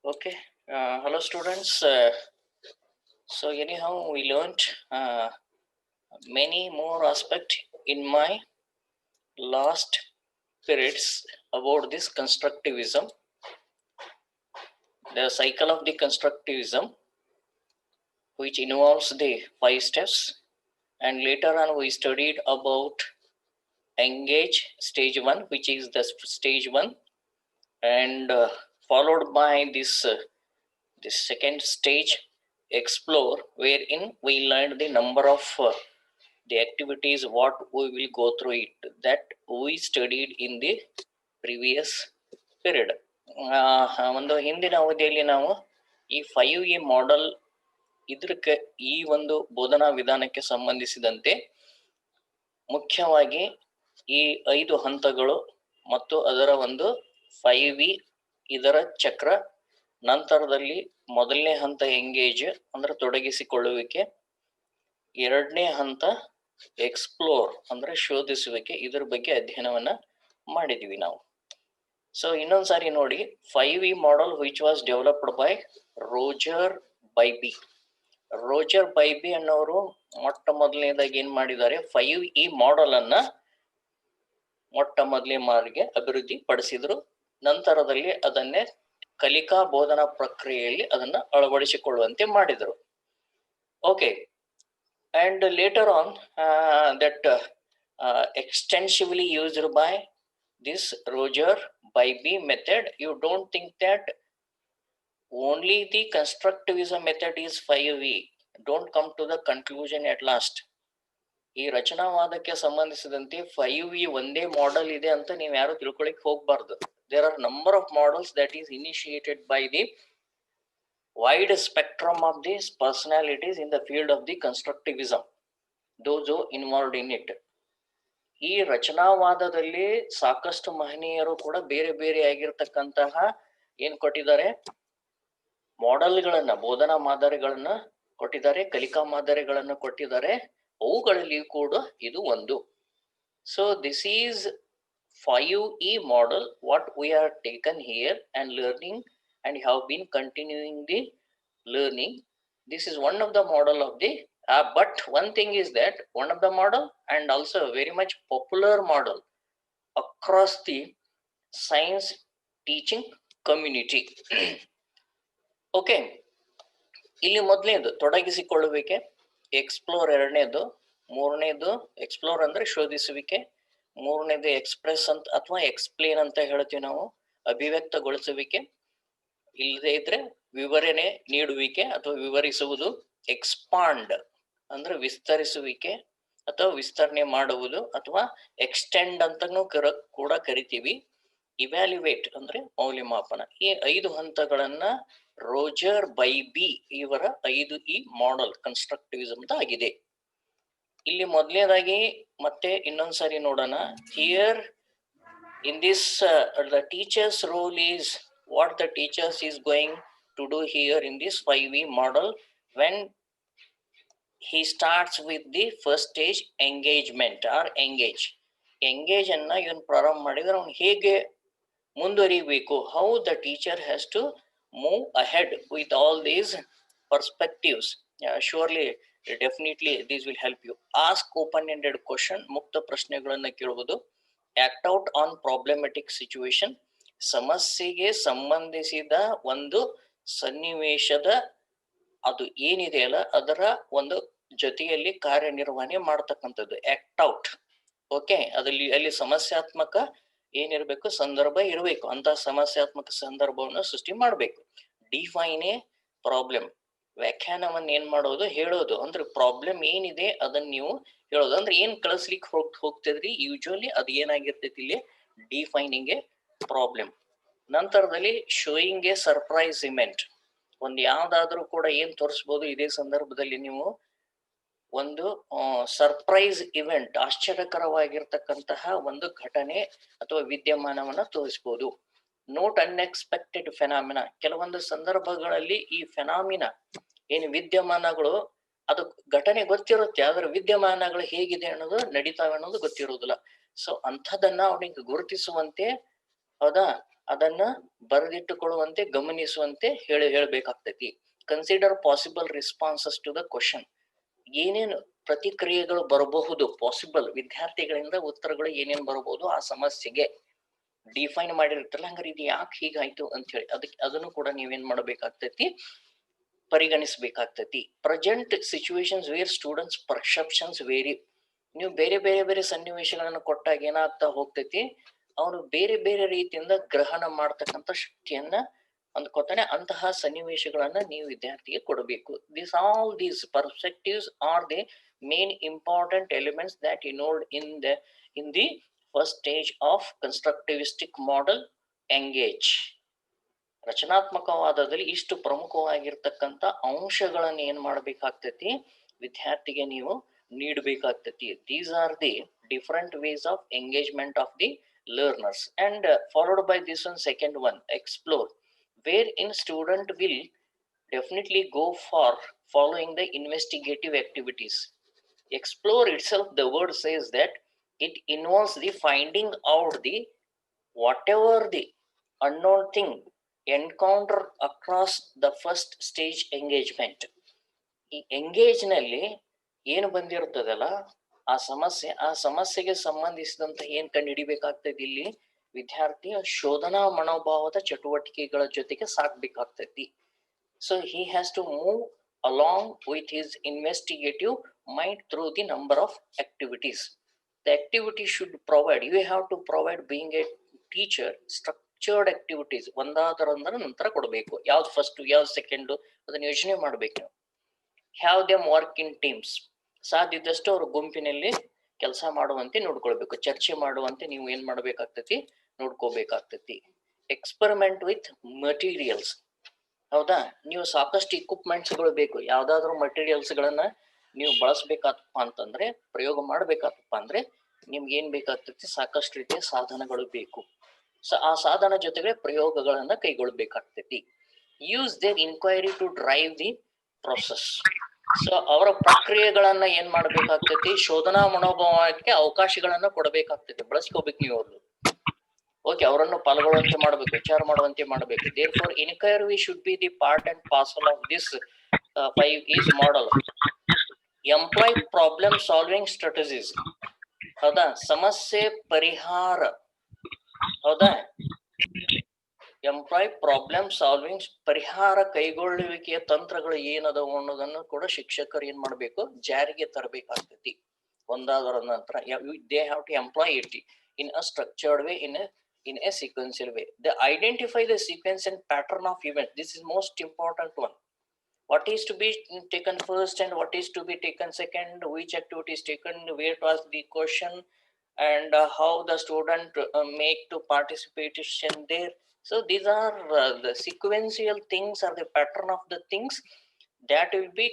Okay. Hello, students. So anyhow, we learned many more aspects in my last periods about this constructivism, the cycle of the constructivism, which involves the 5 steps, and later on we studied about engage stage 1, which is the stage 1, and followed by this second stage, explore, wherein we learned the number of the activities what we will go through it that we studied in the previous period. ಒಂದು ಹಿಂದಿನ ಅವಧಿಯಲ್ಲಿ ನಾವು ಈ 5E model ಇದಕ್ಕೆ ಈ ಒಂದು ಬೋಧನಾ ವಿಧಾನಕ್ಕೆ ಸಂಬಂಧಿಸಿದಂತೆ ಮುಖ್ಯವಾಗಿ ಈ 5 ಹಂತಗಳು ಮತ್ತು ಅದರ ಒಂದು 5E ಇದರ ಚಕ್ರ, ನಂತರದಲ್ಲಿ ಮೊದಲನೇ ಹಂತ ಎಂಗೇಜ್ ಅಂದ್ರೆ ತೊಡಗಿಸಿಕೊಳ್ಳುವಿಕೆ, ಎರಡನೇ ಹಂತ ಎಕ್ಸ್ಪ್ಲೋರ್ ಅಂದ್ರೆ ಶೋಧಿಸುವಿಕೆ, ಇದ್ರ ಬಗ್ಗೆ ಅಧ್ಯಯನವನ್ನ ಮಾಡಿದೀವಿ ನಾವು. ಸೊ ಇನ್ನೊಂದ್ಸಾರಿ ನೋಡಿ, 5E model which was developed by Roger Bybee. Roger Bybee ಅನ್ನೋರು ಮೊಟ್ಟ ಮೊದಲನೇದಾಗಿ ಏನ್ ಮಾಡಿದ್ದಾರೆ, 5E ಮಾಡೆಲ್ ಅನ್ನ ಮೊಟ್ಟ ಮೊದಲನೇ ಮಾರ್ಗೆ ಅಭಿವೃದ್ಧಿ ಪಡಿಸಿದ್ರು. ನಂತರದಲ್ಲಿ ಅದನ್ನೇ ಕಲಿಕಾ ಬೋಧನಾ ಪ್ರಕ್ರಿಯೆಯಲ್ಲಿ ಅದನ್ನ ಅಳವಡಿಸಿಕೊಳ್ಳುವಂತೆ ಮಾಡಿದರು. Okay. And later on, that extensively used by this Roger Bybee method. You don't think that only the constructivism method is 5E. Don't come to the conclusion at last. ಈ ರಚನಾವಾದಕ್ಕೆ ಸಂಬಂಧಿಸಿದಂತೆ 5E ಒಂದೇ ಮಾಡೆಲ್ ಇದೆ ಅಂತ ನೀವು ಯಾರು ತಿಳ್ಕೊಳಿಕ್ ಹೋಗ್ಬಾರ್ದು. There are number of models that is initiated by the wide spectrum of these personalities in the field of the constructivism, those who involved in it. ಈ ರಚನಾವಾದದಲ್ಲಿ ಸಾಕಷ್ಟು ಮಹನೀಯರು ಕೂಡ ಬೇರೆ ಬೇರೆ ಆಗಿರ್ತಕ್ಕಂತಹ ಏನ್ ಕೊಟ್ಟಿದ್ದಾರೆ, ಮಾಡೆಲ್ಗಳನ್ನ, ಬೋಧನಾ ಮಾದರಿಗಳನ್ನ ಕೊಟ್ಟಿದ್ದಾರೆ, ಕಲಿಕಾ ಮಾದರಿಗಳನ್ನ ಕೊಟ್ಟಿದ್ದಾರೆ. ಅವುಗಳಲ್ಲಿ ಕೂಡ ಇದು ಒಂದು. So this is 5E model what we are taken here and learning and have been continuing the learning. This is one of the model of the but one thing is that one of the model and also a very much popular model across the science teaching community. Okay, ಇಲ್ಲಿ ಮೊದಲನೇದು ತೊಡಗಿಸಿಕೊಳ್ಳುವಿಕೆ, explore ಎರಡನೇದು, ಮೂರನೇದು explore ಅಂದ್ರೆ ಶೋಧಿಸುವಿಕೆ, ಮೂರನೇದು express ಅಂತ ಅಥವಾ explain ಅಂತ ಹೇಳ್ತೀವಿ ನಾವು, ಅಭಿವ್ಯಕ್ತಗೊಳಿಸುವಿಕೆ, ಇಲ್ಲದೆ ಇದ್ರೆ ವಿವರಣೆ ನೀಡುವಿಕೆ ಅಥವಾ ವಿವರಿಸುವುದು, ಎಕ್ಸ್ಪಾಂಡ್ ಅಂದ್ರೆ ವಿಸ್ತರಿಸುವಿಕೆ ಅಥವಾ ವಿಸ್ತರಣೆ ಮಾಡುವುದು ಅಥವಾ ಎಕ್ಸ್ಟೆಂಡ್ ಅಂತನೂ ಕೂಡ ಕರಿತೀವಿ, ಇವ್ಯಾಲ್ಯುವೇಟ್ ಅಂದ್ರೆ ಮೌಲ್ಯಮಾಪನ. ಈ 5 ಹಂತಗಳನ್ನ ರೋಜರ್ ಬೈಬಿ ಇವರ 5E ಮಾಡೆಲ್ ಕನ್ಸ್ಟ್ರಕ್ಟಿವಿಸಮ್ ಆಗಿದೆ. ಇಲ್ಲಿ ಮೊದಲನೇದಾಗಿ ಮತ್ತೆ ಇನ್ನೊಂದ್ಸರಿ ನೋಡೋಣ. Here in this the teacher's role is what the teachers is going to do here in this 5E model. When he starts with the first stage, engagement or engage ಅನ್ನ ಇವನ್ ಪ್ರಾರಂಭ ಮಾಡಿದ್ರೆ ಅವ್ನು ಹೇಗೆ ಮುಂದುವರಿಬೇಕು, how the teacher has to move ahead with all these perspectives. Surely definitely this will help you. Ask open-ended question, ಮುಕ್ತ ಪ್ರಶ್ನೆಗಳನ್ನ ಕೇಳುವುದು. Act out on problematic situation, ಸಮಸ್ಯೆಗೆ ಸಂಬಂಧಿಸಿದ ಒಂದು ಸನ್ನಿವೇಶದ ಅದು ಏನಿದೆಯಲ್ಲ ಅದರ ಒಂದು ಜೊತೆಯಲ್ಲಿ ಕಾರ್ಯನಿರ್ವಹಣೆ ಮಾಡ್ತಕ್ಕಂಥದ್ದು ಆಕ್ಟ್ ಔಟ್. ಓಕೆ, ಅಲ್ಲಿ ಸಮಸ್ಯಾತ್ಮಕ ಏನಿರ್ಬೇಕು, ಸಂದರ್ಭ ಇರಬೇಕು, ಅಂತ ಸಮಸ್ಯಾತ್ಮಕ ಸಂದರ್ಭವನ್ನು ಸೃಷ್ಟಿ ಮಾಡ್ಬೇಕು. ಡಿಫೈನ್ ಎ ಪ್ರಾಬ್ಲಮ್, ವ್ಯಾಖ್ಯಾನವನ್ನ ಏನ್ ಮಾಡೋದು, ಹೇಳೋದು. ಅಂದ್ರೆ ಪ್ರಾಬ್ಲಮ್ ಏನಿದೆ ಅದನ್ನ ನೀವು ಹೇಳೋದು. ಅಂದ್ರೆ ಏನ್ ಕಳಿಸ್ಲಿಕ್ಕೆ ಹೋಗ್ತಿದ್ರಿ ಯೂಶುವಲಿ ಅದು ಏನಾಗಿರ್ತೈತಿ ಇಲ್ಲಿ, ಡಿಫೈನಿಂಗ್ ಎ ಪ್ರಾಬ್ಲಮ್. ನಂತರದಲ್ಲಿ ಶೋಯಿಂಗ್ ಎ ಸರ್ಪ್ರೈಸ್ ಇವೆಂಟ್, ಒಂದ್ ಯಾವ್ದಾದ್ರೂ ಕೂಡ ಏನ್ ತೋರಿಸ್ಬೋದು, ಇದೇ ಸಂದರ್ಭದಲ್ಲಿ ನೀವು ಒಂದು ಸರ್ಪ್ರೈಸ್ ಇವೆಂಟ್, ಆಶ್ಚರ್ಯಕರವಾಗಿರ್ತಕ್ಕಂತಹ ಒಂದು ಘಟನೆ ಅಥವಾ ವಿದ್ಯಮಾನವನ್ನ ತೋರಿಸ್ಬೋದು. ನೋಟ್ ಅನ್ಎಕ್ಸ್ಪೆಕ್ಟೆಡ್ ಫೆನಾಮಿನ, ಕೆಲವೊಂದು ಸಂದರ್ಭಗಳಲ್ಲಿ ಈ ಫೆನಾಮಿನ ಏನು ವಿದ್ಯಮಾನಗಳು, ಅದು ಘಟನೆ ಗೊತ್ತಿರುತ್ತೆ, ಆದ್ರೆ ವಿದ್ಯಮಾನಗಳು ಹೇಗಿದೆ ಅನ್ನೋದು, ನಡೀತಾವೆ ಅನ್ನೋದು ಗೊತ್ತಿರೋದಿಲ್ಲ. ಸೊ ಅಂಥದನ್ನ ಅವನಿಗೆ ಗುರುತಿಸುವಂತೆ ಹೌದಾ ಅದನ್ನ ಬರೆದಿಟ್ಟುಕೊಳ್ಳುವಂತೆ ಗಮನಿಸುವಂತೆ ಹೇಳಬೇಕಾಗ್ತೈತಿ. Consider possible responses to the question. ಏನೇನು ಪ್ರತಿಕ್ರಿಯೆಗಳು ಬರಬಹುದು, ಪಾಸಿಬಲ್ ವಿದ್ಯಾರ್ಥಿಗಳಿಂದ ಉತ್ತರಗಳು ಏನೇನು ಬರಬಹುದು ಆ ಸಮಸ್ಯೆಗೆ ಡಿಫೈನ್ ಮಾಡಿರ್ತಾರಲ್ಲ, ಹಂಗಾರೆ ಇದು ಯಾಕೆ ಹೀಗಾಯ್ತು ಅಂತ ಹೇಳಿ ಅದನ್ನು ಕೂಡ ನೀವೇನ್ ಮಾಡಬೇಕಾಗ್ತೈತಿ, ಪರಿಗಣಿಸಬೇಕಾಗ್ತೈತಿ. Present situations where students perceptions vary. ನೀವು ಬೇರೆ ಬೇರೆ ಬೇರೆ ಸನ್ನಿವೇಶಗಳನ್ನು ಕೊಟ್ಟಾಗ ಏನಾಗ್ತಾ ಹೋಗ್ತೈತಿ, ಅವನು ಬೇರೆ ಬೇರೆ ರೀತಿಯಿಂದ ಗ್ರಹಣ ಮಾಡ್ತಕ್ಕಂಥ ಶಕ್ತಿಯನ್ನ ಅಂದ್ಕೊತಾನೆ. ಅಂತಹ ಸನ್ನಿವೇಶಗಳನ್ನ ನೀವು ವಿದ್ಯಾರ್ಥಿಗೆ ಕೊಡಬೇಕು. All these perspectives are the main important elements that involved in the first stage of constructivistic model engage. ರಚನಾತ್ಮಕವಾದದಲ್ಲಿ ಇಷ್ಟು ಪ್ರಮುಖವಾಗಿರ್ತಕ್ಕಂಥ ಅಂಶಗಳನ್ನ ಏನ್ ಮಾಡ್ಬೇಕಾಗ್ತೈತಿ, ವಿದ್ಯಾರ್ಥಿಗೆ ನೀವು ನೀಡಬೇಕಾಗ್ತೈತಿ. These are the different ways of engagement of the learners. And followed by this one, second one, explore, wherein student will definitely go for following the investigative activities. Explore itself, the word says that it involves the finding out the whatever the unknown thing encounter across the first stage engagement. ಈ engage ನಲ್ಲಿ ಏನು ಬಂದಿರ್ತದಲ್ಲ ಆ ಸಮಸ್ಯೆಗೆ ಸಂಬಂಧಿಸಿದಂತ ಏನ್ ಕಂಡು ಹಿಡಿಬೇಕಾಗ್ತೈತಿ, ಇಲ್ಲಿ ವಿದ್ಯಾರ್ಥಿಯ ಶೋಧನಾ ಮನೋಭಾವದ ಚಟುವಟಿಕೆಗಳ ಜೊತೆಗೆ ಸಾಕ್ಬೇಕಾಗ್ತೈತಿ. So he has to move along with his investigative mind through the number of activities. The activity should provide, you have to provide, being a teacher, structured activities. ಒಂದಾದರೊಂದರ ನಂತರ ಕೊಡಬೇಕು. ಯಾವ್ದು ಫಸ್ಟ್ ಯಾವ್ದು ಸೆಕೆಂಡ್ ಅದನ್ನ ಯೋಚನೆ ಮಾಡ್ಬೇಕು ನೀವು. have them work in teams. ಸಾಧ್ಯದಷ್ಟು ಅವ್ರ ಗುಂಪಿನಲ್ಲಿ ಕೆಲಸ ಮಾಡುವಂತೆ ನೋಡ್ಕೊಳ್ಬೇಕು, ಚರ್ಚೆ ಮಾಡುವಂತೆ ನೀವು ಏನ್ ಮಾಡ್ಬೇಕಾಗ್ತೈತಿ, ನೋಡ್ಕೋಬೇಕಾಗ್ತೈತಿ. Experiment with materials. ಹೌದಾ, ನೀವು ಸಾಕಷ್ಟು ಇಕ್ವಿಪ್ಮೆಂಟ್ಸ್ ಗಳು ಬೇಕು. ಯಾವ್ದಾದ್ರು ಮಟೀರಿಯಲ್ಸ್ ಗಳನ್ನ ನೀವು ಬಳಸ್ಬೇಕಾತಪ್ಪ ಅಂತಂದ್ರೆ, ಪ್ರಯೋಗ ಮಾಡ್ಬೇಕಾತಪ್ಪ ಅಂದ್ರೆ ನಿಮ್ಗೆ ಏನ್ ಬೇಕಾಗ್ತೈತಿ, ಸಾಕಷ್ಟು ರೀತಿಯ ಸಾಧನಗಳು ಬೇಕು. ಸೊ ಆ ಸಾಧನ ಜೊತೆಗೆ ಪ್ರಯೋಗಗಳನ್ನ ಕೈಗೊಳ್ಬೇಕಾಗ್ತೈತಿ. Use their inquiry to drive the process. So ಅವರ ಪ್ರಕ್ರಿಯೆಗಳನ್ನ ಏನ್ ಮಾಡ್ಬೇಕಾಗ್ತೈತಿ, ಶೋಧನಾ ಮನೋಭಾವಕ್ಕೆ ಅವಕಾಶಗಳನ್ನ ಕೊಡಬೇಕಾಗ್ತೈತಿ, ಬಳಸ್ಕೋಬೇಕು ನೀವು ಅವ್ರದ್ದು. ಓಕೆ, ಅವರನ್ನು ಪಾಲ್ಗೊಳ್ಳುವಂತೆ ಮಾಡ್ಬೇಕು, ವಿಚಾರ ಮಾಡುವಂತೆ ಮಾಡ್ಬೇಕು. Therefore inquiry should be the part and parcel of this 5 model. Employ problem solving strategies. ಹೌದಾ, ಸಮಸ್ಯೆ ಪರಿಹಾರ. ಹೌದಾ, ಎಂಪ್ಲಾಯ್ ಪ್ರಾಬ್ಲಮ್ ಸಾಲ್ವಿಂಗ್, ಪರಿಹಾರ ಕೈಗೊಳ್ಳುವಿಕೆಯ ತಂತ್ರಗಳು ಏನದವು ಅನ್ನೋದನ್ನು ಕೂಡ ಶಿಕ್ಷಕರು ಏನ್ ಮಾಡ್ಬೇಕು, ಜಾರಿಗೆ ತರಬೇಕಾಗ್ತೈತಿ. ಒಂದಾದರ ನಂತರ they have to employ it in a structured way, in a sequential way. They identify the sequence and pattern of events. This is most important one. What is to be taken first and what is to be taken second, which activity is taken, where to ask the question, and how the student make to participation there. So these are the sequential things, or the pattern of the things that will be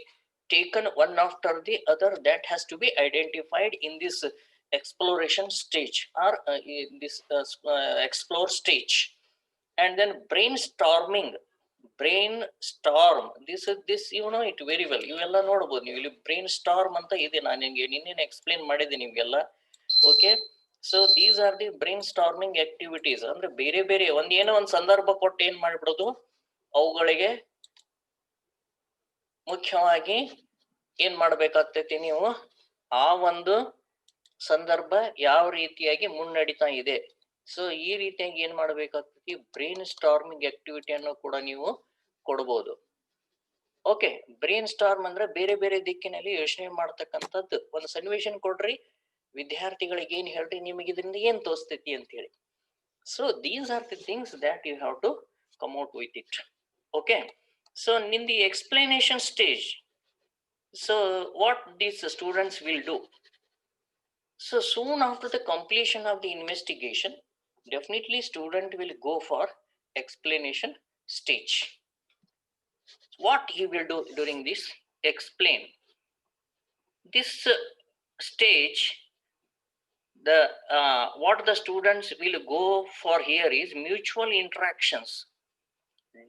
taken one after the other, that has to be identified in this exploration stage, or this explore stage. And then brainstorming, brainstorm, this you know it very well. ಇವೆಲ್ಲ ನೋಡಬಹುದು ನೀವು ಇಲ್ಲಿ. Brain storm ಅಂತ ಇದೆ, ನಾನು ನಿಮಗೆ ನಿನ್ನೆ explain ಮಾಡಿದ್ದೀನಿ ನಿಮ್ಗೆಲ್ಲ. Okay, so these are the brain storming activities. ಅಂದ್ರೆ ಬೇರೆ ಬೇರೆ ಏನೋ ಒಂದು ಸಂದರ್ಭ ಕೊಟ್ಟು ಏನ್ ಮಾಡ್ಬಿಡೋದು, ಅವುಗಳಿಗೆ ಮುಖ್ಯವಾಗಿ ಏನ್ ಮಾಡ್ಬೇಕಾಗ್ತೈತಿ, ನೀವು ಆ ಒಂದು ಸಂದರ್ಭ ಯಾವ ರೀತಿಯಾಗಿ ಮುನ್ನಡಿತಾ ಇದೆ, ಸೊ ಈ ರೀತಿಯಾಗಿ ಏನ್ ಮಾಡ್ಬೇಕಾಗ್ತೈತಿ, ಬ್ರೈನ್ ಸ್ಟಾರ್ಮಿಂಗ್ ಆಕ್ಟಿವಿಟಿಯನ್ನು ಕೂಡ ನೀವು ಕೊಡಬಹುದು. ಓಕೆ, ಬ್ರೈನ್ ಸ್ಟಾರ್ಮ್ ಅಂದ್ರೆ ಬೇರೆ ಬೇರೆ ದಿಕ್ಕಿನಲ್ಲಿ ಯೋಚನೆ ಮಾಡ್ತಕ್ಕಂಥದ್ದು. ಒಂದು ಸನ್ನಿವೇಶನ್ ಕೊಡ್ರಿ, ವಿದ್ಯಾರ್ಥಿಗಳಿಗೆ ಏನ್ ಹೇಳ್ರಿ, ನಿಮಗೆ ಇದರಿಂದ ಏನ್ ತೋರಿಸ್ತೈತಿ ಅಂತ ಹೇಳಿ. So these are the things that you have to come out with it. Okay, so in the explanation stage, so what these students will do, so soon after the completion of the investigation, definitely student will go for explanation stage. What he will do during this explain this stage, the what the students will go for here is mutual interactions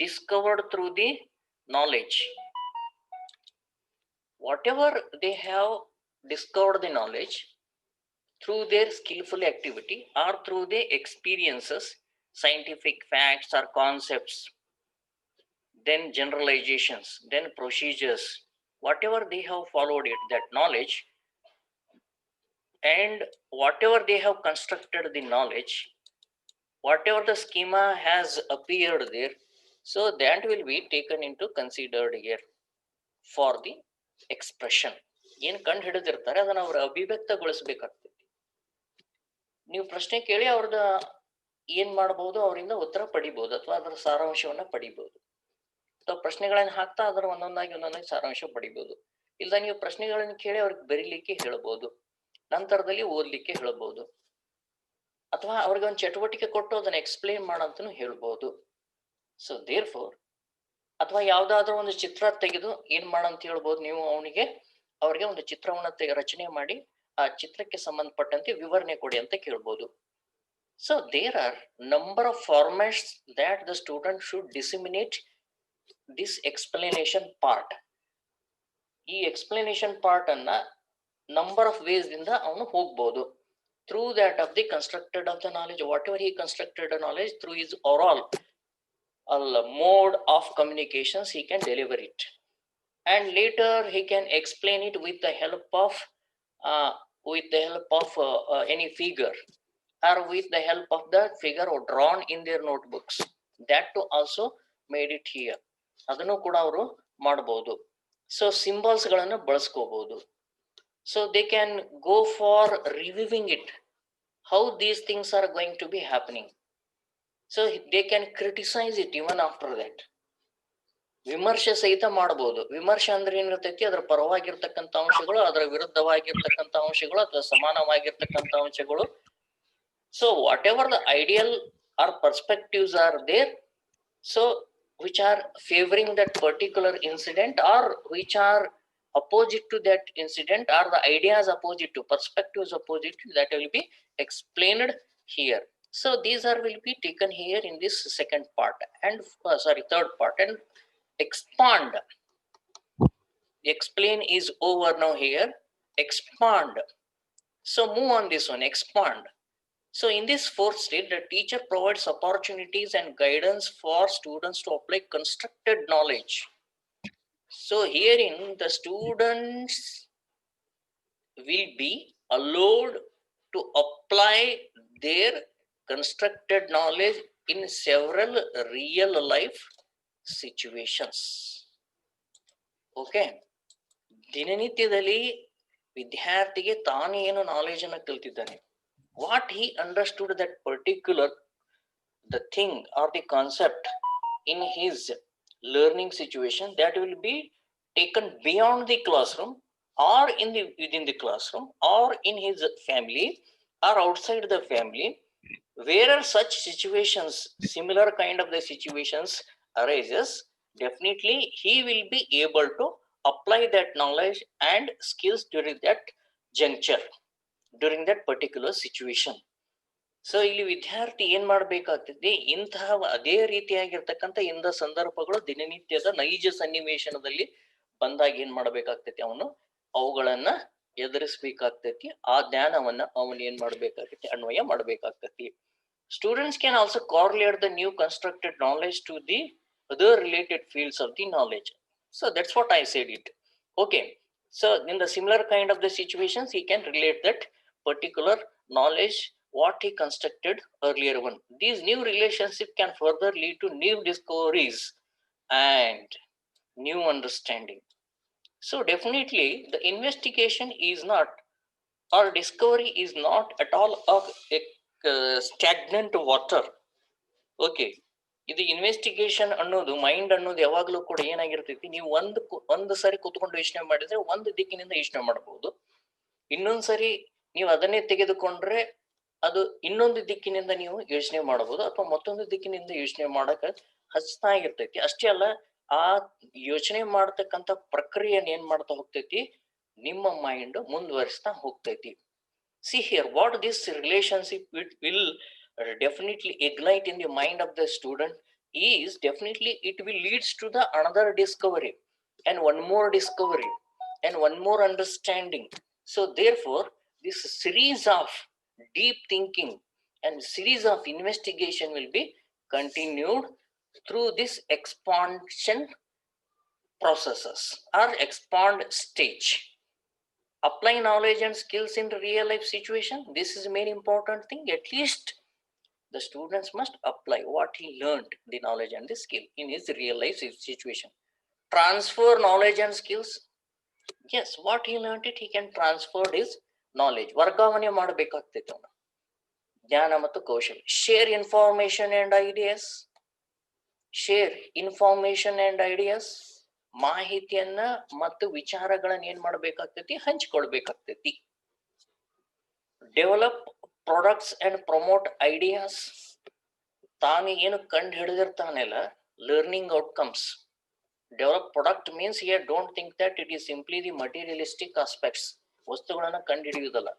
discovered through the knowledge. Whatever they have discovered the knowledge through their skillful activity or through their experiences, scientific facts or concepts, then generalizations, then procedures, whatever they have followed it, that knowledge, and whatever they have constructed the knowledge, whatever the schema has appeared there, so that will be taken into considered here for the expression. ಏನ್ ಕಂಡು ಹಿಡಿದಿರ್ತಾರೆ ಅದನ್ನ ಅವರು ಅಭಿವ್ಯಕ್ತಗೊಳಿಸಬೇಕಾಗ್ತದೆ. ನೀವು ಪ್ರಶ್ನೆ ಕೇಳಿ ಅವ್ರದ ಏನ್ ಮಾಡಬಹುದು, ಅವರಿಂದ ಉತ್ತರ ಪಡಿಬಹುದು ಅಥವಾ ಅದರ ಸಾರಾಂಶವನ್ನ ಪಡಿಬಹುದು. ಅಥವಾ ಪ್ರಶ್ನೆಗಳನ್ನ ಹಾಕ್ತಾ ಅದರ ಒಂದೊಂದಾಗಿ ಸಾರಾಂಶ ಪಡಿಬಹುದು. ಇಲ್ಲ ನೀವು ಪ್ರಶ್ನೆಗಳನ್ನ ಕೇಳಿ ಅವ್ರಿಗೆ ಬರೀಲಿಕ್ಕೆ ಹೇಳ್ಬೋದು, ನಂತರದಲ್ಲಿ ಓದ್ಲಿಕ್ಕೆ ಹೇಳ್ಬೋದು, ಅಥವಾ ಅವ್ರಿಗೆ ಒಂದು ಚಟುವಟಿಕೆ ಕೊಟ್ಟು ಅದನ್ನ ಎಕ್ಸ್ಪ್ಲೇನ್ ಮಾಡಂತನೂ ಹೇಳ್ಬೋದು. ಸೊ ದೇರ್ ಫೋರ್, ಅಥವಾ ಯಾವ್ದಾದ್ರು ಒಂದು ಚಿತ್ರ ತೆಗೆದು ಏನ್ ಮಾಡಂತ ಹೇಳ್ಬೋದು ನೀವು ಅವ್ರಿಗೆ ಒಂದು ಚಿತ್ರವನ್ನ ರಚನೆ ಮಾಡಿ ಆ ಚಿತ್ರಕ್ಕೆ ಸಂಬಂಧಪಟ್ಟಂತೆ ವಿವರಣೆ ಕೊಡಿ ಅಂತ ಕೇಳ್ಬೋದು. So there are number of formats that the student should disseminate this explanation part. ಈ ಎಕ್ಸ್ಪ್ಲನೇಷನ್ ಪಾರ್ಟ್ ಅನ್ನ ನಂಬರ್ ಆಫ್ ವೇಸ್ ದಿಂದ ಅವನು ಹೋಗ್ಬೋದು. Through that of the constructed of the knowledge, whatever he constructed a knowledge through his oral mode of communications, he can deliver it, and later he can explain it with the help of any figure, or with the help of the figure or drawn in their notebooks. That too also made it here. ಅದನ್ನು ಕೂಡ ಅವರು ಮಾಡಬಹುದು. So symbols ಗಳನ್ನು ಬಳಸ್ಕೋಬಹುದು. So they can go for reviewing it, how these things are going to be happening. So they can criticize it even after that. ವಿಮರ್ಶೆ ಸಹಿತ ಮಾಡಬಹುದು. ವಿಮರ್ಶೆ ಅಂದ್ರೆ ಏನಿರ್ತೈತಿ, ಅದರ ಪರವಾಗಿರ್ತಕ್ಕಂಥ ಅಂಶಗಳು, ಅದರ ವಿರುದ್ಧವಾಗಿರ್ತಕ್ಕಂಥ ಅಂಶಗಳು, ಅಥವಾ ಸಮಾನವಾಗಿರ್ತಕ್ಕಂಥ ಅಂಶಗಳು. So whatever the ideal or perspectives are there, so which are favoring that particular incident or which are opposite to that incident, or the ideas opposite to, perspectives opposite to, that will be explained here. So these are will be taken here in this second part and third part. And expand, explain is over now. Here expand. So move on this one, expand. So in this fourth stage, the teacher provides opportunities and guidance for students to apply constructed knowledge. So herein the students will be allowed to apply their constructed knowledge in several real life situations. Okay, ದಿನನಿತ್ಯದಲ್ಲಿ ವಿದ್ಯಾರ್ಥಿಗೆ ತಾನು ಏನು knowledge ಅನ್ನು ಕಲಿತಿದ್ದಾನೆ, what he understood that particular the thing or the concept in his learning situation, that will be taken beyond the classroom or within the classroom or in his family or outside the family. Where such situations, similar kind of the situations arises, definitely he will be able to apply that knowledge and skills during that juncture, during that particular situation. So ಇಲ್ಲಿ ವಿದ್ಯಾರ್ಥಿ ಏನ್ ಮಾಡ್ಬೇಕಾಗ್ತದೆ, ಇಂತಹ ಅದೇ ರೀತಿಯಾಗಿರ್ತಕ್ಕಂಥ ಇಂಥ ಸಂದರ್ಭಗಳು ದಿನನಿತ್ಯದ ನೈಜ ಸನ್ನಿವೇಶನದಲ್ಲಿ ಬಂದಾಗ ಏನ್ ಮಾಡ್ಬೇಕಾಗ್ತೈತಿ, ಅವನು ಅವುಗಳನ್ನ ಎದುರಿಸ್ಬೇಕಾಗ್ತೈತಿ. ಆ ಜ್ಞಾನವನ್ನ ಅವನು ಏನ್ ಮಾಡ್ಬೇಕಾಗ್ತೈತಿ, ಅನ್ವಯ ಮಾಡ್ಬೇಕಾಗ್ತೈತಿ. Students can also correlate the new constructed knowledge to the other related fields of the knowledge. So that's what I said it. Okay, so in the similar kind of the situations, he can relate that particular knowledge what he constructed earlier one. These new relationships can further lead to new discoveries and new understanding. So definitely the investigation is not, or discovery is not at all a stagnant water. Okay, ಇದು investigation ಅನ್ನೋದು, mind ಅನ್ನೋದು ಯಾವಾಗ್ಲೂ ಕೂಡ ಏನಾಗಿರ್ತೈತಿ, ನೀವು ಒಂದು ಸರಿ ಕೂತ್ಕೊಂಡು ಯೋಚನೆ ಮಾಡಿದ್ರೆ ಒಂದು ದಿಕ್ಕಿನಿಂದ ಯೋಚನೆ ಮಾಡಬಹುದು, ಇನ್ನೊಂದ್ಸರಿ ನೀವು ಅದನ್ನೇ ತೆಗೆದುಕೊಂಡ್ರೆ ಅದು ಇನ್ನೊಂದು ದಿಕ್ಕಿನಿಂದ ನೀವು ಯೋಚನೆ ಮಾಡಬಹುದು, ಅಥವಾ ಮತ್ತೊಂದು ದಿಕ್ಕಿನಿಂದ ಯೋಚನೆ ಮಾಡಕ ಹಚ್ತಾ ಇರ್ತೈತಿ. ಅಷ್ಟೇ ಅಲ್ಲ, ಆ ಯೋಚನೆ ಮಾಡ್ತಕ್ಕಂಥ ಪ್ರಕ್ರಿಯೆನ ಏನ್ ಮಾಡ್ತಾ ಹೋಗ್ತೈತಿ, ನಿಮ್ಮ ಮೈಂಡ್ ಮುಂದುವರಿಸ್ತಾ ಹೋಗ್ತೈತಿ. See here, what this relationship will definitely ignite in the mind of the student is, definitely it will leads to the another discovery and one more discovery and one more understanding. So therefore this series of deep thinking and series of investigation will be continued through this expansion processes or expand stage. Apply knowledge and skills in real life situation. This is the main important thing. At least the students must apply what he learned, the knowledge and the skill in his real life situation. Transfer knowledge and skills. Yes, what he learned it, he can transfer his knowledge. ವರ್ಗಾವಣೆ ಮಾಡಬೇಕಾಗ್ತೈತೆ ಅವನು ಜ್ಞಾನ ಮತ್ತು ಕೌಶಲ್ಯ. Share information and ideas. Share information and ideas. ಮಾಹಿತಿಯನ್ನ ಮತ್ತು ವಿಚಾರಗಳನ್ನ ಏನ್ ಮಾಡ್ಬೇಕಾಗ್ತೈತಿ, ಹಂಚಿಕೊಳ್ಬೇಕಾಗ್ತೈತಿ. Develop products and promote ideas. ತಾನು ಏನು ಕಂಡು ಹಿಡಿದಿರ್ತಾನೆಲ್ಲ learning outcomes. Develop product means here don't think that it is simply the materialistic aspects. ವಸ್ತುಗಳನ್ನ ಕಂಡು ಹಿಡಿಯುವುದಲ್ಲ.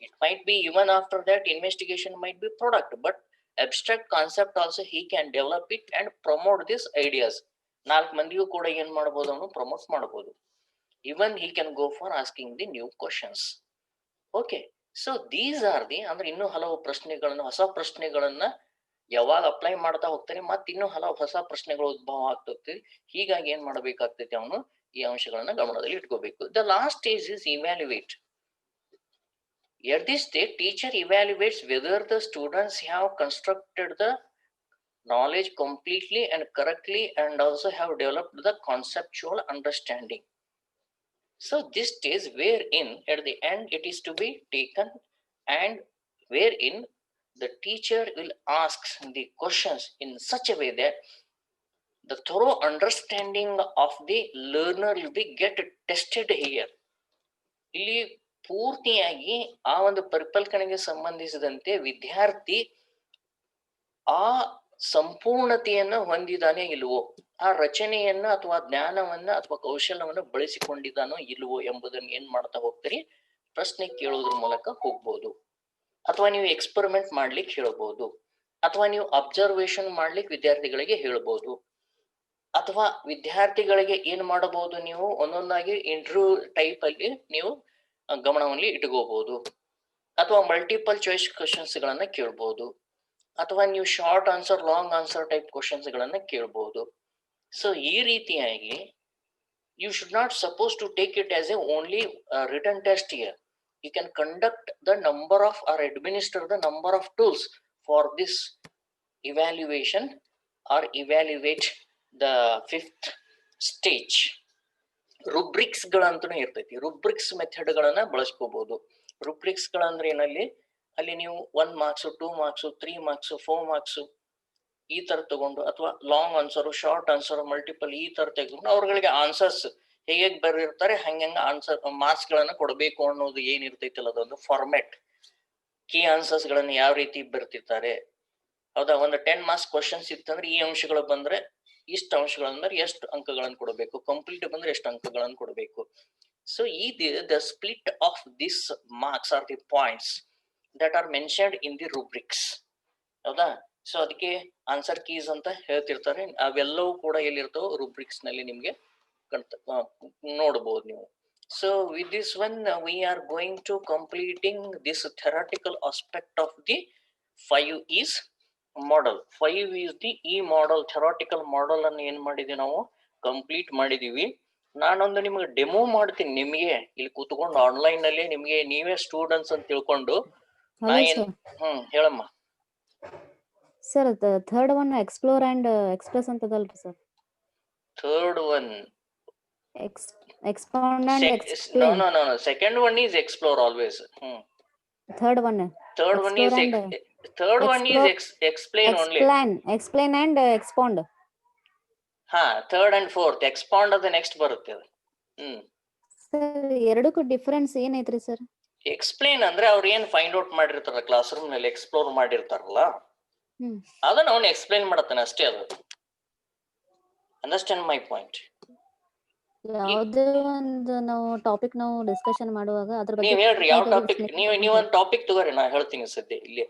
It might be even after that investigation might be product, but abstract concept also he can develop it and promote these ideas. ನಾಲ್ಕು ಮಂದಿಗೂ ಕೂಡ ಏನ್ ಮಾಡಬಹುದು, ಅವನು promote ಮಾಡಬಹುದು. Even he can go for asking the new questions. Okay, so these are the ಅಂದ್ರೆ ಇನ್ನೂ ಹಲವು ಪ್ರಶ್ನೆಗಳನ್ನ, ಹೊಸ ಪ್ರಶ್ನೆಗಳನ್ನ ಯಾವಾಗ ಅಪ್ಲೈ ಮಾಡ್ತಾ ಹೋಗ್ತಾನೆ, ಮತ್ತೆ ಇನ್ನೂ ಹಲವು ಹೊಸ ಪ್ರಶ್ನೆಗಳು ಉದ್ಭವ ಆಗ್ತದೆ. ಹೀಗಾಗಿ ಏನ್ ಮಾಡಬೇಕಾಗ್ತೈತಿ, ಅವನು ಈ ಅಂಶಗಳನ್ನ ಗಮನದಲ್ಲಿ ಇಟ್ಕೋಬೇಕು. The last stage is evaluate. At this stage, teacher evaluates whether the students have constructed the knowledge completely and correctly and also have developed the conceptual understanding. So this stage wherein at the end it is to be taken and wherein the teacher will ask the questions in such a way that the thorough understanding of the learner will be get tested here. ಇಲ್ಲಿ ಪೂರ್ತಿಯಾಗಿ ಆ ಒಂದು ಪರಿಕಲ್ಪನೆಗೆ ಸಂಬಂಧಿಸಿದಂತೆ ವಿದ್ಯಾರ್ಥಿ ಆ ಸಂಪೂರ್ಣತೆಯನ್ನ ಹೊಂದಿದಾನೆ ಇಲ್ವೋ, ಆ ರಚನೆಯನ್ನ ಅಥವಾ ಜ್ಞಾನವನ್ನ ಅಥವಾ ಕೌಶಲ್ಯವನ್ನ ಬಳಸಿಕೊಂಡಿದ್ದಾನೋ ಇಲ್ವೋ ಎಂಬುದನ್ನು ಏನ್ ಮಾಡ್ತಾ ಹೋಗ್ತೀರಿ, ಪ್ರಶ್ನೆ ಕೇಳೋದ್ರ ಮೂಲಕ ಹೋಗ್ಬೋದು. ಅಥವಾ ನೀವು ಎಕ್ಸ್ಪೆರಿಮೆಂಟ್ ಮಾಡ್ಲಿಕ್ಕೆ ಹೇಳ್ಬೋದು, ಅಥವಾ ನೀವು ಅಬ್ಸರ್ವೇಷನ್ ಮಾಡ್ಲಿಕ್ಕೆ ವಿದ್ಯಾರ್ಥಿಗಳಿಗೆ ಹೇಳ್ಬೋದು, ಅಥವಾ ವಿದ್ಯಾರ್ಥಿಗಳಿಗೆ ಏನ್ ಮಾಡಬಹುದು, ನೀವು ಒಂದೊಂದಾಗಿ ಇಂಟರ್ವ್ಯೂ ಟೈಪ್ ಅಲ್ಲಿ ನೀವು ಗಮನದಲ್ಲಿ ಇಟ್ಕೋಬಹುದು, ಅಥವಾ ಮಲ್ಟಿಪಲ್ ಚಾಯ್ಸ್ ಕ್ವಶನ್ಸ್ ಗಳನ್ನ ಕೇಳ್ಬಹುದು, ಅಥವಾ ನೀವು short answer long answer type questions ಗಳನ್ನ ಕೇಳ್ಬಹುದು. ಸೊ ಈ ರೀತಿಯಾಗಿ you should not suppose to take it as a only written test here. You can conduct the number of or administer the number of tools for this evaluation or evaluate the fifth stage. Rubrics ಗಳಂತೂ ಇರ್ತೈತಿ. Rubrics method ಗಳನ್ನ ಬಳಸ್ಕೋಬಹುದು. ರುಬ್ರಿಕ್ಸ್ ಗಳಂದ್ರೆ ಏನಲ್ಲಿ, ಅಲ್ಲಿ ನೀವು 1 marks 2 marks 3 marks 4 marks ಈ ತರ ತಗೊಂಡು, ಅಥವಾ long answer short answer multiple ಈ ತರ ತೆಗೆದುಕೊಂಡು ಅವ್ರಗಳಿಗೆ ಆನ್ಸರ್ಸ್ ಹೇಗೆ ಬರೆದಿರ್ತಾರೆ ಹಂಗ ಆನ್ಸರ್ ಮಾರ್ಕ್ಸ್ ಗಳನ್ನ ಕೊಡಬೇಕು ಅನ್ನೋದು ಏನಿರ್ತೈತಲ್ಲ ಅದೊಂದು ಫಾರ್ಮ್ಯಾಟ್. ಕೀ ಆನ್ಸರ್ಸ್ ಗಳನ್ನ ಯಾವ ರೀತಿ ಬರ್ತಿರ್ತಾರೆ, ಹೌದಾ. ಒಂದು 10 ಮಾರ್ಕ್ಸ್ ಕ್ವಶನ್ಸ್ ಇತ್ತಂದ್ರೆ ಈ ಅಂಶಗಳು ಬಂದ್ರೆ ಇಷ್ಟು ಅಂಶಗಳಂದ್ರೆ ಎಷ್ಟು ಅಂಕಗಳನ್ನು ಕೊಡಬೇಕು, ಕಂಪ್ಲೀಟ್ ಬಂದ್ರೆ ಎಷ್ಟು ಅಂಕಗಳನ್ನು ಕೊಡಬೇಕು. ಸೊ ಈ the split of this marks R the points that are mentioned in the rubrics, ಹೌದಾ. ಸೊ ಅದಕ್ಕೆ ಆನ್ಸರ್ ಕೀಸ್ ಅಂತ ಹೇಳ್ತಿರ್ತಾರೆ. ಅವೆಲ್ಲವೂ ಕೂಡ ಎಲ್ಲಿರ್ತಾವ, ರೂಬ್ರಿಕ್ಸ್ ನಲ್ಲಿ ನಿಮ್ಗೆ ನೋಡಬಹುದು ನೀವು. So with this one we are going to completing this theoretical aspect of the 5 E's model. 5 E's the E model, theoretical ಮಾಡಲ್ ಅನ್ನು ಏನ್ ಮಾಡಿದೀವಿ ನಾವು, ಕಂಪ್ಲೀಟ್ ಮಾಡಿದೀವಿ. ನಾನೊಂದು ನಿಮ್ಗೆ ಡೆಮೋ ಮಾಡ್ತೀನಿ, ನಿಮ್ಗೆ ಇಲ್ಲಿ ಕೂತ್ಕೊಂಡು ಆನ್ಲೈನ್ ನಲ್ಲಿ ನಿಮ್ಗೆ ನೀವೇ ಸ್ಟೂಡೆಂಟ್ಸ್ ಅಂತ ತಿಳ್ಕೊಂಡು. ಹೇಳಮ್ಮ sir. Third one explore and express ಅಂತದಲ್ರಿ sir? Third one expand and explain. No second one is explore always. Third one is explain only. Explain and expand. ಹಾ, ಥರ್ಡ್ ಅಂಡ್ ಫೋರ್ತ್ ಎಕ್ಸ್ಪಾಂಡ್ ಅದು next ಬರುತ್ತೆ. Sir ಎರಡಕ್ಕೂ difference ಏನೈತ್ರಿ sir? Explain ಅಂದ್ರೆ ಅವ್ರು ಏನ್ find out ಮಾಡಿರ್ತಾರ class room ನಲ್ಲಿ, ಎಕ್ಸ್ಪ್ಲೋರ್ ಮಾಡಿರ್ತಾರಲ್ಲ ಅದನ್ನ ಅವನು ಎಕ್ಸ್ಪ್ಲೇನ್ ಮಾಡತ್ತಾನೆ ಅಷ್ಟೇ. ಅದು ಅಂಡರ್ಸ್ಟ್ಯಾಂಡ್ ಮೈ ಪಾಯಿಂಟ್. ಯಾವುದೇ ಒಂದು ನಾವು ಟಾಪಿಕ್ ನಾವು ಡಿಸ್ಕಷನ್ ಮಾಡುವಾಗ ಅದ್ರ ಬಗ್ಗೆ ನೀವ್ ಹೇಳ್ರಿ ಯಾವ ಟಾಪಿಕ್. ನೀವ್ ಒಂದು ಟಾಪಿಕ್ ತಗೋರಿ, ನಾ ಹೇಳ್ತೀನಿ ಸದ್ಯ ಇಲ್ಲಿ.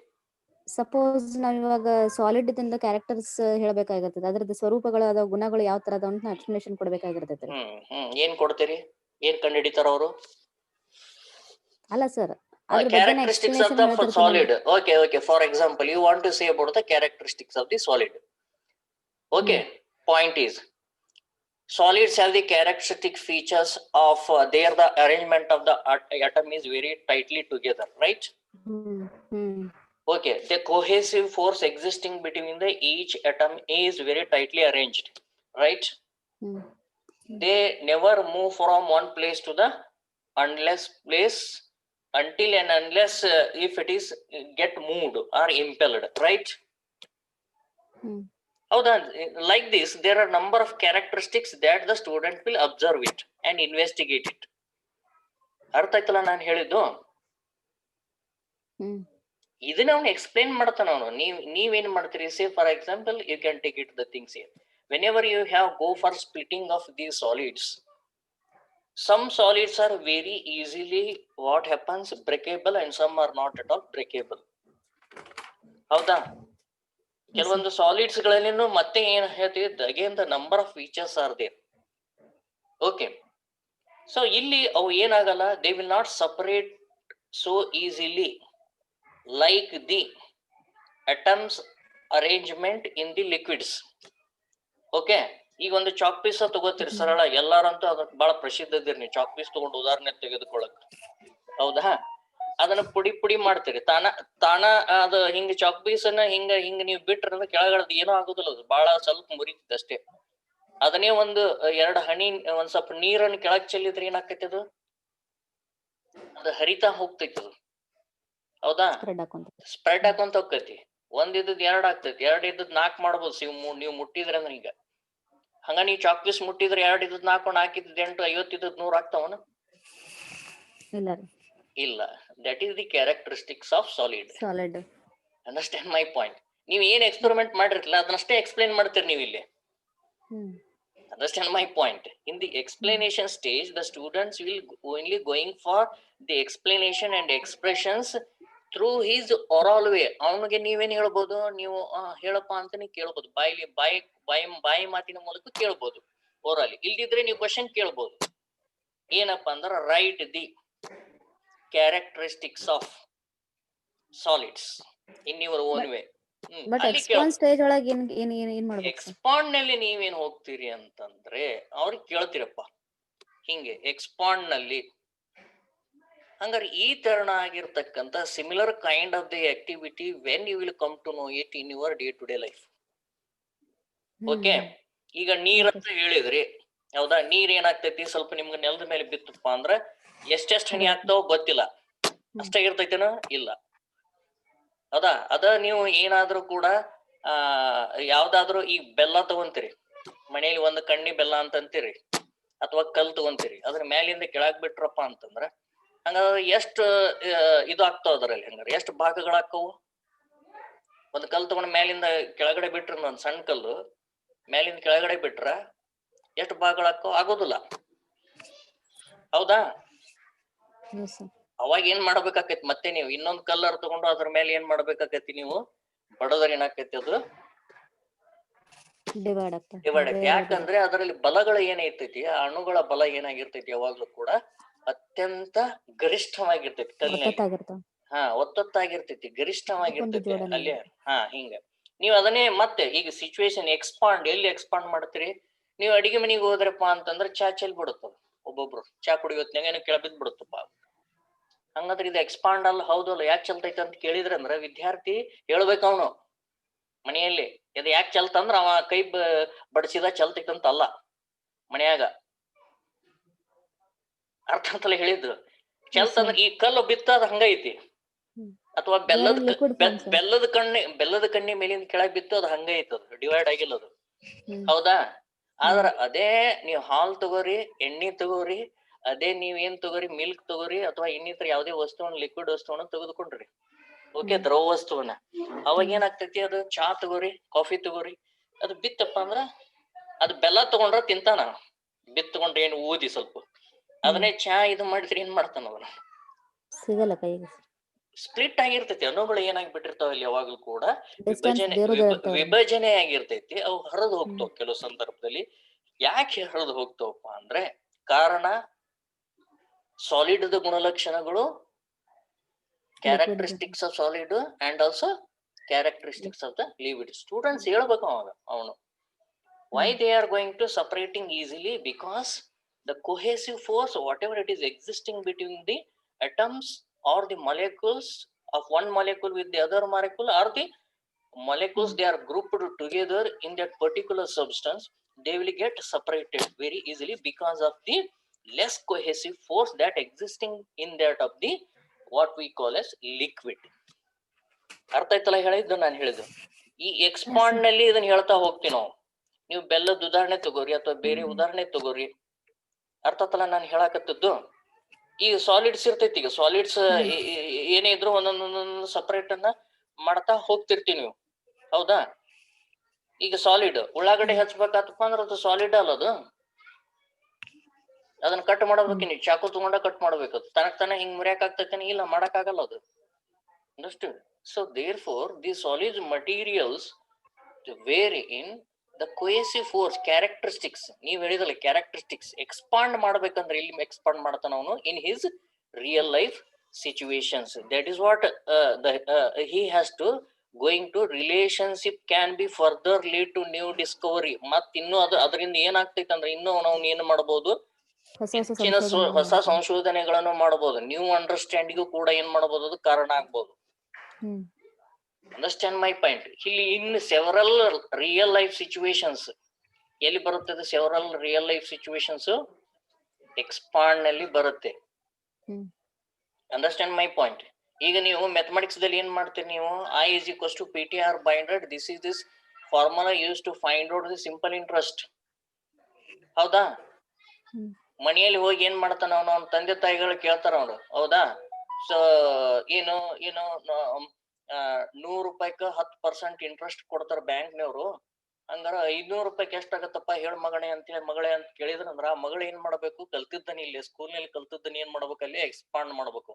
ಸಪೋಸ್ ನಾವ್ ಇವಾಗ ಸಾಲಿಡ್ ದಿಂದ ಕ್ಯಾರೆಕ್ಟರ್ಸ್ ಹೇಳ್ಬೇಕಾಗಿರ್ತದೆ, ಅದ್ರದ್ದು ಸ್ವರೂಪಗಳು ಅದ ಗುಣಗಳು ಯಾವ ತರ ಅದ ಎಕ್ಸ್ಪ್ಲನೇಷನ್ ಕೊಡ್ಬೇಕಾಗಿರ್ತೈತ್ರಿ. ಏನ್ ಕೊಡ್ತೀರಿ, ಏನ್ ಕಂಡು ಹಿಡಿತಾರ ಅವರು? ಅಲ್ಲ ಸರ್, ಅದ್ರ ಬಗ್ಗೆ characteristics of explanation the ಹೇಳ್ತಿರ್ತೀನಲ್ರಿ. solid. Okay. For example, you want to say about the characteristics of the solid. Okay. Point is, solids have the characteristic features of the arrangement of the atom is very tightly together, right? Hmm hmm Okay. The cohesive force existing between the each atom is very tightly arranged, right? Hmm They never move from one place to the until and unless if it is get moved or impelled, right? ಹ್ಮ್ ಹೌದಾ? Like this, there are number of characteristics that the student will observe it and investigate it. ಅರ್ಥ ಆಯ್ತಲ್ಲ ನಾನು ಹೇಳಿದ್ದು? ಹ್ಮ್ ಇದನ್ನ ಅವನು explain ಮಾಡ್ತಾನ ಅವನು. ನೀವೇನ್ ಮಾಡ್ತೀರಿ? Say for example, you can take it the things here. Whenever you have go for splitting of these solids, some solids are very easily what happens breakable and some are not at all breakable. ಹೌದಾ? ಕೆಲವೊಂದು solids ಗಳಲ್ಲಿನೂ ಮತ್ತೆ ಏನ್ ಹೇಳ್ತೀವಿ, again the number of features are there. Okay, so ಇಲ್ಲಿ ಅವು ಏನಾಗಲ್ಲ, they will not separate so easily like the atoms arrangement in the liquids. Okay, ಈಗ ಒಂದು ಚಾಕ್ ಪೀಸ್ ತಗೋತೀರಿ ಸರಳ, ಎಲ್ಲಾರಂತೂ ಅದಕ್ಕೆ ಬಹಳ ಪ್ರಸಿದ್ಧ ಇದ್ದೀರಿ. ನೀವು ಚಾಕ್ ಪೀಸ್ ತಗೊಂಡು ಉದಾಹರಣೆ ತೆಗೆದುಕೊಳ್ಳಕ್, ಹೌದಾ? ಅದನ್ನ ಪುಡಿ ಮಾಡ್ತೀರಿ, ತಾನ ಅದು ಹಿಂಗ ಚಾಕ್ ಪೀಸ್ ಅನ್ನ ಹಿಂಗ ನೀವು ಬಿಟ್ರ ಕೆಳಗಡೆ ಏನೋ ಆಗುದಿಲ್ಲ, ಅದು ಬಹಳ ಸ್ವಲ್ಪ ಮುರಿತೈತೆ ಅಷ್ಟೇ. ಅದನ್ನೇ ಒಂದು 2 ಹನಿ ಒಂದ್ ಸ್ವಲ್ಪ ನೀರನ್ನು ಕೆಳಗ್ ಚೆಲ್ಲಿದ್ರೆ ಏನಾಕೈತಿ, ಅದು ಹರಿತಾ ಹೋಗ್ತೈತಿ ಅದು, ಹೌದಾ? ಸ್ಪ್ರೆಡ್ ಹಾಕೊಂತ ಹೋಗ್ತೈತಿ. 1 ಇದ್ದದ್ 2 ಆಗ್ತೈತಿ, 2 ಇದ್ದದ್ 4 ಮಾಡ್ಬೋದು ನೀವು ಮುಟ್ಟಿದ್ರೆ. ಅಂದ್ರೆ ಈಗ ಹಂಗ ನೀವು ಚಾಕ್ ಪೀಸ್ ಮುಟ್ಟಿದ್ರೆ 2 ಇದ್ದದ್ 4, 4 ಇದ್ದದ್ 8, 50 ಇದ್ದದ್ 100 ಆಗ್ತಾವನ? ಇಲ್ಲ. That is the characteristics of solid. Understand my point? ನೀವ್ ಏನ್ ಎಕ್ಸ್ಪೆರಿಮೆಂಟ್ ಮಾಡಿರ್ತಿಲ್ಲ ಅದನ್ನಷ್ಟೇ ಎಕ್ಸ್ಪ್ಲೇನ್ ಮಾಡ್ತೀರಿ ನೀವು ಇಲ್ಲಿ. Understand my point? In the explanation stage, the students will only going for the explanation and expressions through his oral way. ಅವನಿಗೆ ನೀವೇನ್ ಹೇಳ್ಬೋದು, ನೀವು ಹೇಳಪ್ಪ ಅಂತ ನೀವು ಕೇಳ್ಬೋದು, ಬಾಯಿ ಮಾತಿನ ಮೂಲಕ ಕೇಳ್ಬೋದು ಓರಲಿ. ಇಲ್ದಿದ್ರೆ ನೀವು ಕ್ವಶನ್ ಕೇಳ್ಬೋದು, ಏನಪ್ಪಾ ಅಂದ್ರೆ right the characteristics of solids in your own way. Expand ನಲ್ಲಿ ನೀವೇನ್ ಹೋಗ್ತೀರಿ ಅಂತಂದ್ರೆ ಅವ್ರಿಗೆ ಕೇಳ್ತೀರಪ್ಪ ಹಿಂಗೆ ಎಕ್ಸ್ಪಾಂಡ್ ನಲ್ಲಿ. ಹಂಗಾರೆ ಈ ತರಣ ಆಗಿರ್ತಕ್ಕಂಥ similar kind of the activity when you will come to know it in your day to day life. Okay, ಈಗ ನೀರ್ ಅಂತ ಹೇಳಿದ್ರಿ, ಹೌದಾ? ನೀರ್ ಏನಾಗ್ತೈತಿ, ಸ್ವಲ್ಪ ನಿಮ್ಗೆ ನೆಲದ ಮೇಲೆ ಬಿತ್ತಪ್ಪ ಅಂದ್ರ ಎಷ್ಟೆಷ್ಟು ಹನಿ ಆಗ್ತಾವ ಗೊತ್ತಿಲ್ಲ, ಅಷ್ಟಾಗಿರ್ತೈತೇನೋ ಇಲ್ಲ, ಹೌದಾ? ಅದ ನೀವು ಏನಾದ್ರೂ ಕೂಡ ಯಾವ್ದಾದ್ರು ಈ ಬೆಲ್ಲ ತಗೊಂತೀರಿ, ಮನೇಲಿ 1 ಕಣ್ಣಿ ಬೆಲ್ಲ ಅಂತ ಅಂತೀರಿ, ಅಥವಾ ಕಲ್ ತಗೊಂತೀರಿ, ಅದ್ರ ಮೇಲಿಂದ ಕೆಳಗ್ ಬಿಟ್ರಪ್ಪ ಅಂತಂದ್ರ ಹಂಗಾದ್ರೆ ಎಷ್ಟು ಇದು ಆಗ್ತಾವ ಅದ್ರಲ್ಲಿ? ಹಂಗಾರೆ ಎಷ್ಟು ಭಾಗಗಳಾಕ್ಕವು? 1 ಕಲ್ ತಗೊಂಡ್ ಮೇಲಿಂದ ಕೆಳಗಡೆ ಬಿಟ್ರ, ಒಂದ್ ಸಣ್ಣ ಕಲ್ಲು ಮೇಲಿಂದ ಕೆಳಗಡೆ ಬಿಟ್ರ ಎಷ್ಟು ಭಾಗಗಳಾಕ್ಕವ? ಆಗೋದಿಲ್ಲ, ಹೌದಾ? ಅವಾಗ ಏನ್ ಮಾಡ್ಬೇಕಾಕೈತಿ, ಮತ್ತೆ ನೀವು ಇನ್ನೊಂದ್ ಕಲ್ಲರ್ ತಗೊಂಡು ಅದ್ರ ಮೇಲೆ ಏನ್ ಮಾಡ್ಬೇಕಾಕೈತಿ, ನೀವು ಬಡೋದ್ರ ಏನಾಕೈತಿ, ಅದು ಡಿವೈಡ್. ಯಾಕಂದ್ರೆ ಅದರಲ್ಲಿ ಬಲಗಳು ಏನೈತೈತಿ, ಆ ಅಣುಗಳ ಬಲ ಏನಾಗಿರ್ತೈತಿ ಯಾವಾಗ್ಲೂ ಕೂಡ ಅತ್ಯಂತ ಗರಿಷ್ಠವಾಗಿರ್ತೈತಿ. ಕಲ್ಲಿನಲ್ಲಿ ಒತ್ತೊತ್ತಾಗಿರ್ತೈತಿ, ಗರಿಷ್ಠವಾಗಿರ್ತೈತಿ ಅಲ್ಲಿ. ಹಿಂಗ ನೀವ್ ಅದನ್ನೇ ಮತ್ತೆ ಈಗ ಸಿಚುವೇಶನ್ ಎಕ್ಸ್ಪಾಂಡ್ ಎಲ್ಲಿ ಎಕ್ಸ್ಪಾಂಡ್ ಮಾಡ್ತೀರಿ? ನೀವು ಅಡಿಗೆ ಮನೆಗೆ ಹೋದ್ರಪ್ಪ ಅಂತಂದ್ರೆ ಚಾ ಚೆಲ್ ಬಿಡುತ್ತದ, ಒಬ್ಬೊಬ್ರು ಚಾ ಕುಡಿಯೋತ್ನಾಗ ಏನೋ ಕೆಳಬಿದ್ ಬಿಡುತ್ತಪ್ಪ. ಹಂಗಂದ್ರೆ ಇದು ಎಕ್ಸ್ಪಾಂಡ್ ಅಲ್ಲ, ಹೌದಲ್ಲ? ಯಾಕೆ ಚಲ್ತೈತೆ ಅಂತ ಕೇಳಿದ್ರೆ ಅಂದ್ರೆ ವಿದ್ಯಾರ್ಥಿ ಹೇಳ್ಬೇಕು ಅವನು ಮನೆಯಲ್ಲಿ, ಇದು ಯಾಕೆ ಚಲ್ತಂದ್ರ ಅವ ಕೈ ಬಡಿಸಿದ ಚಲ್ತೈತಂತ ಅಲ್ಲ, ಮನ್ಯಾಗ. ಅರ್ಥ ಅಂತಲ್ಲ ಹೇಳಿದ್ದು? ಚಲ್ತಂದ್ರ ಈ ಕಲ್ಲು ಬಿತ್ತದ ಹಂಗೈತಿ, ಅಥವಾ ಬೆಲ್ಲದ ಕಣ್ಣಿ ಮೇಲಿಂದ ಕೆಳಗ್ ಬಿತ್ತು ಅದು ಹಂಗ ಐತದ, ಡಿವೈಡ್ ಆಗಿಲ್ಲ ಅದು, ಹೌದಾ? ಆದ್ರ ಅದೇ ನೀವು ಹಾಲ್ ತಗೋರಿ, ಎಣ್ಣೆ ತಗೋರಿ, ಅದೇ ನೀವ್ ಏನ್ ತಗೋರಿ, ಮಿಲ್ಕ್ ತಗೋರಿ, ಅಥವಾ ಇನ್ನಿತರ ಯಾವ್ದೇ ವಸ್ತುವನ್ನ, ಲಿಕ್ವಿಡ್ ವಸ್ತುವನ್ನ ತೆಗೆದುಕೊಂಡ್ರಿ, ಓಕೆ, ದ್ರವ ವಸ್ತುವನ್ನ, ಅವಾಗ ಏನಾಗ್ತೈತಿ, ಅದು ಚಾ ತಗೋರಿ, ಕಾಫಿ ತಗೋರಿ, ಅದು ಬಿತ್ತಪ್ಪ ಅಂದ್ರ ಅದು ಬೆಲ್ಲ ತಗೊಂಡ್ರ ತಿಂತಾನ, ಬಿತ್ತಕೊಂಡ್ರೆ ಏನು ಊದಿ ಸ್ವಲ್ಪ, ಅದನ್ನೇ ಚಾ ಇದು ಮಾಡಿದ್ರೆ ಏನ್ ಮಾಡ್ತಾನ, ಅವನ ಸಿಗಲ್ಲ ಕೈಗೆ. ಸ್ಪ್ಲಿಟ್ ಆಗಿರ್ತೈತಿ, ಅಣುಗಳು ಏನಾಗ್ಬಿಟ್ಟಿರ್ತಾವ ಇಲ್ಲಿ ಯಾವಾಗ್ಲೂ ಕೂಡ ವಿಭಜನೆ ಆಗಿರ್ತೈತಿ, ಅವು ಹರಿದು ಹೋಗ್ತಾವ ಕೆಲವು ಸಂದರ್ಭದಲ್ಲಿ. ಯಾಕೆ ಹರಿದು ಹೋಗ್ತಾವಪ್ಪ ಅಂದ್ರೆ ಕಾರಣ ಸಾಲಿಡ್ ಗುಣಲಕ್ಷಣಗಳು characteristics of solid and also characteristics of the liquid. Students ಹೇಳ್ಬೇಕು ಅವನು why they are going to separating easily, because the cohesive force whatever it is existing between the atoms or the molecules of one molecule with the other molecule, or the molecules they are grouped together in that particular substance, they will get separated very easily because of the less cohesive force that existing in that of the what we call as liquid. ಅರ್ಥ ಆಯ್ತಲ್ಲ ಹೇಳಿದ್ದು ನಾನು ಹೇಳಿದ್ದು. ಈ expand ನಲ್ಲಿ ಇದನ್ನ ಹೇಳ್ತಾ ಹೋಗ್ತೀವಿ ನಾವು. ನೀವು ಬೆಲ್ಲದ ಉದಾಹರಣೆ ತಗೋರಿ ಅಥವಾ ಬೇರೆ ಉದಾಹರಣೆ ತಗೋರಿ, ಅರ್ಥ ಆತಲ್ಲ ನಾನು ಹೇಳಕತ್ತದ್ದು. ಈಗ ಸಾಲಿಡ್ಸ್ ಇರ್ತೈತಿ, ಈಗ ಸಾಲಿಡ್ಸ್ ಏನೇ ಇದ್ರು ಒಂದೊಂದೊಂದೊಂದು ಸಪರೇಟ್ ಅನ್ನ ಮಾಡ್ತಾ ಹೋಗ್ತಿರ್ತೀವಿ ನೀವು, ಹೌದಾ? ಈಗ ಸಾಲಿಡ್ ಉಳ್ಳಾಗಡ್ಡೆ ಹಚ್ಬೇಕಾತಪ್ಪ ಅಂದ್ರೆ ಅದು ಸಾಲಿಡ್ ಅಲ್ಲ, ಅದು ಅದನ್ನ ಕಟ್ ಮಾಡಬೇಕು, ನೀವು ಚಾಕು ತಗೊಂಡ ಕಟ್ ಮಾಡ್ಬೇಕು. ಅದು ತನಕ್ ತಾನೇ ಹಿಂಗ್ ಮುರಿಯಾಕ್ ಆಗ್ತೈತೇನೆ? ಇಲ್ಲ, ಮಾಡಕ್ ಆಗಲ್ಲ ಅದು. Understand? So therefore these solid materials wherein the cohesive force characteristics, ನೀವು ಹೇಳಿದಲ್ಲ characteristics expand ಮಾಡ್ಬೇಕಂದ್ರೆ ಇಲ್ಲಿ expand ಮಾಡ್ತಾನ ಅವನು in his real life situations. That is what he has to going to relationship can be further lead to new discovery. ಮತ್ ಇನ್ನು ಅದರಿಂದ ಏನಾಗ್ತೈತೆ ಅಂದ್ರೆ ಇನ್ನು ನಾವು ಏನು ಮಾಡಬಹುದು, ಹೆಚ್ಚಿನ ಹೊಸ ಸಂಶೋಧನೆಗಳನ್ನು ಮಾಡಬಹುದು, ನ್ಯೂ ಅಂಡರ್ಸ್ಟ್ಯಾಂಡಿಂಗು ಕೂಡ ಏನ್ ಮಾಡಬಹುದು, ಅದು ಕಾರಣ ಆಗ್ಬಹುದು. Understand my point? ಇಲ್ಲಿ ಇನ್ ಸೆವರಲ್ ರಿಯಲ್ ಲೈಫ್ ಸಿಚುವೇಶನ್ಸ್ ಎಲ್ಲಿ ಬರುತ್ತದೆ? Several real life situations expand ನಲ್ಲಿ ಬರುತ್ತೆ. Understand my point? ಈಗ ನೀವು ಮ್ಯಾಥಮೆಟಿಕ್ಸ್ ದಲ್ಲಿ ಏನ್ ಮಾಡ್ತೀರಿ ನೀವು? I is equals to PTR by 100. This is this formula used to find out the simple interest. ಹೌದಾ? ಮನೆಯಲ್ಲಿ ಹೋಗಿ ಏನ್ ಮಾಡ್ತಾನ ಅವನು? ಅವ್ನ ತಂದೆ ತಾಯಿಗಳು ಕೇಳ್ತಾರ ಅವ್ರು, ಹೌದಾ? ಸೊ ಏನು 100 ರೂಪಾಯಿಗೆ 10% ಇಂಟ್ರೆಸ್ಟ್ ಕೊಡ್ತಾರ ಬ್ಯಾಂಕ್ನವರು. ಹಂಗಾರ 500 ರೂಪಾಯಿಗೆ ಎಷ್ಟಾಗತ್ತಪ್ಪ ಹೇಳ ಮಗಣೆ ಅಂತ ಹೇಳಿ ಮಗಳೇ ಅಂತ ಕೇಳಿದ್ರಂದ್ರ ಆ ಮಗಳು ಏನ್ ಮಾಡ್ಬೇಕು? ಕಲ್ತಿದ್ದಾನೆ ಇಲ್ಲಿ ಸ್ಕೂಲ್ ನಲ್ಲಿ ಕಲ್ತಿದ್ದಾನೆ, ಏನ್ ಮಾಡ್ಬೇಕು? ಅಲ್ಲಿ ಎಕ್ಸ್ಪಾಂಡ್ ಮಾಡ್ಬೇಕು.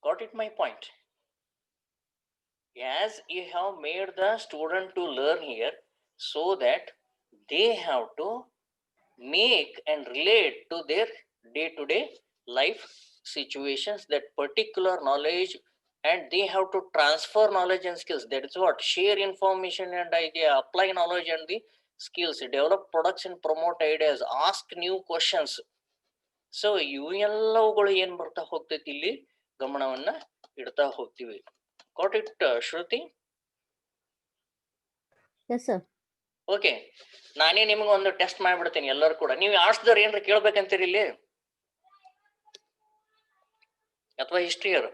Got it my point? As you have made the student to learn here, so that they have to make and relate to their day-to-day life situations that particular knowledge, and they have to transfer knowledge and skills. That is what share information and idea, apply knowledge and the skills, develop products and promote ideas, ask new questions. So ಇವೆಲ್ಲವುಗಳು ಏನ್ ಬರ್ತಾ ಹೋಗ್ತೈತಿ, ಇಲ್ಲಿ ಗಮನವನ್ನ ಇಡ್ತಾ ಹೋಗ್ತೀವಿ. Got it Shruti? Yes sir. Okay, ನಾನೇ ನಿಮ್ಗೆ ಒಂದು ಟೆಸ್ಟ್ ಮಾಡ್ಬಿಡ್ತೇನೆ ಎಲ್ಲರೂ ಕೂಡ. ನೀವು ಆರ್ಟ್ಸ್ದವ್ರು ಏನ್ರ ಕೇಳ್ಬೇಕಂತೀರಿ ಇಲ್ಲಿ ಅಥವಾ ಹಿಸ್ಟ್ರಿಯರು?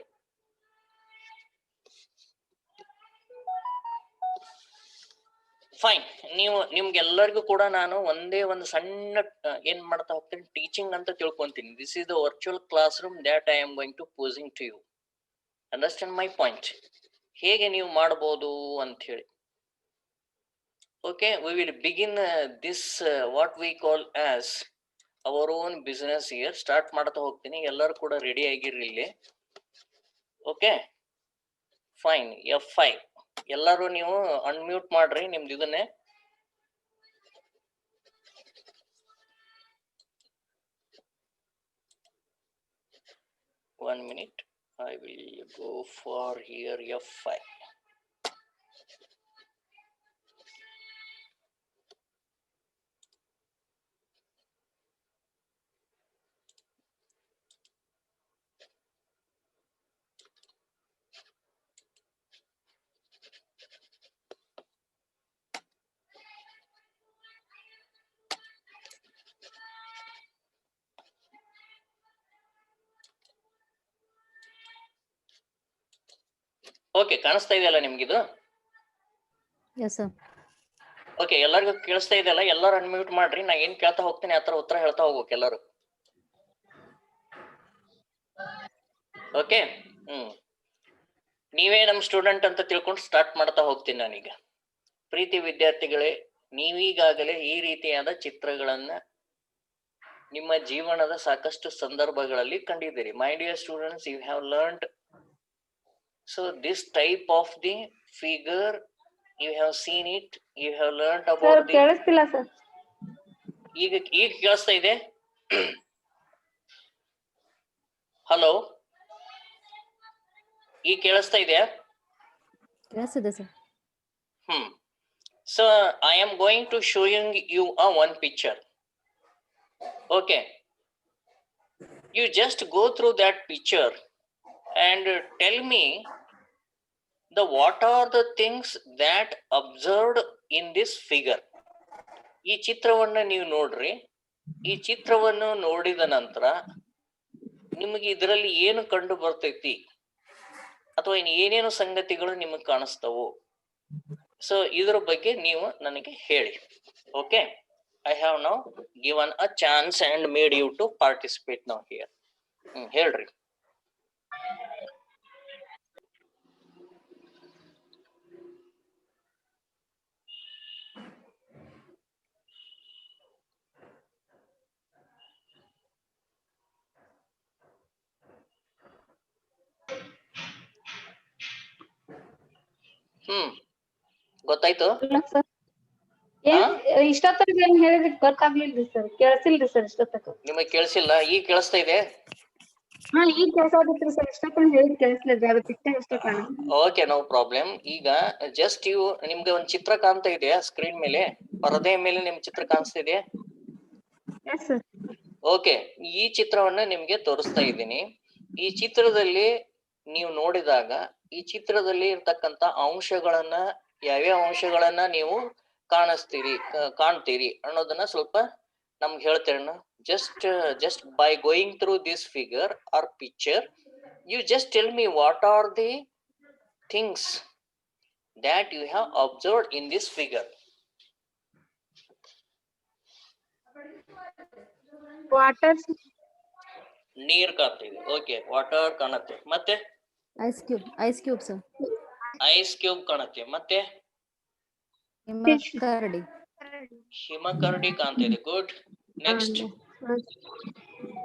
ಫೈನ್. ನಿಮ್ಗೆಲ್ಲರಿಗೂ ಕೂಡ ನಾನು ಒಂದೇ ಒಂದು ಸಣ್ಣ ಏನ್ ಮಾಡ್ತಾ ಹೋಗ್ತೀನಿ, ಟೀಚಿಂಗ್ ಅಂತ ತಿಳ್ಕೊಂತೀನಿ. This is the virtual class room that I am going to posing to you. Understand my point? ಹೇಗೆ ನೀವು ಮಾಡಬಹುದು ಅಂತ ಹೇಳಿ. Okay, we will begin this what we call as our own business year. Start ಮಾಡ್ತಾ ಹೋಗ್ತೀನಿ, ಎಲ್ಲರೂ ಕೂಡ ready ಆಗಿರ್ರಿ ಇಲ್ಲಿ. Okay fine. F5 ಎಲ್ಲರೂ ನೀವು ಅನ್ಮ್ಯೂಟ್ ಮಾಡ್ರಿ ನಿಮ್ದು ಇದನ್ನೇ. One minute, I will go for here F5. Okay, ಕಾಣಿಸ್ತಾ ಇದೆಯಲ್ಲ ನಿಮ್ಗಿದು? Yes sir. ಓಕೆ, ಎಲ್ಲರಿಗೂ ಕೇಳಿಸ್ತಾ ಇದೆಯಲ್ಲ? ಎಲ್ಲರೂ ಅನ್ಮ್ಯೂಟ್ ಮಾಡ್ರಿ. ನಾ ಏನ್ ಕೇಳ್ತಾ ಹೋಗ್ತೀನಿ ಆ ತರ ಉತ್ತರ ಹೇಳ್ತಾ ಹೋಗ್ಬೇಕು ಎಲ್ಲರೂ. ಓಕೆ, ನೀವೇ ನಮ್ ಸ್ಟೂಡೆಂಟ್ ಅಂತ ತಿಳ್ಕೊಂಡು ಸ್ಟಾರ್ಟ್ ಮಾಡ್ತಾ ಹೋಗ್ತೀನಿ ನಾನೀಗ. ಪ್ರೀತಿ ವಿದ್ಯಾರ್ಥಿಗಳೇ, ನೀವೀಗಾಗಲೇ ಈ ರೀತಿಯಾದ ಚಿತ್ರಗಳನ್ನ ನಿಮ್ಮ ಜೀವನದ ಸಾಕಷ್ಟು ಸಂದರ್ಭಗಳಲ್ಲಿ ಕಂಡಿದ್ದೀರಿ. My dear students, you have learned. So this type of the figure, you have seen it, you have learned about sir, ಕೇಳಿಸ್ತಿಲ್ಲ ಸರ್. ಈಗ ಕೇಳಿಸ್ತಾ ಇದೆ? ಹಲೋ, ಈ ಕೇಳಿಸ್ತಾ ಇದೆಯಾ? ಕೇಳಿಸ್ತಿದೆ sir. So I am going to showing you a one picture. Okay, you just go through that picture and tell me the what are the things that observed in this figure. ಈ ಚಿತ್ರವನ್ನ ನೀವು ನೋಡ್ರಿ. ಈ ಚಿತ್ರವನ್ನು ನೋಡಿದ ನಂತರ ನಿಮಗೆ ಇದರಲ್ಲಿ ಏನು ಕಂಡು ಬರ್ತೈತಿ ಅಥವಾ ಏನೇನು ಸಂಗತಿಗಳು ನಿಮಗೆ ಕಾಣಿಸ್ತವು, ಸೊ ಇದ್ರ ಬಗ್ಗೆ ನೀವು ನನಗೆ ಹೇಳಿ. Okay, I have now given a chance and made you to participate now here. ಹೇಳ್ರಿ. ಗೊತ್ತಾಯ್ತು? ಇಷ್ಟೊತ್ತಲ್ಲಿ ಏನ್ ಹೇಳಿದ್ರಿ ಗೊತ್ತಾಗ್ಲಿಲ್ರಿ ಸರ್, ಕೇಳಿಸಿಲ್ರಿ ಸರ್ ಇಷ್ಟೊತ್ತಕ್ಕ. ನಿಮಗೆ ಕೇಳಿಸಿಲ್ಲ? ಈಗ ಕೇಳಿಸ್ತಾ ಇದೆ? ಹಾ, ಈಗ ಕೇಳಿಸಾದಿತ್ರಿ ಸರ್, ಇಷ್ಟೊತ್ತಲ್ಲಿ ಹೇಳಿದ್ ಕೇಳಿಸ್ಲಿಲ್ರಿ, ಅದು ಪಿಕ್ಚರ್ ಅಷ್ಟೇ ಕಾಣ. Okay, no problem. ಈಗ ಜಸ್ಟ್ ನಿಮ್ಗೆ ಒಂದು ಚಿತ್ರ ಕಾಣ್ತಾ ಇದೆಯಾ ಸ್ಕ್ರೀನ್ ಮೇಲೆ? ಪರದೆ ಮೇಲೆ ನಿಮ್ ಚಿತ್ರ ಕಾಣಿಸ್ತಾ ಇದೆಯಾ? Yes sir. ಓಕೆ, ಈ ಚಿತ್ರವನ್ನ ನಿಮ್ಗೆ ತೋರಿಸ್ತಾ ಇದ್ದೀನಿ. ಈ ಚಿತ್ರದಲ್ಲಿ ನೀವು ನೋಡಿದಾಗ ಈ ಚಿತ್ರದಲ್ಲಿ ಇರ್ತಕ್ಕಂತ ಅಂಶಗಳನ್ನ, ಯಾವ್ಯಾವ ಅಂಶಗಳನ್ನ ನೀವು ಕಾಣ್ತೀರಿ ಅನ್ನೋದನ್ನ ಸ್ವಲ್ಪ ನಮ್ಗೆ ಹೇಳ್ತೇನೆ. just by going through this figure or picture, you just tell me what are the things that you have observed in this figure. Water, ನೀರ್ ಕಾಣ್ತಿದೆ. ಓಕೆ, ವಾಟರ್ ಕಾಣುತ್ತೆ. ಮತ್ತೆ ice cube sir. Ice cube ಕಾಣುತ್ತೆ. ಮತ್ತೆ ಹಿಮಕರಡಿ. ಹಿಮಕರಡಿ ಕಾಣ್ತಿದೆ. Good. Next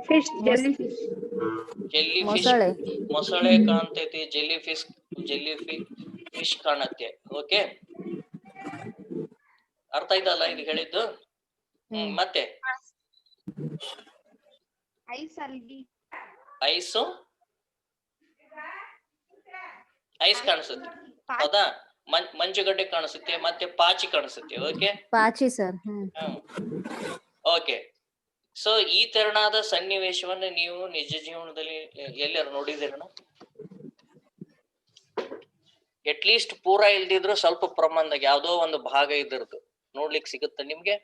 fish, jelly fish, ಮೊಸಳೆ ಕಾಣ್ತೈತಿ. Jelly fish ಕಾಣುತ್ತೆ. Okay, ಅರ್ಥ ಆಯ್ತಲ್ಲ ಇದು ಹೇಳಿದ್ದು? ಮತ್ತೆ ಐಸ್ ಕಾಣಿಸುತ್ತೆ, ಹೌದಾ? ಮಂಜುಗಡ್ಡೆ ಕಾಣಿಸುತ್ತೆ. ಮತ್ತೆ ಪಾಚಿ ಕಾಣಿಸುತ್ತೆ. ಓಕೆ, ಪಾಚಿ ಸರ್. ಓಕೆ, ಸೊ ಈ ತರನಾದ ಸನ್ನಿವೇಶವನ್ನ ನೀವು ನಿಜ ಜೀವನದಲ್ಲಿ ಎಲ್ಲಾರು ನೋಡಿದಿರಣ? ಎಟ್ ಲೀಸ್ಟ್ ಪೂರಾ ಇಲ್ದಿದ್ರು ಸ್ವಲ್ಪ ಪ್ರಮಾಣದಾಗ ಯಾವ್ದೋ ಒಂದು ಭಾಗ ಇದ್ರದ್ದು ನೋಡ್ಲಿಕ್ಕೆ ಸಿಗುತ್ತೆ ನಿಮ್ಗೆ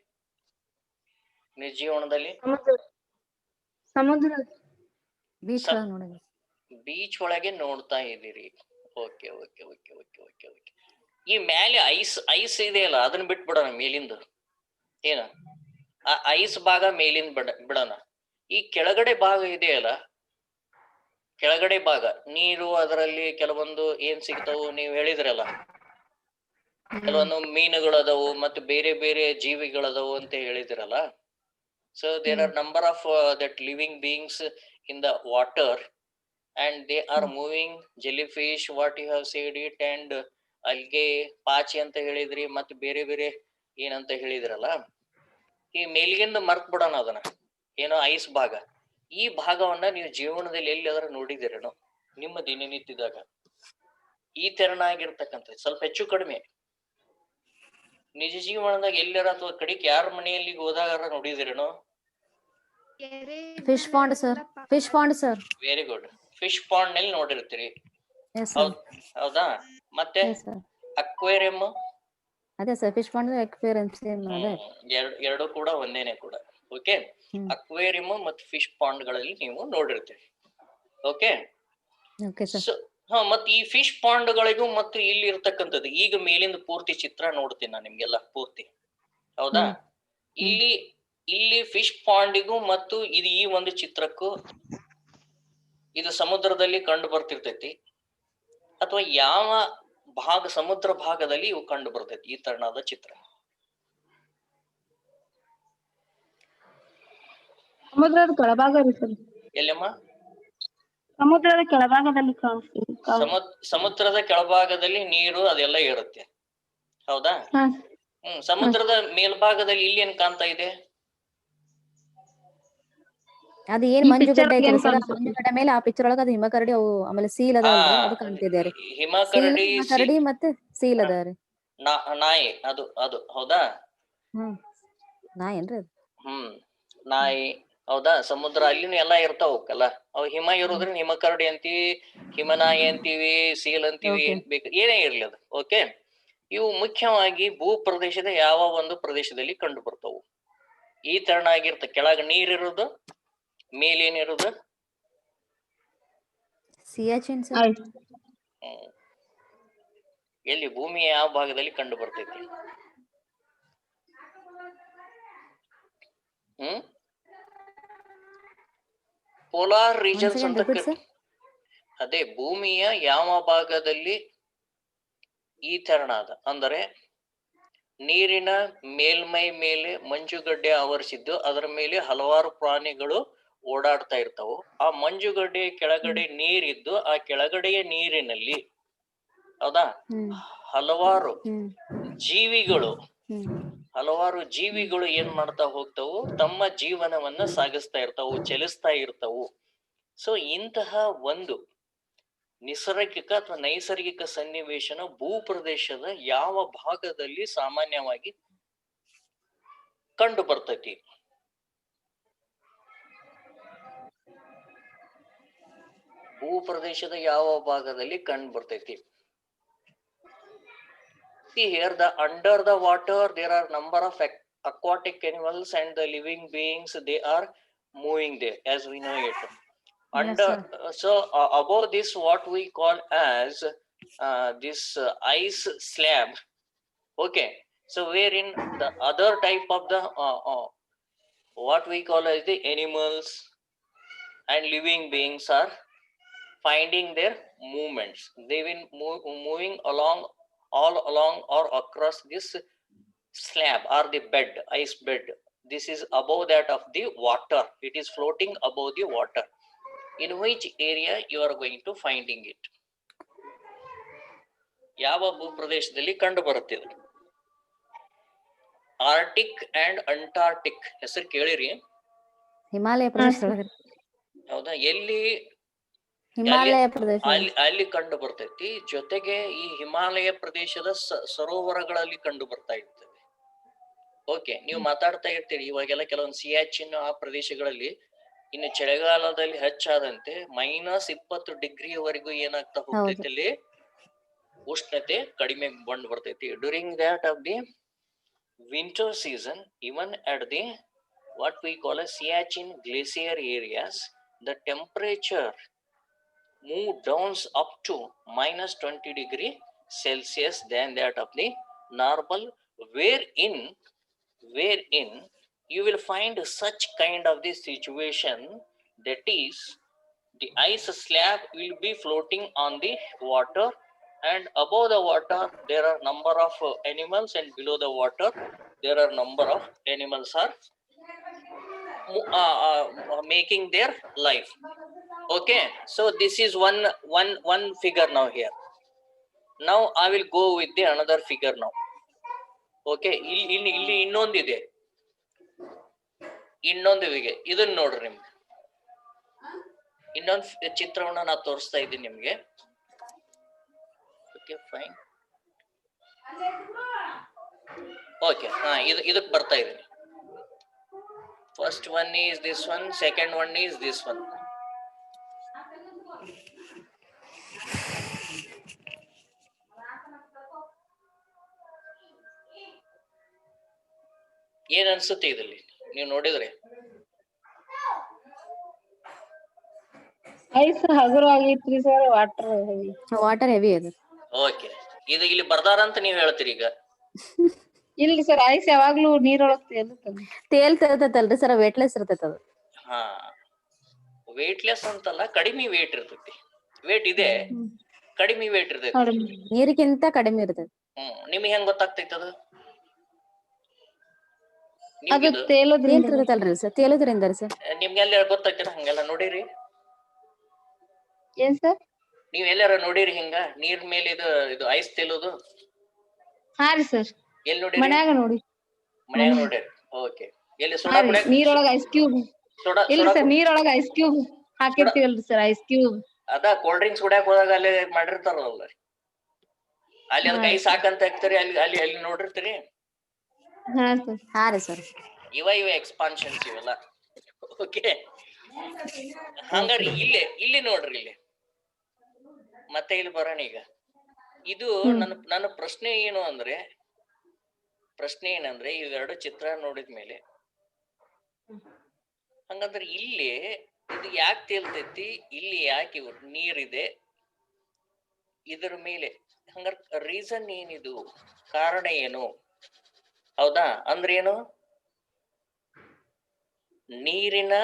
ನಿಜ ಜೀವನದಲ್ಲಿ? ಸಮುದ್ರ, ಬೀಚ್ ಒಳಗೆ ನೋಡ್ತಾ ಇದ್ದೀರಿ. Okay okay okay okay okay okay. ಈ ಮೇಲೆ ಐಸ್ ಇದೆಯಲ್ಲ, ಅದನ್ನ ಬಿಟ್ಬಿಡೋಣ ಮೇಲಿಂದ. ಏನ ಆ ಐಸ್ ಭಾಗ ಮೇಲಿಂದ ಬಿಡೋಣ. ಈ ಕೆಳಗಡೆ ಭಾಗ ಇದೆಯಲ್ಲ, ಕೆಳಗಡೆ ಭಾಗ ನೀರು, ಅದರಲ್ಲಿ ಕೆಲವೊಂದು ಏನ್ ಸಿಗ್ತಾವು ನೀವು ಹೇಳಿದ್ರಲ್ಲ, ಕೆಲವೊಂದು ಮೀನುಗಳದವು ಮತ್ತೆ ಬೇರೆ ಬೇರೆ ಜೀವಿಗಳದವು ಅಂತ ಹೇಳಿದ್ರಲ್ಲ. So there are number of that living beings in the water and they are moving. Jellyfish, what you have said it, and algae, ಪಾಚಿ ಅಂತ ಹೇಳಿದ್ರಿ, ಮತ್ತೆ ಬೇರೆ ಬೇರೆ ಏನಂತ ಹೇಳಿದ್ರಲ್ಲ. ಈ ಮೇಲ್ಗಿಂದ ಮರ್ತ್ ಬಿಡೋಣ ಅದನ್ನ, ಏನೋ ಐಸ್ ಭಾಗ. ಈ ಭಾಗವನ್ನ ನೀವು ಜೀವನದಲ್ಲಿ ಎಲ್ಲಿಯಾದ್ರೂ ನೋಡಿದಿರೇನೋ ನಿಮ್ಮ ದಿನನಿತ್ಯದಾಗ? ಈ ತೆರನಾಗಿರ್ತಕ್ಕಂಥ ಸ್ವಲ್ಪ ಹೆಚ್ಚು ಕಡಿಮೆ ನಿಜ ಜೀವನದಾಗ ಎಲ್ಲಾರ ಅಥವಾ ಕಡಿಕೆ ಯಾರ ಮನೆಯಲ್ಲಿ ಹೋದಾಗ ನೋಡಿದಿರೇನೋ? Fish pond sir. Very good. Fish pond ನಲ್ಲಿ ನೋಡಿರ್ತೀರಿ, ಹೌದಾ? ಮತ್ತೆ ಅಕ್ವೇರಿಯಂ? ಅದೇ sir, fish pond aquarium same ಅದೇ, ಎರಡು ಕೂಡ ಒಂದೇನೆ ಕೂಡ. ಓಕೆ, ಅಕ್ವೇರಿಯಂ ಮತ್ತು ಫಿಶ್ ಪಾಂಡ್ ಗಳಲ್ಲಿ ನೀವು ನೋಡಿರ್ತೀರಿ. ಓಕೆ, ಮತ್ತೆ ಈ ಫಿಶ್ ಪಾಂಡ್ ಗಳಿಗೂ ಮತ್ತು ಇಲ್ಲಿ ಇರ್ತಕ್ಕಂಥದ್ದು, ಈಗ ಮೇಲಿಂದ ಪೂರ್ತಿ ಚಿತ್ರ ನೋಡ್ತೀನಿ ನಾನು ನಿಮ್ಗೆಲ್ಲ ಪೂರ್ತಿ, ಹೌದಾ? ಇಲ್ಲಿ ಫಿಶ್ ಪಾಂಡಿಗೂ ಮತ್ತು ಇದು ಈ ಒಂದು ಚಿತ್ರಕ್ಕೂ ಇದು ಸಮುದ್ರದಲ್ಲಿ ಕಂಡು ಬರ್ತಿರ್ತೈತಿ ಅಥವಾ ಯಾವ ಭಾಗ ಸಮುದ್ರ ಭಾಗದಲ್ಲಿ ಇವು ಕಂಡು ಬರ್ತೈತಿ ಈ ತರನಾದ ಚಿತ್ರ? ಸಮುದ್ರದ ಕೆಳಭಾಗ. ಎಲ್ಲಮ್ಮ? ಸಮುದ್ರದ ಕೆಳಭಾಗದಲ್ಲಿ ಕಾಣಿಸ್ತೀವಿ. ಸಮುದ್ರದ ಕೆಳಭಾಗದಲ್ಲಿ ನೀರು ಅದೆಲ್ಲ ಇರುತ್ತೆ, ಹೌದಾ? ಸಮುದ್ರದ ಮೇಲ್ಭಾಗದಲ್ಲಿ ಇಲ್ಲಿ ಏನ್ ಕಾಣ್ತಾ ಇದೆ? ಅದ್ ಏನ್ ಈ ಮಂಜುಗಡ್ಡೆ ಪಿಕ್ಚರ್ ಐತಲ್ಲ ಏನ್ ಸರ್, ಕಾಣಿಸ್ತೈತಿ? ಮಂಜುಗಡ್ಡೆ ಮೇಲೆ ಆ ಪಿಕ್ಚರ್ ಒಳಗ ಅದು ಹಿಮಕರಡಿ ಅವು ಆಮೇಲೆ ಸೀಲ್ ಆ ಅದಾವಲ್ರಿ ಅದು ಕಾಣ್ತಿದೆ ರೀ. ಸೀಲ್ ಹಿಮಕರಡಿ ಹಿಮಕರಡಿ ಮತ್ತೆ ಸೀಲ್ ಅದ ರೀ. ನಾಯಿ ಅದು ಅದು ಹೌದಾ? ಹ್ಮ್ ನಾ ಏನ್ರಿ ಅದು? ನಾಯಿ ಹೌದಾ? ಸಮುದ್ರ ಅಲ್ಲಿನೂ ಎಲ್ಲಾ ಇರ್ತಾವಲ್ಲ. ಅವ್ ಹಿಮ ಇರೋದ್ರಿಂದ ಹಿಮಕರಡಿ ಅಂತೀವಿ, ಹಿಮನಾಯಿ ಅಂತೀವಿ, ಸೀಲ್ ಅಂತೀವಿ, Okay. ಏನ್ ಬೇಕು ಏನೇ ಇರ್ಲಿ ಅದು. ಓಕೆ, ಇವು ಮುಖ್ಯವಾಗಿ ಭೂ ಪ್ರದೇಶದ ಯಾವ ಒಂದು ಪ್ರದೇಶದಲ್ಲಿ ಕಂಡು ಬರ್ತವು? ಈ ತರನಾಗಿರ್ತ, ಕೆಳಗ ನೀರಿರುವುದು, ಮೇಲೇನಿರುವುದು. ಸಿಯಾಚಿನ್ ಸರ್. ಆಯ್ತು. ಎಲ್ಲಿ ಭೂಮಿಯ ಯಾವ ಭಾಗದಲ್ಲಿ ಕಂಡು ಬರ್ತೈತಿ? ಪೋಲಾರ್ ರೀಜನ್ಸ್ ಅಂತ ರಿಪೀಟ್ ಸರ್. ಅದೇ ಭೂಮಿಯ ಯಾವ ಭಾಗದಲ್ಲಿ ಈ ತೆರನಾದ ಅಂದರೆ ನೀರಿನ ಮೇಲ್ಮೈ ಮೇಲೆ ಮಂಜುಗಡ್ಡೆ ಆವರಿಸಿದ್ದು, ಅದರ ಮೇಲೆ ಹಲವಾರು ಪ್ರಾಣಿಗಳು ಓಡಾಡ್ತಾ ಇರ್ತಾವು. ಆ ಮಂಜುಗಡ್ಡೆ ಕೆಳಗಡೆ ನೀರಿದ್ದು, ಆ ಕೆಳಗಡೆಯ ನೀರಿನಲ್ಲಿ ಹೌದಾ ಹಲವಾರು ಜೀವಿಗಳು ಏನ್ ಮಾಡ್ತಾ ಹೋಗ್ತಾವು? ತಮ್ಮ ಜೀವನವನ್ನ ಸಾಗಿಸ್ತಾ ಇರ್ತಾವು, ಚಲಿಸ್ತಾ ಇರ್ತಾವು. ಸೊ ಇಂತಹ ಒಂದು ನಿಸರ್ಗಿಕ ಅಥವಾ ನೈಸರ್ಗಿಕ ಸನ್ನಿವೇಶನ ಭೂಪ್ರದೇಶದ ಯಾವ ಭಾಗದಲ್ಲಿ ಸಾಮಾನ್ಯವಾಗಿ ಕಂಡು ಬರ್ತೈತಿ? ಭೂಪ್ರದೇಶದ ಯಾವ ಭಾಗದಲ್ಲಿ ಕಂಡು ಬರ್ತೈತಿ? See here, under the water there are number of aquatic animals and the living beings, they are moving there as we know it. Above this what we call as this ice slab. Okay, so wherein the other type of the what we call as the animals and living beings are finding their movements. They will moving all along or across this slab or the bed, ice bed. This is above that of the water. It is floating above the water. In which area you are going to finding it? ಯಾವ ಭೂಪ್ರದೇಶದಲ್ಲಿ ಕಂಡು ಬರುತ್ತಿದೆ? Arctic and Antarctic ಹೆಸರು ಕೇಳಿರಿ? ಹಿಮಾಲಯ ಪ್ರದೇಶದೊಳಗ. ಹೌದಾ? ಎಲ್ಲಿ? ಹಿಮಾಲಯ ಪ್ರದೇಶ ಅಲ್ಲಿ ಕಂಡು ಬರ್ತೈತಿ. ಜೊತೆಗೆ ಈ ಹಿಮಾಲಯ ಪ್ರದೇಶದ ಸರೋವರಗಳಲ್ಲಿ ಕಂಡು ಬರ್ತಾ ಇರ್ತದೆ. ಓಕೆ, ನೀವು ಮಾತಾಡ್ತಾ ಇರ್ತೀರಿ ಇವಾಗೆಲ್ಲ ಕೆಲವೊಂದು ಸಿಯಾಚಿನ್ ಆ ಪ್ರದೇಶಗಳಲ್ಲಿ ಇನ್ನು ಚಳಿಗಾಲದಲ್ಲಿ ಹೆಚ್ಚಾದಂತೆ -20 ಡಿಗ್ರಿವರೆಗೂ ಏನಾಗ್ತಾ ಹೋಗ್ತೈತಿ? ಅಲ್ಲಿ ಉಷ್ಣತೆ ಕಡಿಮೆ ಬಂದು ಬರ್ತೈತಿ. During that of the winter season, even at the what we call as Siachen glacier areas, the temperature move down up to -20 degree Celsius than that of the normal, wherein you will find such kind of this situation, that is the ice slab will be floating on the water, and above the water there are number of animals, and below the water there are number of animals are making their life. Okay, so this is one figure now here. Now I will go with the another figure now. Okay, ಇಲ್ಲಿ ಇನ್ನೊಂದಿದೆ, ಇನ್ನೊಂದಿಗೆ ಇದನ್ನ ನೋಡ್ರಿ. ನಿಮ್ಗೆ ಇನ್ನೊಂದು ಚಿತ್ರವನ್ನ ನಾ ತೋರಿಸ್ತಾ ಇದ್ದೀನಿ ನಿಮ್ಗೆ. Okay fine. ಓಕೆ, ಇದಕ್ಕೆ ಬರ್ತಾ ಇದೀನಿ. First one is this one, second one is this one. ಏನ್ ಅನ್ಸುತ್ತೆ ಇದರಲ್ಲಿ ನೀವು ನೋಡಿದ್ರೆ? ಐಸ್ ಹಗುರ ಆಗೈತ್ರಿ ಸರ್, ವಾಟರ್ ಹೆವಿ ಅದು. ಓಕೆ, ಇದು ಇಲ್ಲಿ ಬರ್ದಾರಂತ ನೀವ್ ಹೇಳ್ತೀರಿ ಈಗ? ಇಲ್ರಿ ಸರ್, ಐಸ್ ಯಾವಾಗ್ಲೂ ನೀರೊಳಗ್ ತೇಲ್ತಿರ್ತೈತಲ್ರಿ ಸರ್, ವೇಟ್ಲೆಸ್ ಇರ್ತೈತ ಅದು. ಹಾ, ವೇಟ್ಲೆಸ್ ಅಂತಲ್ಲ, ಕಡಿಮೆ ವೇಟ್ ಇರ್ತೈತಿ. ವೇಟ್ ಇದೆ, ಕಡಿಮೆ ವೇಟ್ ಇರ್ತೈತಿ. ನೀರಿಗಿಂತ ಕಡಿಮೆ ಇರ್ತೈತಿ. ನಿಮ್ಗೆ ಹೆಂಗ್ ಗೊತ್ತಾಗ್ತೈತಿ ಅದು? ತೇಲ್ತಿರ್ತೈತಲ್ರಿ ಸರ್, ತೇಲೋದ್ರಿಂದ ಸರ್. ನಿಮ್ಗೆಲ್ಲ ಗೊತ್ತಾಗ್ತಿರ ಹಂಗೆಲ್ಲ ನೋಡಿರಿ? ಏನ್ ಸರ್? ನೀವ್ ಎಲ್ಲಾರ ನೋಡಿರಿ ಹಿಂಗ ನೀರ್ ಮೇಲೆ ಇದು ಐಸ್ ತೇಲೋದು? ಹಾ ರೀ ಸರ್. ಎಲ್ಲಿ ನೋಡಿರಿ? ಮನ್ಯಾಗ ನೋಡಿ. ಮನ್ಯಾಗ ನೋಡಿರಿ. ಓಕೆ, ಎಲ್ಲಿ ಸೋಡಾ ಕುಡಿಯಾಕ? ನೀರೊಳಗ ಐಸ್ ಕ್ಯೂಬ್. ಸೋಡಾ ಇಲ್ರಿ ಸೋಡಾ ಸರ್ ನೀರೊಳಗ ಐಸ್ ಕ್ಯೂಬ್ ಹಾಕಿರ್ತೀವಲ್ರಿ ಸರ್ ಐಸ್ ಕ್ಯೂಬ್. ಅದ ಕೋಲ್ಡ್ ಡ್ರಿಂಕ್ಸ್ ಕುಡಿಯಾಕ ಹೋದಾಗ ಅಲ್ಲಿ ಮಾಡಿರ್ತಾರಲ್ಲ ಅಲ್ಲಿ ಅದಕ್ಕೆ ಐಸ್ ಹಾಕಂತ ಹಾಕ್ತಾರೆ, ಅಲ್ಲಿ ನೋಡಿರ್ತೀರಿ. ಹಾ ಸರ್. ಹಾ ರೀ ಸರ್. ಇವ ಎಕ್ಸ್ಪಾನ್ಷನ್ಸ್ ಇವೆಲ್ಲ. ಓಕೆ, ಹಂಗಾರಿ ಇಲ್ಲಿ ನೋಡ್ರಿ, ಇಲ್ಲಿ ಮತ್ತೆ ಇಲ್ಲಿ ಬರೋಣ ಈಗ. ಇದು ನನ್ನ ಪ್ರಶ್ನೆ ಏನಂದ್ರೆ ಇವೆರಡು ಚಿತ್ರ ನೋಡಿದ್ಮೇಲೆ ಹಂಗಂದ್ರೆ ಇಲ್ಲಿ ಇದು ಯಾಕೆ ತೇಲ್ತೈತಿ, ಇಲ್ಲಿ ಯಾಕೆ ನೀರಿದೆ ಇದರ ಮೇಲೆ, ಹಂಗಾರ ರೀಸನ್ ಏನಿದು, ಕಾರಣ ಏನು? ಹೌದಾ? ಅಂದ್ರೆ ಏನು, ನೀರಿನ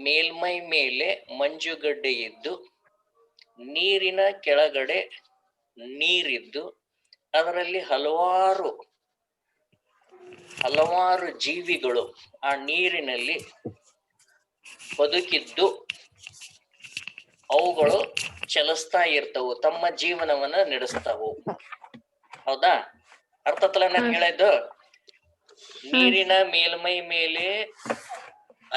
ಮೇಲ್ಮೈ ಮೇಲೆ ಮಂಜುಗಡ್ಡೆ ಇದ್ದು ನೀರಿನ ಕೆಳಗಡೆ ನೀರಿದ್ದು ಅದರಲ್ಲಿ ಹಲವಾರು ಜೀವಿಗಳು ಆ ನೀರಿನಲ್ಲಿ ಬದುಕಿದ್ದು ಅವುಗಳು ಚಲಿಸ್ತಾ ಇರ್ತವು, ತಮ್ಮ ಜೀವನವನ್ನ ನಡೆಸ್ತಾವು. ಹೌದಾ? ಅರ್ಥತಲ್ಲ ನಾನು ಹೇಳಿದ್ದು? ನೀರಿನ ಮೇಲ್ಮೈ ಮೇಲೆ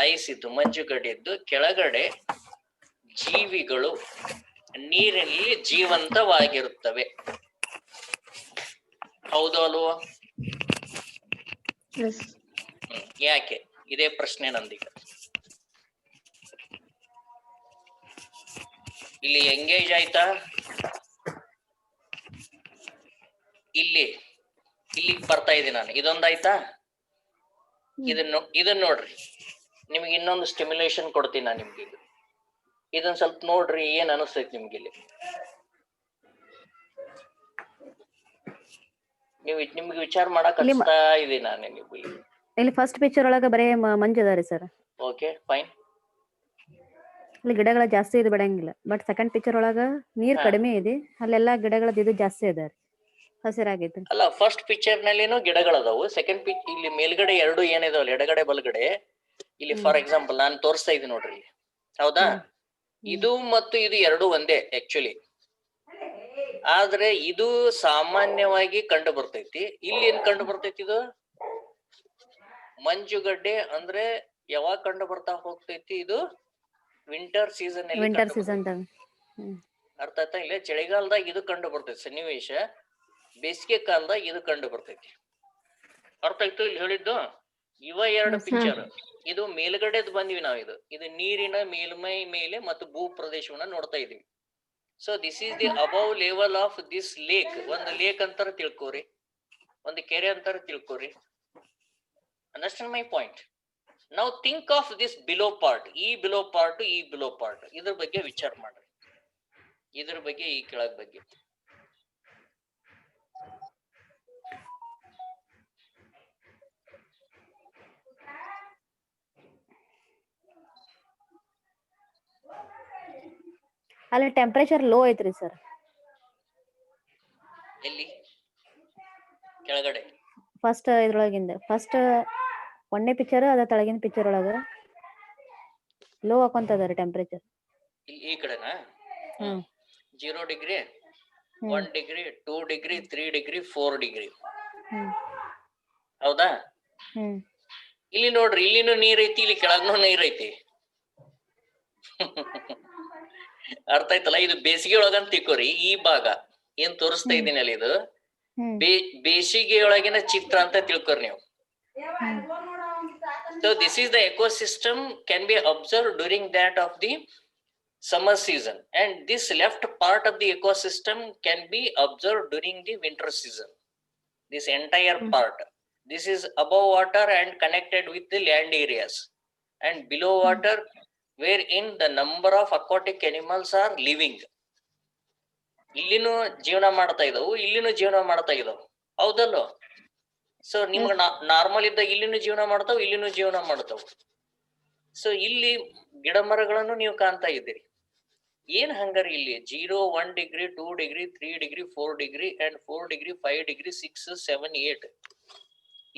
ಐಸ್ ಇದ್ದು ಮಂಜುಗಡ್ಡೆ ಇದ್ದು ಕೆಳಗಡೆ ಜೀವಿಗಳು ನೀರಿನಲ್ಲಿ ಜೀವಂತವಾಗಿರುತ್ತವೆ. ಹೌದು ಅಲ್ವೋ? ಯಾಕೆ? ಇದೇ ಪ್ರಶ್ನೆ ನಂದೀಗ. ಇಲ್ಲಿ ಎಂಗೇಜ್ ಆಯ್ತಾ? ಇಲ್ಲಿಗೆ ಬರ್ತಾ ಇದ್ದೀನಿ ನಾನು. ಇದೊಂದಾಯ್ತಾ? ಇದನ್ನ ನೋಡ್ರಿ, ನಿಮ್ಗೆ ಇನ್ನೊಂದು ಸ್ಟಿಮ್ಯುಲೇಷನ್ ಕೊಡ್ತೀನಿ ನಾನು ನಿಮ್ಗೆ. ಇದನ್ನ ಸ್ವಲ್ಪ ನೋಡ್ರಿ, ಏನ್ ಅನಿಸ್ತೈತಿ ನಿಮ್ಗೆ? ಇಲ್ಲಿ ನಿಮ್ಗೆ ವಿಚಾರ ಮಾಡಕ್ ಹಚ್ತಾ ಇದೀನಿ ನಾನು ನಿಮ್ಗೆ. ಇಲ್ಲಿ ಫಸ್ಟ್ ಪಿಕ್ಚರ್ ಒಳಗ ಬರೇ ಮಂಜು ಅದಾರಿ ಸರ್. Okay fine. ಅಲ್ಲಿ ಗಿಡಗಳ ಜಾಸ್ತಿ ಇದು ಬಿಡಂಗಿಲ್ಲ. ಬಟ್ ಸೆಕೆಂಡ್ ಪಿಕ್ಚರ್ ಒಳಗ ನೀರ್ ಕಡಿಮೆ ಇದೆ, ಅಲ್ಲೆಲ್ಲಾ ಗಿಡಗಳದ್ದು ಇದು ಜಾಸ್ತಿ ಅದಾರಿ, ಹಸಿರಾಗೈತಿ. ಅಲ್ಲ, ಫಸ್ಟ್ ಪಿಕ್ಚರ್ ನಲ್ಲಿನೂ ಗಿಡಗಳದಾವು. ಸೆಕೆಂಡ್ ಇಲ್ಲಿ ಮೇಲ್ಗಡೆ ಎರಡು ಏನಿದಾವಲ್ಲ, ಎಡಗಡೆ ಬಲಗಡೆ, ಇಲ್ಲಿ ಫಾರ್ ಎಕ್ಸಾಂಪಲ್ ನಾನು ತೋರಿಸ್ತಾ ಇದ್ದೀನಿ ನೋಡ್ರಿ ಇಲ್ಲಿ. ಹೌದಾ? ಇದು ಮತ್ತು ಇದು ಎರಡು ಒಂದೇ ಆಕ್ಚುಲಿ, ಆದ್ರೆ ಇದು ಸಾಮಾನ್ಯವಾಗಿ ಕಂಡು ಬರ್ತೈತಿ. ಇಲ್ಲಿ ಏನ್ ಕಂಡು ಬರ್ತೈತಿ? ಇದು ಮಂಜುಗಡ್ಡೆ ಅಂದ್ರೆ ಯಾವಾಗ ಕಂಡು ಬರ್ತಾ ಹೋಗ್ತೈತಿ? ಇದು ವಿಂಟರ್ ಸೀಸನ್ ಅರ್ಥ ಆಯ್ತಾ? ಇಲ್ಲ ಚಳಿಗಾಲದಾಗ ಇದು ಕಂಡು ಬರ್ತೈತಿ ಸನ್ನಿವೇಶ, ಬೇಸಿಗೆ ಕಾಲದಾಗ ಇದು ಕಂಡು ಬರ್ತೈತಿ. ಅರ್ಥ ಆಯ್ತು ಇಲ್ಲಿ ಹೇಳಿದ್ದು? ಇವ ಎರಡು ಪಿಕ್ಚರ್. ಇದು ಮೇಲ್ಗಡೆದ್ ಬಂದ್ವಿ ನಾವು. ಇದು ನೀರಿನ ಮೇಲ್ಮೈ ಮೇಲೆ ಮತ್ತು ಭೂ ಪ್ರದೇಶವನ್ನ ನೋಡ್ತಾ ಇದೀವಿ. So this is the above level of this lake. ಒಂದು ಲೇಕ್ ಅಂತಾರ ತಿಳ್ಕೋರಿ, ಒಂದು ಕೆರೆ ಅಂತಾರ ತಿಳ್ಕೋರಿ. Understand my point? ನಾವು think of this below part, ಈ ಬಿಲೋ ಪಾರ್ಟ್, ಈ ಬಿಲೋ ಪಾರ್ಟ್. ಇದ್ರ ಬಗ್ಗೆ ವಿಚಾರ ಮಾಡ್ರಿ, ಇದ್ರ ಬಗ್ಗೆ, ಈ ಕೆಳಗ್ ಬಗ್ಗೆ. ಅಲ್ಲಿ ಟೆಂಪರೇಚರ್ ಲೋ ಐತ್ರಿ ಸರ್. ಎಲ್ಲಿ? ಕೆಳಗಡೆ ಫಸ್ಟ್ ಇದ್ರೊಳಗಿಂದ ಫಸ್ಟ್ ಒಂದೇ ಪಿಕ್ಚರ್, ಅದ ತಳಗಿನ ಪಿಕ್ಚರ್ ಒಳಗ ಲೋ ಹಾಕೊಂತದ ಟೆಂಪರೇಚರ್. ಈ ಕಡೆನಾ? 0 degree, 1 degree, 2 degree, 3 degree, 4 degree. ಹೌದಾ? ಇಲ್ಲಿ ನೋಡ್ರಿ, ಇಲ್ಲಿನೂ ನೀರ್ ಐತಿ, ಇಲ್ಲಿ ಕೆಳಗ್ನೂ ನೀರ್ ಐತಿ. ಅರ್ಥ ಆಯ್ತಲ್ಲ? ಇದು ಬೇಸಿಗೆ ಒಳಗಂತ ತಿಳ್ಕೋರಿ. ಈ ಭಾಗ ಏನ್ ತೋರಿಸ್ತಾ ಇದ್ದೀನಿ ಅಲ್ಲಿ, ಇದು ಬೇಸಿಗೆ ಒಳಗಿನ ಚಿತ್ರ ಅಂತ ತಿಳ್ಕೊರಿ ನೀವು. So this is the ecosystem can be observed during that of the summer season, and this left part of the ecosystem can be observed during the winter season. This entire part, this is above water and connected with the land areas, and below water wherein the number of aquatic animals are living. ಇಲ್ಲಿನೂ ಜೀವನ ಮಾಡ್ತಾ ಇದಾವು, ಇಲ್ಲಿನೂ ಜೀವನ ಮಾಡ್ತಾ ಇದಾವು. ಹೌದಲ್ಲೋ? So ನಿಮ್ಗೆ normal ಇದ್ದಾಗ ಇಲ್ಲಿನೂ ಜೀವನ ಮಾಡ್ತಾವ, ಇಲ್ಲಿನೂ ಜೀವನ ಮಾಡ್ತಾವ. ಸೊ ಇಲ್ಲಿ ಗಿಡ ಮರಗಳನ್ನು ನೀವು ಕಾಣ್ತಾ ಇದ್ದೀರಿ. ಏನ್ ಹಂಗಾರಿ ಇಲ್ಲಿ 0, 1 degree, 2 degree, 3 degree, 4 degree and 4 degree, 5 degree, 6, 7, 8.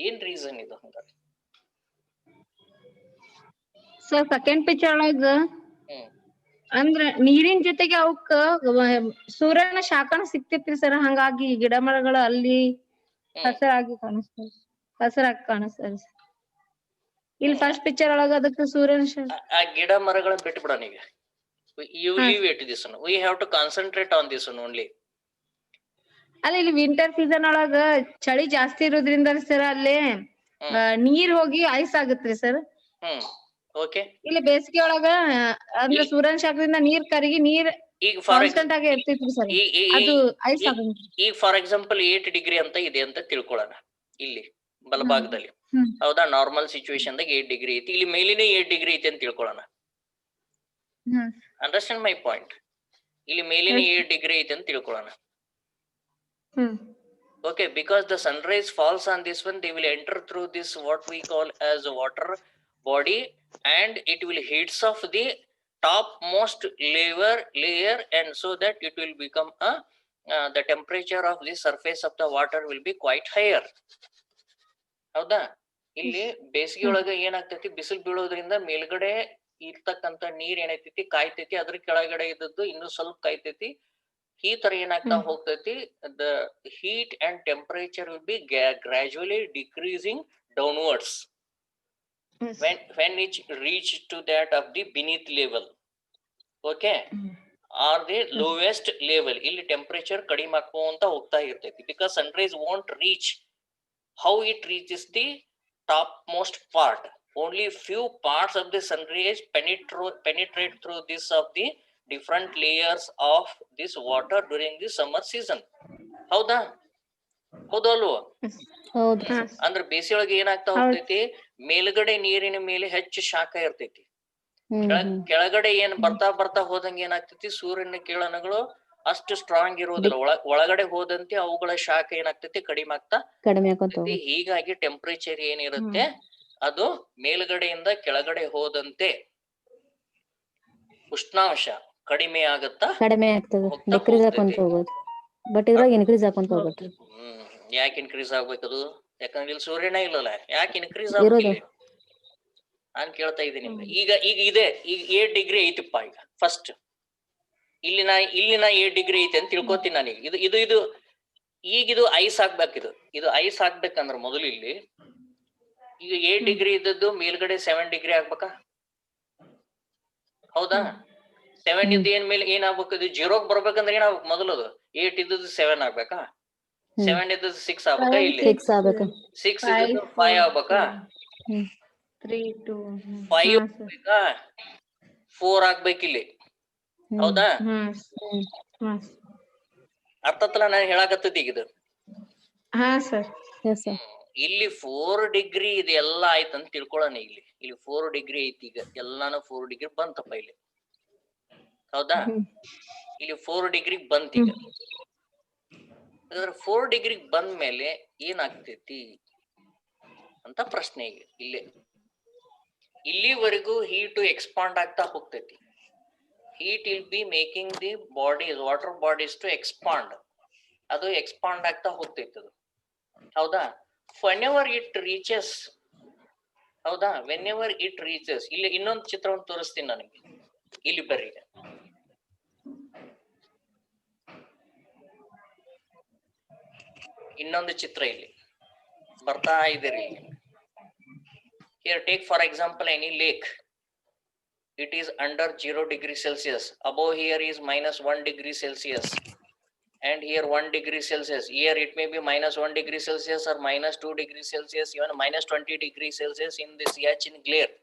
ಏನ್ ರೀಸನ್ ಇದು ಹಂಗಾರಿ? ಸರ್ ಸೆಕೆಂಡ್ ಪಿಕ್ಚರ್ ಒಳಗ ಅಂದ್ರ ನೀರಿನ ಜೊತೆಗೆ ಅವಕ್ಕ ಸೂರ್ಯನ ಶಾಖನ ಸಿಕ್ತಿತ್ರಿ ಸರ್. ಹಂಗಾಗಿ ಗಿಡ ಮರಗಳು ಅಲ್ಲಿ ಹಸಿರಾಗಿ ಕಾಣಿಸ್ತಾವ, ಹಸಿರಾಗಿ ಕಾಣಿಸ್ತಾವ. ಇಲ್ಲಿ ಫಸ್ಟ್ ಪಿಕ್ಚರ್ ಒಳಗ ಅದಕ್ಕೆ ಸೂರ್ಯನ ಆ ಗಿಡ ಮರಗಳನ್ನ ಬಿಟ್ಬಿಡೋಣ ಈಗ. You ಹಾ. leave it this one. We have to concentrate on this one only. ಅಲ್ಲ ಇಲ್ಲಿ ವಿಂಟರ್ ಸೀಸನ್ ಒಳಗ ಚಳಿ ಜಾಸ್ತಿ ಇರೋದ್ರಿಂದ ಸರ್ ಅಲ್ಲಿ ನೀರ್ ಹೋಗಿ ಐಸ್ ಆಗತ್ರಿ ಸರ್. ಓಕೆ. ಇಲ್ಲಿ ಬೇಸಿಗೆ ಒಳಗ ಅಂದ್ರೆ ಸೂರ್ಯನ ಶಾಖದಿಂದ ನೀರ್ ಕರಗಿ ನೀರ್ ಈಗ ಕಾನ್ಸ್ಟೆಂಟ್ ಆಗಿ ಇರ್ತಿತ್ರಿ ಸರ್, ಅದು ಐಸ್ ಆಗಂಗಿಲ್ಲ. ಈಗ ಫಾರ್ ಎಕ್ಸಾಂಪಲ್ 8 ಡಿಗ್ರಿ ಅಂತ ಇದೆ ಅಂತ ತಿಳ್ಕೊಳ್ಳೋಣ ಇಲ್ಲಿ ಬಲಭಾಗದಲ್ಲಿ. ಹೌದಾ? ನಾರ್ಮಲ್ ಸಿಚುವೇಶನ್ ದಾಗ 8 ಡಿಗ್ರಿ ಐತಿ, ಇಲ್ಲಿ ಮೇಲಿನ 8 ಡಿಗ್ರಿ ಐತಿ ಅಂತ ತಿಳ್ಕೊಳ್ಳೋಣ. Understand my point? ಇಲ್ಲಿ ಮೇಲಿನ 8 ಡಿಗ್ರಿ ಐತಿ ಅಂತ ತಿಳ್ಕೊಳ್ಳೋಣ. Okay, because the sunrise falls on this one, they will enter through this what we call as a water body, and it will hits off the topmost layer, and so that it will become the temperature of the surface of the water will be quite higher. ಹೌದಾ? ಇಲ್ಲಿ ಬೇಸಿಗೆ ಒಳಗ ಏನಾಗ್ತೈತಿ, ಬಿಸಿಲು ಬೀಳೋದ್ರಿಂದ ಮೇಲ್ಗಡೆ ಇರ್ತಕ್ಕಂತ ನೀರ್ ಏನೈತಿ ಕಾಯ್ತೈತಿ, ಅದ್ರ ಕೆಳಗಡೆ ಇದ್ದದ್ದು ಇನ್ನು ಸ್ವಲ್ಪ ಕಾಯ್ತೈತಿ. ಈ ತರ ಏನಾಗ್ತಾ ಹೋಗ್ತೈತಿ, the heat and temperature will be gradually decreasing downwards when it reach to that of the beneath level. Okay, or the lowest level. ಇಲ್ಲಿ ಟೆಂಪರೇಚರ್ ಕಡಿಮೆ ಆಗ್ಕೊಂತ ಹೋಗ್ತಾ ಇರ್ತೈತಿ, because sunrise won't reach. How it reaches the topmost part? Only few parts of the sun rays penetrate through this of the different layers of this water during the summer season. ಹೌದಾ? ಹೌದಲ್ವ? ಅಂದ್ರೆ ಬೇಸಿಗೆಯೊಳಗೆ ಏನಾಗ್ತಾ ಹೋಗ್ತೈತಿ, ಮೇಲ್ಗಡೆ ನೀರಿನ ಮೇಲೆ ಹೆಚ್ಚು ಶಾಖ ಇರ್ತೈತಿ, ಕೆಳಗಡೆ ಏನ್ ಬರ್ತಾ ಹೋದಂಗೆ ಏನಾಗ್ತೈತಿ, ಸೂರ್ಯನ ಕಿರಣಗಳು ಅಷ್ಟು ಸ್ಟ್ರಾಂಗ್ ಇರೋದಿಲ್ಲ, ಒಳಗಡೆ ಹೋದಂತೆ ಅವುಗಳ ಶಾಖ ಏನಾಗ್ತೈತಿ, ಕಡಿಮೆ ಆಗ್ತೈತಿ. ಹೀಗಾಗಿ ಟೆಂಪರೇಚರ್ ಏನಿರುತ್ತೆ ಅದು ಮೇಲ್ಗಡೆಯಿಂದ ಕೆಳಗಡೆ ಹೋದಂತೆ ಉಷ್ಣಾಂಶ ಕಡಿಮೆ ಆಗ್ತದೆ, ಡಿಕ್ರೀಸ್ ಆಕೊಂತ ಹೋಗೋದು. ಬಟ್ ಇದ್ರಾಗ ಇನ್ಕ್ರೀಸ್ ಆಕೊಂತ ಹೋಗುತ್ತೆ. ಯಾಕೆ ಇನ್ಕ್ರೀಸ್ ಆಗ್ಬೇಕದು? ಯಾಕಂದ್ರೆ ಇಲ್ಲಿ ಸೂರ್ಯನ ಇಲ್ಲಲ್ಲ, ಯಾಕೆ ಇನ್ಕ್ರೀಸ್ ಆಗ್ಬೇಕಿಲ್ಲ ನಾನ್ ಕೇಳ್ತಾ ಇದ್ದೀನಿ ನಿಮ್ಗೆ. ಈಗ ಇದೆ, ಈಗ 8 ಡಿಗ್ರಿ ಐತಿಪ್ಪ. ಈಗ ಫಸ್ಟ್ ಇಲ್ಲಿ ನಾ 8 ಡಿಗ್ರಿ ಐತಿ ಅಂತ ತಿಳ್ಕೊತೀನಿ ನಾನೀಗ. ಇದು ಈಗಿದು ಐಸ್ ಆಗ್ಬೇಕಿದು. ಇದು ಐಸ್ ಆಗ್ಬೇಕಂದ್ರೆ ಮೊದಲು ಇಲ್ಲಿ ಈಗ 8 ಡಿಗ್ರಿ ಇದ್ದದ್ದು ಮೇಲ್ಗಡೆ 7 ಡಿಗ್ರಿ ಆಗ್ಬೇಕಾ? ಹೌದಾ? 7 ಇದ್ದು ಏನಾಗ್ಬೇಕು, ಇದು 0ಗೆ ಬರ್ಬೇಕಂದ್ರೆ ಏನಾಗ್ಬೇಕು, ಮೊದಲು ಅದು 8 ಇದ್ದದ್ದು 7 ಆಗ್ಬೇಕಾ? 7 ಇದ್ದದ್ದು 6 ಆಗ್ಬೇಕಾ? ಇಲ್ಲಿ 6 ಇದ್ದದ್ದು 5 ಆಗ್ಬೇಕಾ? 5 ಆಗ್ಬೇಕಾ? 4 ಆಗ್ಬೇಕಿಲ್ಲಿ. ಹೌದಾ? ಅರ್ಥತಲ್ಲ ನಾನು ಹೇಳಾಕತ್ತದ ಈಗ ಇದು. ಇಲ್ಲಿ 4 ಡಿಗ್ರಿ ಇದು ಎಲ್ಲಾ ಆಯ್ತಂತ ತಿಳ್ಕೊಳ್ಳೋಣ. ಇಲ್ಲಿ 4 ಡಿಗ್ರಿ ಐತಿ, ಈಗ ಎಲ್ಲಾನು 4 ಡಿಗ್ರಿ ಬಂತಪ್ಪ ಇಲ್ಲಿ. ಹೌದಾ? ಇಲ್ಲಿ 4 ಡಿಗ್ರಿ ಬಂತ. ಈಗ ಹಾಗಾದ್ರೆ 4 ಡಿಗ್ರಿ ಬಂದ ಮೇಲೆ ಏನಾಗ್ತೈತಿ ಅಂತ ಪ್ರಶ್ನೆ. ಈಗ ಇಲ್ಲಿವರೆಗೂ ಹೀಟು ಎಕ್ಸ್ಪಾಂಡ್ ಆಗ್ತಾ ಹೋಗ್ತೈತಿ. heat will be making the bodies, water bodies to expand. ಅದು ಎಕ್ಸ್ಪಾಂಡ್ ಆಗ್ತಾ ಹೋಗ್ತೈತಿ ಅದು. ಹೌದಾ? whenever it reaches, ಹೌದಾ, whenever it reaches, ಇಲ್ಲಿ ಇನ್ನೊಂದು ಚಿತ್ರವನ್ನು ತೋರಿಸ್ತೀನಿ ನನಗೆ. ಇಲ್ಲಿ ಬರ್ರಿ, ಇನ್ನೊಂದು ಚಿತ್ರ ಇಲ್ಲಿ ಬರ್ತಾ ಇದೀರಿ. Here take for example any lake. It is under 0 degree Celsius. Above here is -1 degree Celsius, and here 1 degree Celsius. Here it may be -1 degree Celsius or -2 degree Celsius, even -20 degree Celsius in the Siachen glare.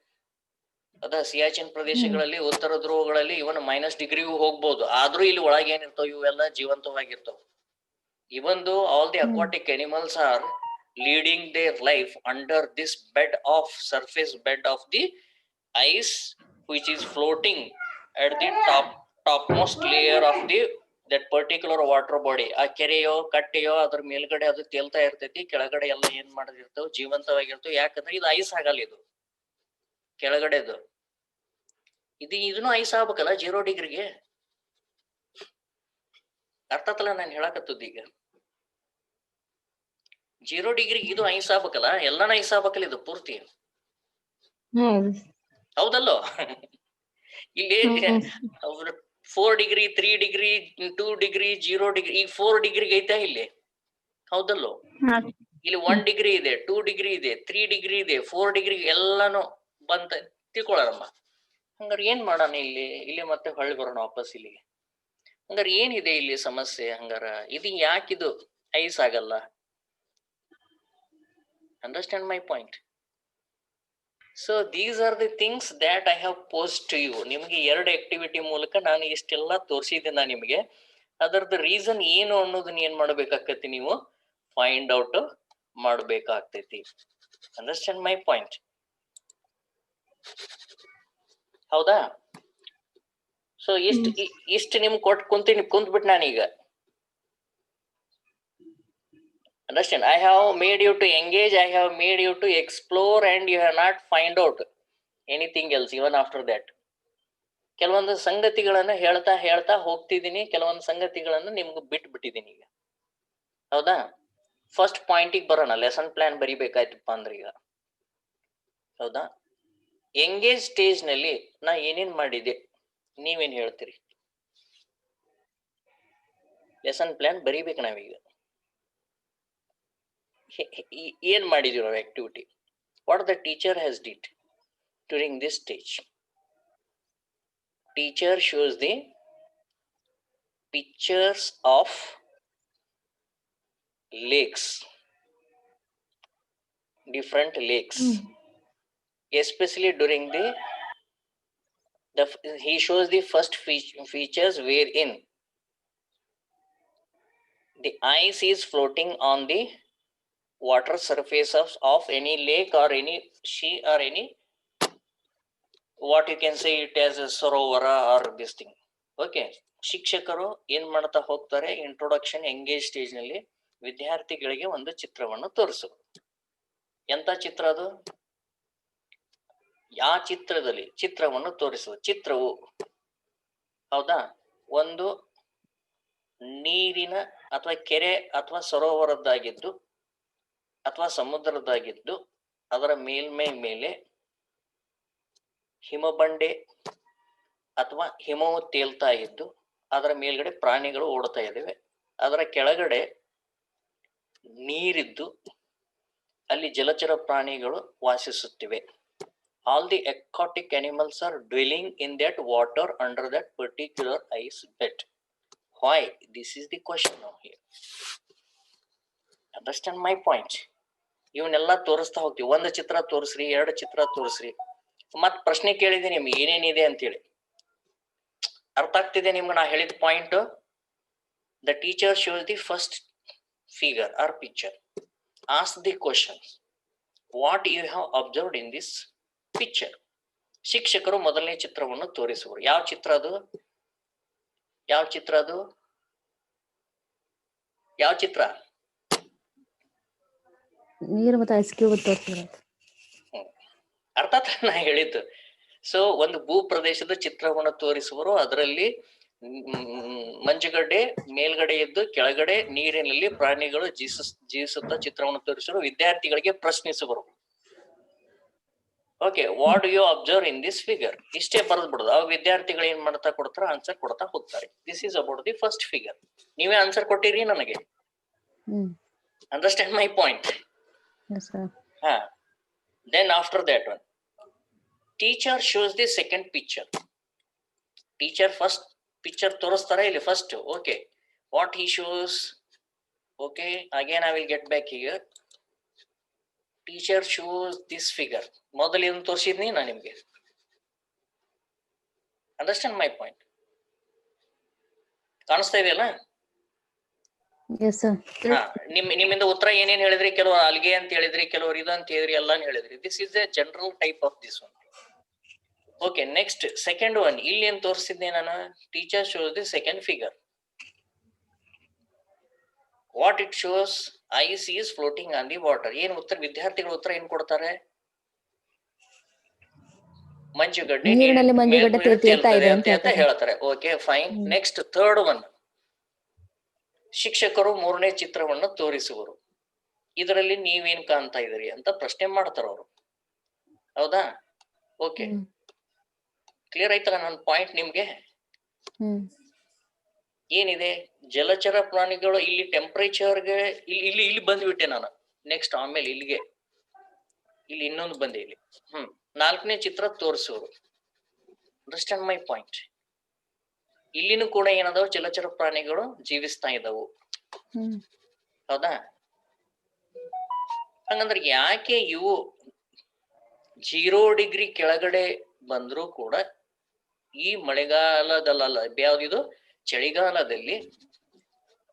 ಅದ ಸಿಯಾಚಿನ್ ಪ್ರದೇಶಗಳಲ್ಲಿ, ಉತ್ತರ ಧ್ರುವಗಳಲ್ಲಿ ಇವನ್ -ಡಿಗ್ರಿಗೂ ಹೋಗ್ಬೋದು. ಆದ್ರೂ ಇಲ್ಲಿ ಒಳಗೆ ಏನಿರ್ತಾವ, ಇವೆಲ್ಲ ಜೀವಂತವಾಗಿರ್ತಾವ. Even though all the aquatic animals are leading their life under this surface bed of the ice, which is floating at the topmost layer of that particular water body. ಆ ಕೆರೆಯೋ ಕಟ್ಟೆಯೋ ಅದ್ರ ಮೇಲ್ಗಡೆ ಅದು ತೇಲ್ತಾ ಇರ್ತೈತಿ, ಕೆಳಗಡೆ ಎಲ್ಲ ಏನ್ ಮಾಡಿರ್ತಾವ, ಜೀವಂತವಾಗಿರ್ತಾವ. ಯಾಕಂದ್ರೆ ಇದು ಐಸ್ ಆಗಲ್ಲ, ಇದು ಕೆಳಗಡೆದು. ಇದನ್ನು ಐಸ್ ಆಗ್ಬೇಕಲ್ಲ 0 ಡಿಗ್ರಿಗೆ. ಅರ್ಥತಲ್ಲ ನಾನು ಹೇಳಕತ್ತದ ಈಗ. 0 ಡಿಗ್ರಿ ಇದು ಐಸ್ ಆಗ್ಬೇಕಲ್ಲ, ಎಲ್ಲಾನು ಐಸ್ ಆಗ್ಬೇಕಲ್ಲ ಇದು ಪೂರ್ತಿ. ಹೌದಲ್ಲೋ? ಇಲ್ಲಿ 4 ಡಿಗ್ರಿ, 3 ಡಿಗ್ರಿ, 2 ಡಿಗ್ರಿ, 0 ಡಿಗ್ರಿ, ಈಗ 4 ಡಿಗ್ರಿಗೆ ಐತಾ ಇಲ್ಲಿ. ಹೌದಲ್ಲೋ? ಹಾ ಇಲ್ಲಿ 1 ಡಿಗ್ರಿ ಇದೆ, 2 ಡಿಗ್ರಿ ಇದೆ, 3 ಡಿಗ್ರಿ ಇದೆ, 4 ಡಿಗ್ರಿ ಎಲ್ಲಾನು ಬಂತ ತಿಳ್ಕೊಳ್ಳಾರಮ್ಮ. ಹಂಗಾರೆ ಏನ್ ಮಾಡೋಣ ಇಲ್ಲಿ ಮತ್ತೆ ಹೊಳ್ಳಿ ಬರೋಣ ವಾಪಸ್ ಇಲ್ಲಿಗೆ. ಹಂಗಾರೆ ಏನಿದೆ ಇಲ್ಲಿ ಸಮಸ್ಯೆ? ಹಂಗಾರ ಇದು ಯಾಕಿದು ಐಸ್ ಆಗಲ್ಲ? Understand my point? So these are the things that I have post to you. ನಿಮಗೆ 2 ಆಕ್ಟಿವಿಟಿ ಮೂಲಕ ನಾನು ಇಷ್ಟೆಲ್ಲ ತೋರಿಸಿದ್ದೀನಿ ನಿಮಗೆ. ಅದರದ್ದು ರೀಸನ್ ಏನು ಅನ್ನೋದನ್ನ ಏನ್ ಮಾಡ್ಬೇಕಾಗ್ತೈತಿ, ನೀವು ಫೈಂಡ್ ಔಟ್ ಮಾಡ್ಬೇಕಾಗ್ತೈತಿ. Understand my point? ಹೌದಾ? ಸೊ ಇಷ್ಟು ನಿಮ್ ಕುಂತ್ಬಿಟ್ಟು ನಾನೀಗ understand, I have made you to engage, I have made you to explore, and you have not find out anything else even after that. ಕೆಲವೊಂದು ಸಂಗತಿಗಳನ್ನ ಹೇಳ್ತಾ ಹೋಗ್ತಿದ್ದೀನಿ, ಕೆಲವೊಂದು ಸಂಗತಿಗಳನ್ನ ನಿಮ್ಗೆ ಬಿಟ್ಟಿದ್ದೀನಿ ಈಗ. ಹೌದಾ? ಫಸ್ಟ್ ಪಾಯಿಂಟಿಗೆ ಬರೋಣ. ಲೆಸನ್ ಪ್ಲಾನ್ ಬರಿಬೇಕಾಯ್ತಪ್ಪ ಅಂದ್ರೆ ಈಗ. ಹೌದಾ? ಎಂಗೇಜ್ ಸ್ಟೇಜ್ ನಲ್ಲಿ ನಾ ಏನೇನ್ ಮಾಡಿದೆ ನೀವೇನ್ ಹೇಳ್ತೀರಿ? ಲೆಸನ್ ಪ್ಲಾನ್ ಬರಿಬೇಕು ನಾವೀಗ. ಏನ್ ಮಾಡಿದೀವಿ ನಾವು activity? What the teacher has did during this stage? Teacher shows the pictures of lakes, different lakes, especially during he shows the first features wherein the ice is floating on the water surface of any lake or any sea or any, what you can say it as a sarovara or this thing. Okay, ಶಿಕ್ಷಕರು ಏನ್ ಮಾಡ್ತಾ ಹೋಗ್ತಾರೆ, introduction engage stage ನಲ್ಲಿ ವಿದ್ಯಾರ್ಥಿಗಳಿಗೆ ಒಂದು ಚಿತ್ರವನ್ನು ತೋರಿಸು. ಎಂತ ಚಿತ್ರ ಅದು? ಯಾವ ಚಿತ್ರದಲ್ಲಿ ಚಿತ್ರವನ್ನು ತೋರಿಸುವ ಚಿತ್ರವು, ಹೌದಾ, ಒಂದು ನೀರಿನ ಅಥವಾ ಕೆರೆ ಅಥವಾ ಸರೋವರದ್ದಾಗಿದ್ದು ಅಥವಾ ಸಮುದ್ರದ್ದಾಗಿದ್ದು, ಅದರ ಮೇಲ್ಮೈ ಮೇಲೆ ಹಿಮಬಂಡೆ ಅಥವಾ ಹಿಮವು ತೇಲ್ತಾ ಇದ್ದು, ಅದರ ಮೇಲ್ಗಡೆ ಪ್ರಾಣಿಗಳು ಓಡ್ತಾ ಇದ್ದಾವೆ, ಅದರ ಕೆಳಗಡೆ ನೀರಿದ್ದು ಅಲ್ಲಿ ಜಲಚರ ಪ್ರಾಣಿಗಳು ವಾಸಿಸುತ್ತಿವೆ. All the aquatic animals are dwelling in that water under that particular ice bed. Why? This is the question now here. Understand my point? ಇವನ್ನೆಲ್ಲ ತೋರಿಸ್ತಾ ಹೋಗ್ತೀವಿ. ಒಂದು ಚಿತ್ರ ತೋರಿಸ್ರಿ, 2 ಚಿತ್ರ ತೋರಿಸ್ರಿ, ಮತ್ ಪ್ರಶ್ನೆ ಕೇಳಿದೆ ನಿಮ್ಗೆ ಏನೇನಿದೆ ಅಂತೇಳಿ. ಅರ್ಥ ಆಗ್ತಿದೆ ನಿಮ್ಗೆ ನಾ ಹೇಳಿದ point? The teacher shows the first figure or picture. Ask the questions. What you have observed in this picture? ಶಿಕ್ಷಕರು ಮೊದಲನೇ ಚಿತ್ರವನ್ನು ತೋರಿಸುವರು. ಯಾವ ಚಿತ್ರ ಅದು? ಯಾವ ಚಿತ್ರ ಅದು? ಯಾವ ಚಿತ್ರ? ನೀರು ಮತ್ತೆ ಐಸ್ ಕ್ಯೂಬ್ ತೋರಿಸ್ತಾರೆ. ಅರ್ಥ ನಾ ಹೇಳಿದ್ದು. ಸೊ ಒಂದು ಭೂ ಪ್ರದೇಶದ ಚಿತ್ರವನ್ನು ತೋರಿಸುವರು. ಅದರಲ್ಲಿ ಮಂಜುಗಡ್ಡೆ ಮೇಲ್ಗಡೆ ಇದ್ದು ಕೆಳಗಡೆ ನೀರಿನಲ್ಲಿ ಪ್ರಾಣಿಗಳು ಜೀವಿಸುತ್ತ ಚಿತ್ರವನ್ನು ತೋರಿಸುವರು. ವಿದ್ಯಾರ್ಥಿಗಳಿಗೆ ಪ್ರಶ್ನಿಸುವರು. Okay, what do you observe in this figure? ಇಷ್ಟೇ ಬರೆದು ಬಿಡುದು. ಆ ವಿದ್ಯಾರ್ಥಿಗಳು ಏನ್ ಮಾಡ್ತಾ ಕೊಡ್ತಾರ, ಆನ್ಸರ್ ಕೊಡ್ತಾ ಹೋಗ್ತಾರೆ. This is about the first figure. ನೀವೇ ಆನ್ಸರ್ ಕೊಟ್ಟಿರಿ ನನಗೆ. Understand my point? ಹಾ. Then after that one, teacher shows the second picture. Teacher first picture ತೋರಿಸ್ತಾರೆ ಇಲ್ಲಿ first. Okay, what he shows? Okay, again I will get back here. Teacher shows this figure. ಮೊದಲು ಇದನ್ನು ತೋರಿಸಿದ್ನಿ ನಾ ನಿಮ್ಗೆ. Understand my point? ಕಾಣಿಸ್ತಾ ಇದೆಯಲ್ಲ? ಹಾ. ನಿಮ್ಮಿಂದ ಉತ್ತರ ಏನೇನ್ ಹೇಳಿದ್ರಿ? ಕೆಲವರು ಅಲ್ಗೆ ಅಂತ ಹೇಳಿದ್ರಿ, ಕೆಲವರು ಇದು ಅಂತ ಹೇಳಿದ್ರಿ, ಎಲ್ಲಾನು ಹೇಳಿದ್ರಿ. This is A general type of this one. Okay, next second one. ಇಲ್ಲಿ ಏನ್ ತೋರಿಸಿದ್ದೆ ನಾನು? Teacher shows the second figure. What it shows? Ice is floating on the water. ಏನ್ ಉತ್ತರ? ವಿದ್ಯಾರ್ಥಿಗಳ ಉತ್ತರ ಏನ್ ಕೊಡ್ತಾರೆ? ಮಂಜುಗಡ್ಡೆ ತೇಲ್ತದೆ ಅಂತ ಹೇಳ್ತಾರೆ. Okay, fine. Next third one. ಶಿಕ್ಷಕರು 3ನೇ ಚಿತ್ರವನ್ನು ತೋರಿಸುವರು. ಇದರಲ್ಲಿ ನೀವೇನ್ ಕಾಣ್ತಾ ಇದೀರಿ ಅಂತ ಪ್ರಶ್ನೆ ಮಾಡ್ತಾರ ಅವರು. ಹೌದಾ? ಓಕೆ, ಕ್ಲಿಯರ್ ಆಯ್ತಲ್ಲ ನನ್ನ ಪಾಯಿಂಟ್ ನಿಮ್ಗೆ? ಏನಿದೆ ಜಲಚರ ಪ್ರಾಣಿಗಳು ಇಲ್ಲಿ ಟೆಂಪರೇಚರ್ಗೆ ಇಲ್ಲಿ ಬಂದ್ಬಿಟ್ಟೆ ನಾನು. ನೆಕ್ಸ್ಟ್ ಆಮೇಲೆ ಇಲ್ಲಿ ಇನ್ನೊಂದು ಬಂದೆ ಇಲ್ಲಿ. 4ನೇ ಚಿತ್ರ ತೋರಿಸೋರು. Understand my point. ಇಲ್ಲಿನೂ ಕೂಡ ಏನದಾವ, ಜಲಚರ ಪ್ರಾಣಿಗಳು ಜೀವಿಸ್ತಾ ಇದಾವು. ಹೌದಾ? ಹಂಗಂದ್ರೆ ಯಾಕೆ ಇವು 0 ಡಿಗ್ರಿ ಕೆಳಗಡೆ ಬಂದ್ರೂ ಕೂಡ ಈ ಮಳೆಗಾಲದಲ್ಲ, ಯಾವ್ದಿದು ಚಳಿಗಾಲದಲ್ಲಿ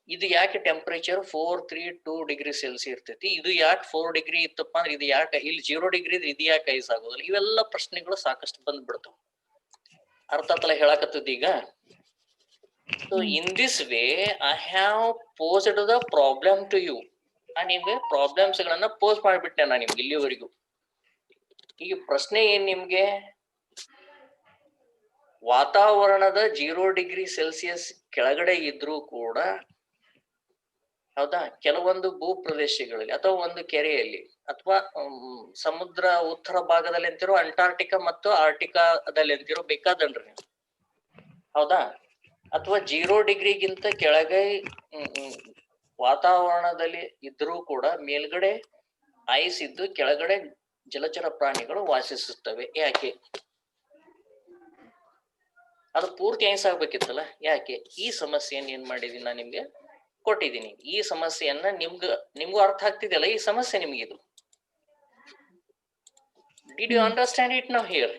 ಇದು ಯಾಕೆ ಟೆಂಪರೇಚರ್ 432 ಡಿಗ್ರಿ ಸೆಲ್ಸಿಯಸ್ ಇರ್ತೈತಿ? ಇದು ಯಾಕೆ 4 ಡಿಗ್ರಿ ಇತ್ತಪ್ಪ ಅಂದ್ರೆ ಇದು ಯಾಕೆ ಇಲ್ಲಿ 0 ಡಿಗ್ರಿ ಇದು ಯಾಕೆ ಐಸ್ ಆಗೋದಿಲ್ಲ? ಇವೆಲ್ಲ ಪ್ರಶ್ನೆಗಳು ಸಾಕಷ್ಟು ಬಂದ್ಬಿಡ್ತಾವ. ಅರ್ಥ ಆತಲ್ಲ ಹೇಳಕತ್ತದ ಈಗ? So in this way I have posed the problem to you. ನಾನು ನಿಮ್ಗೆ ಪ್ರಾಬ್ಲಮ್ಸ್ ಗಳನ್ನ ಪೋಸ್ ಮಾಡಿಬಿಟ್ಟೆ ನಾನು ನಿಮ್ಗೆ ಇಲ್ಲಿವರೆಗೂ. ಈಗ ಪ್ರಶ್ನೆ ಏನ್ ನಿಮ್ಗೆ, ವಾತಾವರಣದ 0 ಡಿಗ್ರಿ ಸೆಲ್ಸಿಯಸ್ ಕೆಳಗಡೆ ಇದ್ರೂ ಕೂಡ, ಹೌದಾ, ಕೆಲವೊಂದು ಭೂ ಪ್ರದೇಶಗಳಲ್ಲಿ ಅಥವಾ ಒಂದು ಕೆರೆಯಲ್ಲಿ ಅಥವಾ ಸಮುದ್ರ ಉತ್ತರ ಭಾಗದಲ್ಲಿ ಅಂತಿರೋ ಅಂಟಾರ್ಟಿಕಾ ಮತ್ತು ಆರ್ಟಿಕಾದಲ್ಲಿ ಅಂತಿರೋ ಬೇಕಾದಲ್ರಿ ನೀವು, ಹೌದಾ, ಅಥವಾ 0 ಡಿಗ್ರಿಗಿಂತ ಕೆಳಗೆ ವಾತಾವರಣದಲ್ಲಿ ಇದ್ರೂ ಕೂಡ ಮೇಲ್ಗಡೆ ಐಸ್ ಇದ್ದು ಕೆಳಗಡೆ ಜಲಚರ ಪ್ರಾಣಿಗಳು ವಾಸಿಸುತ್ತವೆ. ಯಾಕೆ? ಅದು ಪೂರ್ತಿ ಐಸ್ ಆಗ್ಬೇಕಿತ್ತಲ್ಲ, ಯಾಕೆ? ಈ ಸಮಸ್ಯೆಯನ್ನು ಏನ್ ಮಾಡಿದೀನಿ ನಾನು ನಿಮ್ಗೆ ಕೊಟ್ಟಿದ್ದೀನಿ. ಈ ಸಮಸ್ಯೆಯನ್ನ ನಿಮ್ಗೂ ಅರ್ಥ ಆಗ್ತಿದೆಯಲ್ಲ ಈ ಸಮಸ್ಯೆ ನಿಮ್ಗಿದು? Did you understand it now here?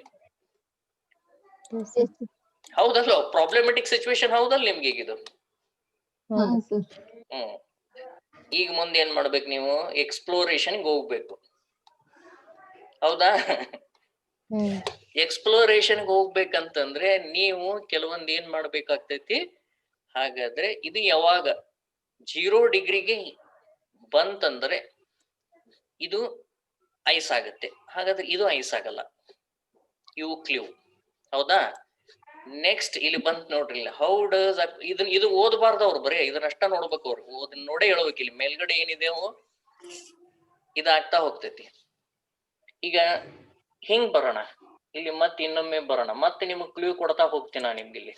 ಹೌದಲ್ಲ? ಪ್ರಾಬ್ಲಮೆಟಿಕ್ ಸಿಚುವೇಶನ್ ಹೌದಲ್ಲ ನಿಮ್ಗೆ ಈಗಿದು? ಈಗ ಮುಂದೆ ಏನ್ ಮಾಡ್ಬೇಕು ನೀವು? ಎಕ್ಸ್ಪ್ಲೋರೇಷನ್ಗೆ ಹೋಗ್ಬೇಕು, ಹೌದಾ? ಎಕ್ಸ್ಪ್ಲೋರೇಷನ್ಗೆ ಹೋಗ್ಬೇಕಂತಂದ್ರೆ ನೀವು ಕೆಲವೊಂದ್ ಏನ್ ಮಾಡ್ಬೇಕಾಗ್ತೈತಿ. ಹಾಗಾದ್ರೆ ಇದು ಯಾವಾಗ 0 ಡಿಗ್ರಿಗೆ ಬಂತಂದ್ರೆ ಇದು ಐಸ್ ಆಗುತ್ತೆ. ಹಾಗಾದ್ರೆ ಇದು ಐಸ್ ಆಗಲ್ಲ. ಇವು ಕ್ಲೂ, ಹೌದಾ? ನೆಕ್ಸ್ಟ್ ಇಲ್ಲಿ ಬಂತ್ ನೋಡ್ರಿ, ಹೌ ಡಸ್ ಇದು ಓದಬಾರ್ದು ಅವ್ರು, ಬರೀ ಇದನ್ನಷ್ಟ ನೋಡ್ಬೇಕು ಅವ್ರು. ನೋಡೇ ಹೇಳ್ಬೇಕು. ಇಲ್ಲಿ ಮೇಲ್ಗಡೆ ಏನಿದೆ ಇದಾಗ್ತಾ ಹೋಗ್ತೈತಿ. ಈಗ ಹಿಂಗ್ ಬರೋಣ, ಇಲ್ಲಿ ಮತ್ತೆ ಇನ್ನೊಮ್ಮೆ ಬರೋಣ, ಮತ್ತೆ ನಿಮಗ್ ಕ್ಲೂ ಕೊಡ್ತಾ ಹೋಗ್ತೀನಿ ನಾನು ನಿಮ್ಗೆ ಇಲ್ಲಿ.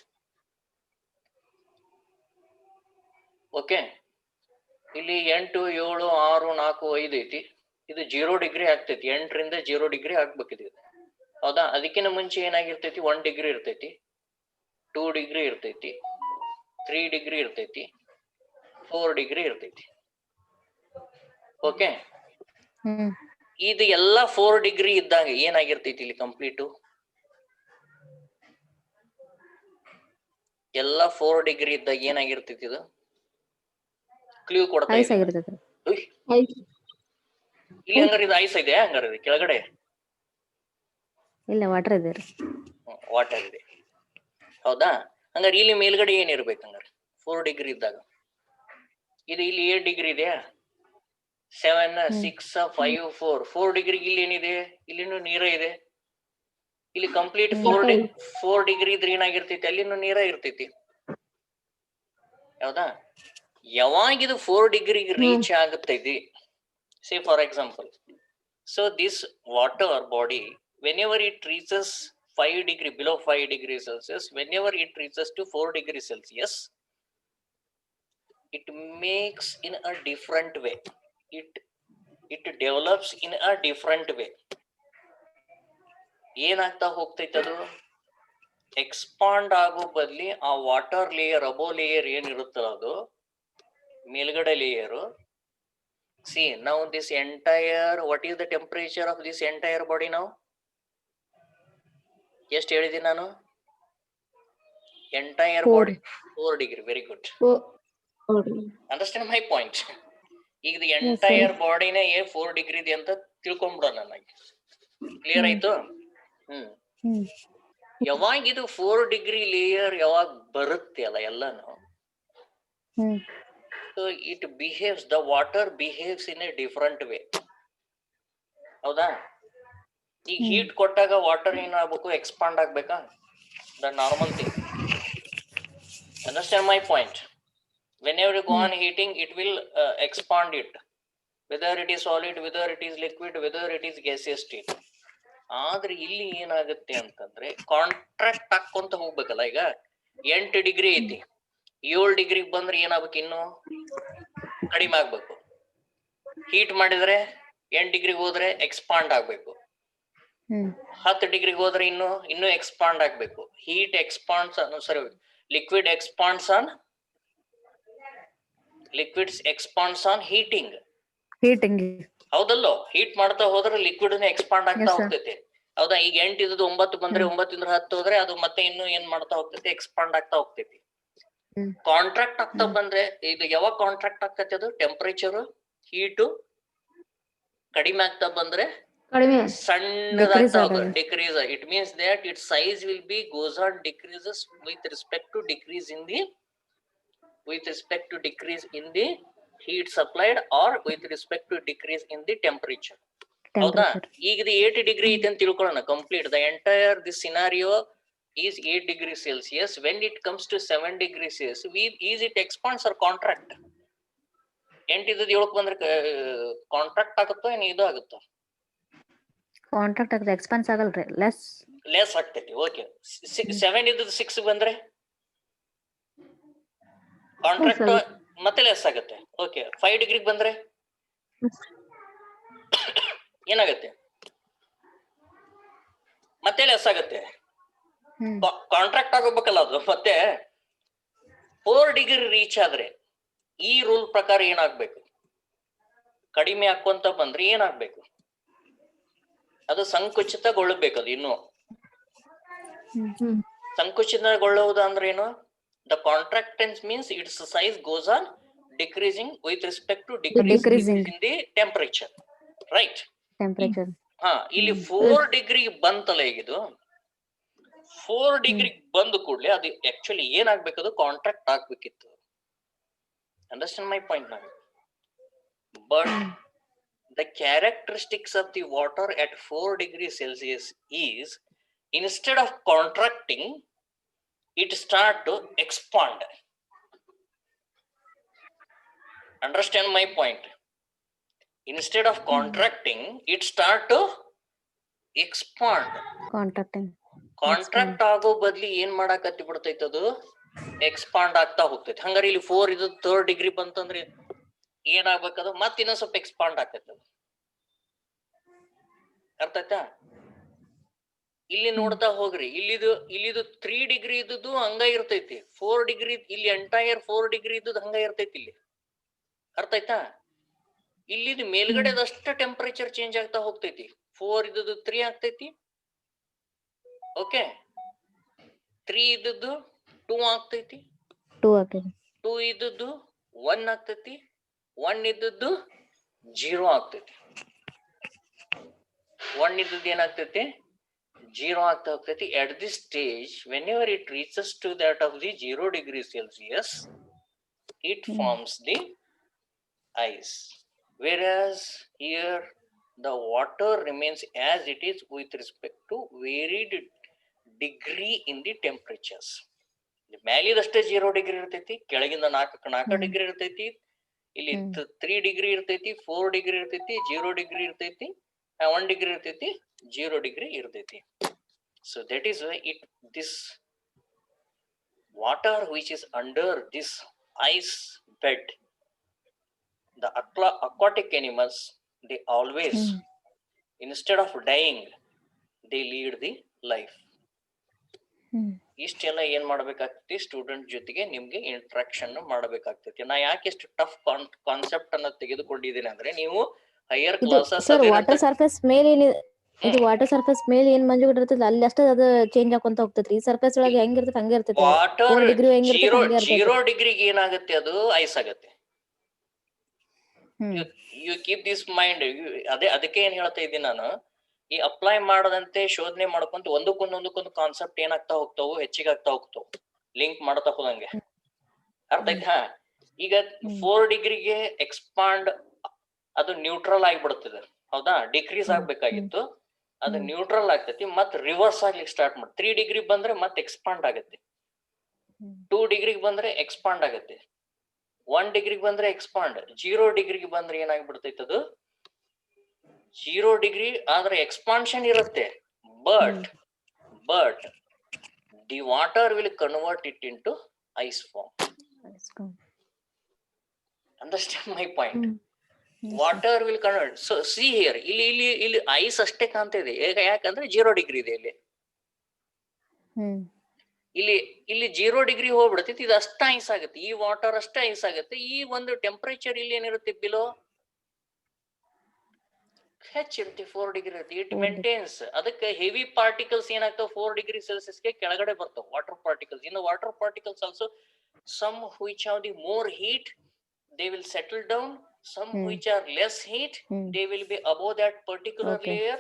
ಓಕೆ, ಇಲ್ಲಿ 8, 7, 6, 4, 5 ಐತಿ. ಇದು 0 ಡಿಗ್ರಿ ಆಗ್ತೈತಿ. 8ರಿಂದ 0 ಡಿಗ್ರಿ ಆಗ್ಬೇಕಿದೆ, ಹೌದಾ? ಅದಕ್ಕಿಂತ ಮುಂಚೆ ಏನಾಗಿರ್ತೈತಿ? 1 ಡಿಗ್ರಿ ಇರ್ತೈತಿ, 2 ಡಿಗ್ರಿ ಇರ್ತೈತಿ, 3 ಡಿಗ್ರಿ ಇರ್ತೈತಿ, 4 ಡಿಗ್ರಿ ಇರ್ತೈತಿ. ಓಕೆ, ಇದು ಎಲ್ಲ 4 ಡಿಗ್ರಿ ಇದ್ದಾಗ ಏನಾಗಿರ್ತೈತಿ ಇಲ್ಲಿ ಕಂಪ್ಲೀಟು? ಎಲ್ಲ 4 ಡಿಗ್ರಿ ಇದ್ದಾಗ ಏನಾಗಿರ್ತೈತಿ? ಇದು ಕ್ಲೂ ಕೊಡ್ತಾ ಇದೆ. ಇಲ್ಲಿ ಹಂಗಾರೆ ಇದು ಐಸ್ ಇದೆ, ಹಂಗಾರೆ ಇದು ಕೆಳಗಡೆ ಇಲ್ಲ ವಾಟರ್ ಇದೆ. ವಾಟರ್ ಇದೆ, ಹೌದಾ? ಹಂಗಾರೆ ಇಲ್ಲಿ ಮೇಲ್ಗಡೆ ಏನಿರ್ಬೇಕು? ಹಂಗಾರೆ 4 ಡಿಗ್ರಿ ಇದ್ದಾಗ ಇದು ಇಲ್ಲಿ 8 ಡಿಗ್ರಿ ಇದೆಯಾ? 7, 6, 5, 4 ಡಿಗ್ರಿ. ಇಲ್ಲಿ ಏನಿದೆ? ಇಲ್ಲಿನೂ ನೀರ ಇದೆ. ಇಲ್ಲಿ ಕಂಪ್ಲೀಟ್ 4 ಡಿಗ್ರಿ ಇದ್ರೆ ಏನಾಗಿರ್ತೈತಿ? ಅಲ್ಲಿನೂ ನೀರ ಇರ್ತೈತಿ, ಹೌದಾ? ಯಾವಾಗಿದು 4 ಡಿಗ್ರಿ ರೀಚ್ ಆಗುತ್ತೈತಿ, say for example, so this water body whenever it reaches 5 degree, below 5 degree Celsius, whenever it reaches to 4 degree Celsius, it makes in a different way. It develops in a different way. ಏನಾಗ್ತಾ ಹೋಗ್ತೈತೆ? ಅದು expand ಆಗೋ ಬದ್ಲಿ ಆ water layer, ಅಬೋ layer ಏನಿರುತ್ತಲ್ಲ ಅದು ಮೇಲ್ಗಡೆ layer. C now this entire, what is the temperature of this entire body now? ಎಷ್ಟು ಹೇಳಿದೀನಿ ನಾನು? Entire body 4 degree. Very good. Understand my point? ಈಗ ಎಂಟೈರ್ ಬಾಡಿನೇ 4 ಡಿಗ್ರಿ ಇದೆ ಅಂತ ತಿಳ್ಕೊಂಡ್ಬಿಡೋಣ ನನಗೆ. ಕ್ಲಿಯರ್ ಆಯ್ತು? ಯಾವಾಗ ಇದು 4 ಡಿಗ್ರಿ ಲೇಯರ್ ಯಾವಾಗ ಬರುತ್ತೆ ಅಲ್ಲ ಎಲ್ಲಾನು, so it behaves, the water behaves in a different way, ಹೌದಾ? ಈಗ ಹೀಟ್ ಕೊಟ್ಟಾಗ ವಾಟರ್ ಏನಾಗಬೇಕು? ಎಕ್ಸ್ಪಾಂಡ್ ಆಗ್ಬೇಕಾ? The normal thing. Understand my point? whenever you go on heating, it will expand it, whether it is solid, whether it is liquid, whether it is gaseous state. ಆದ್ರೆ ಇಲ್ಲಿ ಏನಾಗುತ್ತೆ ಅಂತಂದ್ರೆ contract ಹಾಕೊಂತ ಹೋಗ್ಬೇಕಲ್ಲ. ಈಗ 8 degree ಐತಿ, 7 ಡಿಗ್ರಿಗೆ ಬಂದ್ರೆ ಏನಾಗ್ಬೇಕು, ಇನ್ನು ಕಡಿಮೆ ಆಗ್ಬೇಕು. ಹೀಟ್ ಮಾಡಿದ್ರೆ 8 ಡಿಗ್ರಿಗೆ ಹೋದ್ರೆ ಎಕ್ಸ್ಪಾಂಡ್ ಆಗ್ಬೇಕು. 10 ಡಿಗ್ರಿಗೆ ಹೋದ್ರೆ ಇನ್ನು ಎಕ್ಸ್ಪಾಂಡ್ ಆಗ್ಬೇಕು. Heat expands sorry liquid expands on heating. ಹೌದಲ್ಲೋ? ಹೀಟ್ ಮಾಡ್ತಾ ಹೋದ್ರೆ ಲಿಕ್ವಿಡ್ ಎಕ್ಸ್ಪಾಂಡ್ ಆಗ್ತಾ ಹೋಗ್ತೈತಿ. ಹೌದಾ? ಈಗ 8 ಇದ್ದು 9 ಬಂದ್ರೆ 9 ಇಂದ 10 ಹೋದ್ರೆ ಅದು ಮತ್ತೆ ಇನ್ನು ಏನ್ ಮಾಡ್ತಾ ಹೋಗ್ತೈತಿ, ಎಕ್ಸ್ಪಾಂಡ್ ಆಗ್ತಾ ಹೋಗ್ತೈತಿ. ಕಾಂಟ್ರಾಕ್ಟ್ ಆಗ್ತಾ ಬಂದ್ರೆ ಇದು ಯಾವಾಗ ಕಾಂಟ್ರಾಕ್ಟ್ ಆಗ್ತೈತಿ? ಅದು ಟೆಂಪರೇಚರ್ ಹೀಟು ಕಡಿಮೆ ಆಗ್ತಾ ಬಂದ್ರೆ ಸಣ್ಣದಾಗ್ತಾ ಹೋಗುತ್ತೆ, decrease. It means that its size will be goes on decreases with respect to decrease in the heat supplied or with respect to decrease in the temperature. ಹೌದಾ? ಈಗ ಇದು 8 ಡಿಗ್ರಿ ಐತೆ ಅಂತ ತಿಳ್ಕೊಳ್ಳೋಣ. Complete the entire this scenario is 8 degrees Celsius. When it comes to 7 degrees Celsius, is it expands or contract? 8 ಇದ್ದದ್ದು 7 ಬಂದ್ರೆ contract ಆಗುತ್ತೋ ಏನು ಇದು ಆಗುತ್ತೋ? ಕಾಂಟ್ರಾಕ್ಟ್ ಆಗುತ್ತೆ, ಎಕ್ಸ್ಪಾನ್ಸ್ ಆಗಲ್ರಿ, ಲೆಸ್ ಆಗ್ತೈತಿ. ಓಕೆ. 7 ಇದ್ದದ್ದು 6 ಬಂದ್ರೆ ಕಾಂಟ್ರಾಕ್ಟ್ ಮತ್ತೆ ಲೆಸ್ ಆಗುತ್ತೆ. ಓಕೆ. 5 ಡಿಗ್ರಿಗೆ ಬಂದ್ರೆ ಏನಾಗುತ್ತೆ? ಮತ್ತೆ ಲೆಸ್ ಆಗುತ್ತೆ. ಕಾಂಟ್ರಾಕ್ಟ್ ಆಗೋಬೇಕಲ್ಲ ಅದು. ಮತ್ತೆ 4 ಡಿಗ್ರಿ ರೀಚ್ ಆದ್ರೆ ಈ ರೂಲ್ ಪ್ರಕಾರ ಏನಾಗ್ಬೇಕು? ಕಡಿಮೆ ಹಾಕುವಂತ ಬಂದ್ರೆ ಏನಾಗ್ಬೇಕು? ಅದು ಸಂಕುಚಿತಗೊಳ್ಳಬೇಕು. ಅದು ಇನ್ನು ಸಂಕುಚಿತಗೊಳ್ಳುವುದು ಅಂದ್ರೆ ಏನು? The contractance means its size goes on decreasing with respect to decreasing in the temperature, right? ಇಲ್ಲಿ 4 ಡಿಗ್ರಿ ಬಂತಲ್ಲ, ಈಗ ಇದು 4 ಡಿಗ್ರಿ ಬಂದ ಕೂಡಲೇ ಅದು ಆಕ್ಚುಲಿ ಏನಾಗ್ಬೇಕು? ಅದು ಕಾಂಟ್ರಾಕ್ಟ್ ಆಗ್ಬೇಕಿತ್ತು. Understand my point now? But the characteristics of the water at 4 degrees Celsius is, instead of contracting, it start to expand. Understand my point? Instead of contracting, it start to expand. Contract ಆಗೋ ಬದ್ಲಿ ಏನ್ ಮಾಡಾಕತ್ತಿ ಬಿಡ್ತೈತೆ? ಅದು expand ಆಗ್ತಾ ಹೋಗ್ತೈತಿ. ಹಂಗಾರೆ ಇಲ್ಲಿ 4 ಇದು 3 degree ಬಂತಂದ್ರೆ ಏನಾಗ್ಬೇಕದು? ಮತ್ ಇನ್ನೊಂದ್ ಸ್ವಲ್ಪ ಎಕ್ಸ್ಪಾಂಡ್ ಆಗ್ತೈತೆ. ಅರ್ಥ ಆಯ್ತಾ? ಇಲ್ಲಿ ನೋಡ್ತಾ ಹೋಗ್ರಿ, ಇಲ್ಲಿದು 3 ಡಿಗ್ರಿ ಇದ್ದು ಹಂಗ ಇರ್ತೈತಿ. 4 ಡಿಗ್ರಿ ಇಲ್ಲಿ ಎಂಟೈರ್ 4 ಡಿಗ್ರಿ ಇದ್ದು ಹಂಗ ಇರ್ತೈತಿ ಇಲ್ಲಿ. ಅರ್ಥ ಆಯ್ತಾ? ಇಲ್ಲಿದು ಮೇಲ್ಗಡೆದಷ್ಟ ಟೆಂಪರೇಚರ್ ಚೇಂಜ್ ಆಗ್ತಾ ಹೋಗ್ತೈತಿ. 4 ಇದ್ದು 3 ಆಗ್ತೈತಿ. ಓಕೆ. 3 ಇದ್ದು 2 ಆಗ್ತೈತಿ. 2 ಇದ್ದು 1 ಆಗ್ತೈತಿ. 1 ಇದ್ದದ್ದು 0 ಆಗ್ತೈತಿ. 1 ಇದ್ದದ್ದು ಏನಾಗ್ತೈತಿ? 0 ಆಗ್ತಾ ಹೋಗ್ತೈತಿ. At this stage, whenever it reaches to that of the 0 degree Celsius, it forms the ice. Whereas here the water remains as it is with respect to varied degree in the temperatures. ಮೇಲಿದಷ್ಟೇ 0 degree ಇರ್ತೈತಿ, ಕೆಳಗಿಂದ 4 degree ಇರ್ತೈತಿ. ಇಲ್ಲಿ 3 degree ಇರ್ತೈತಿ, 4 degree ಇರ್ತೈತಿ, 0 degree ಇರ್ತೈತಿ, 1 degree ಇರ್ತೈತಿ, 0 degree ಇರ್ತೈತಿ. So that is why this water which is under this ice bed, the aquatic animals, they always instead of dying, they lead the life. ಇಷ್ಟೆಲ್ಲ ಏನ್ ಮಾಡ್ಬೇಕಾಗ್ತೈತಿ? ಸ್ಟೂಡೆಂಟ್ ಜೊತೆಗೆ ನಿಮ್ಗೆ ಇಂಟ್ರಾಕ್ಷನ್ ಮಾಡಬೇಕಾಗ್ತೈತಿ. ನಾ ಯಾಕೆ ಇಷ್ಟು ಟಫ್ ಕಾನ್ಸೆಪ್ಟ್ ಅನ್ನ ತೆಗೆದುಕೊಂಡಿದ್ದೀನಿ ಅಂದ್ರೆ, ನೀವು ಹೈಯರ್ ಕ್ಲಾಸಸ್ ವಾಟರ್ ಸರ್ಫೇಸ್ ಮೇಲೆ ಇದು ವಾಟರ್ ಸರ್ಫೇಸ್ ಮೇಲೆ ಏನ್ ಮಂಜುಗಡ್ಡೆ ಇರ್ತದೆ ಅಲ್ಲಿ ಅಷ್ಟೇ ಅದು ಚೇಂಜ್ ಆಕೊಂತ ಹೋಗ್ತೈತಿ. ಈ ಸರ್ಫೇಸ್ ಒಳಗೆ ಹೆಂಗಿರ್ತದೆ ಹಂಗೆ ಇರ್ತೈತಿ. ವಾಟರ್ 0 ಡಿಗ್ರಿಗೆ ಏನಾಗುತ್ತೆ? ಅದು ಐಸ್ ಆಗುತ್ತೆ. You keep this mind. ಅದಕ್ಕೆ ಏನ್ ಹೇಳ್ತಾ ಇದ್ದೀನಿ ನಾನು, ಈ ಅಪ್ಲೈ ಮಾಡದಂತೆ ಶೋಧನೆ ಮಾಡ್ಕೊಂತ ಒಂದಕ್ಕೊಂದು ಕಾನ್ಸೆಪ್ಟ್ ಏನಾಗ್ತಾ ಹೋಗ್ತಾವು, ಹೆಚ್ಚಿಗೆ ಆಗ್ತಾ ಹೋಗ್ತಾವ, ಲಿಂಕ್ ಮಾಡ್ತಾ ಹೋದಂಗೆ. ಅರ್ಥ ಆಯ್ತಾ? ಈಗ 4 ಡಿಗ್ರಿಗೆ ಎಕ್ಸ್ಪಾಂಡ್ ಅದು ನ್ಯೂಟ್ರಲ್ ಆಗಿಬಿಡ್ತದೆ. ಹೌದಾ? ಡಿಕ್ರೀಸ್ ಆಗ್ಬೇಕಾಗಿತ್ತು, ಅದು ನ್ಯೂಟ್ರಲ್ ಆಗ್ತೈತಿ. ಮತ್ ರಿವರ್ಸ್ ಆಗ್ಲಿಕ್ಕೆ ಸ್ಟಾರ್ಟ್ ಮಾಡಿ 3 ಡಿಗ್ರಿ ಬಂದ್ರೆ ಮತ್ತೆ ಎಕ್ಸ್ಪಾಂಡ್ ಆಗುತ್ತೆ. 2 ಡಿಗ್ರಿಗೆ ಬಂದ್ರೆ ಎಕ್ಸ್ಪಾಂಡ್ ಆಗುತ್ತೆ. 1 ಡಿಗ್ರಿಗೆ ಬಂದ್ರೆ ಎಕ್ಸ್ಪಾಂಡ್. 0 ಡಿಗ್ರಿಗೆ ಬಂದ್ರೆ ಏನಾಗ್ಬಿಡ್ತೈತೆ? ಅದು 0 ಡಿಗ್ರಿ ಆದ್ರೆ ಎಕ್ಸ್ಪಾನ್ಷನ್ ಇರುತ್ತೆ. But the water will convert it into ice form. Understand my point. Water will convert. So see here, ಇಲ್ಲಿ ಐಸ್ ಅಷ್ಟೇ ಕಾಣ್ತಾ ಇದೆ. ಯಾಕಂದ್ರೆ 0 ಡಿಗ್ರಿ ಇದೆ ಇಲ್ಲಿ. ಇಲ್ಲಿ 0 ಡಿಗ್ರಿ ಹೋಗ್ಬಿಡ್ತೈತಿ, ಇದು ಅಷ್ಟ ಐಸ್ ಆಗುತ್ತೆ, ಈ ವಾಟರ್ ಅಷ್ಟೇ ಐಸ್ ಆಗುತ್ತೆ. ಈ ಒಂದು ಟೆಂಪರೇಚರ್ ಇಲ್ಲಿ ಏನಿರುತ್ತೆ ಬಿಲೋ ಹೆಚ್ಚಿರುತ್ತೆ, 4 ಡಿಗ್ರಿ ಇರುತ್ತೆ. It maintains. ಅದಕ್ಕೆ ಹೆವಿ ಪಾರ್ಟಿಕಲ್ಸ್ ಏನಾಗ್ತಾವ 4 ಡಿಗ್ರಿ ಸೆಲ್ಸಿಯಸ್ಗೆ ಕೆಳಗಡೆ ಬರ್ತಾವ, ವಾಟರ್ ಪಾರ್ಟಿಕಲ್ಸ್. ಇನ್ನು water particles also some which have the more heat, they will settle down. Some which are less heat, they will be above that particular layer.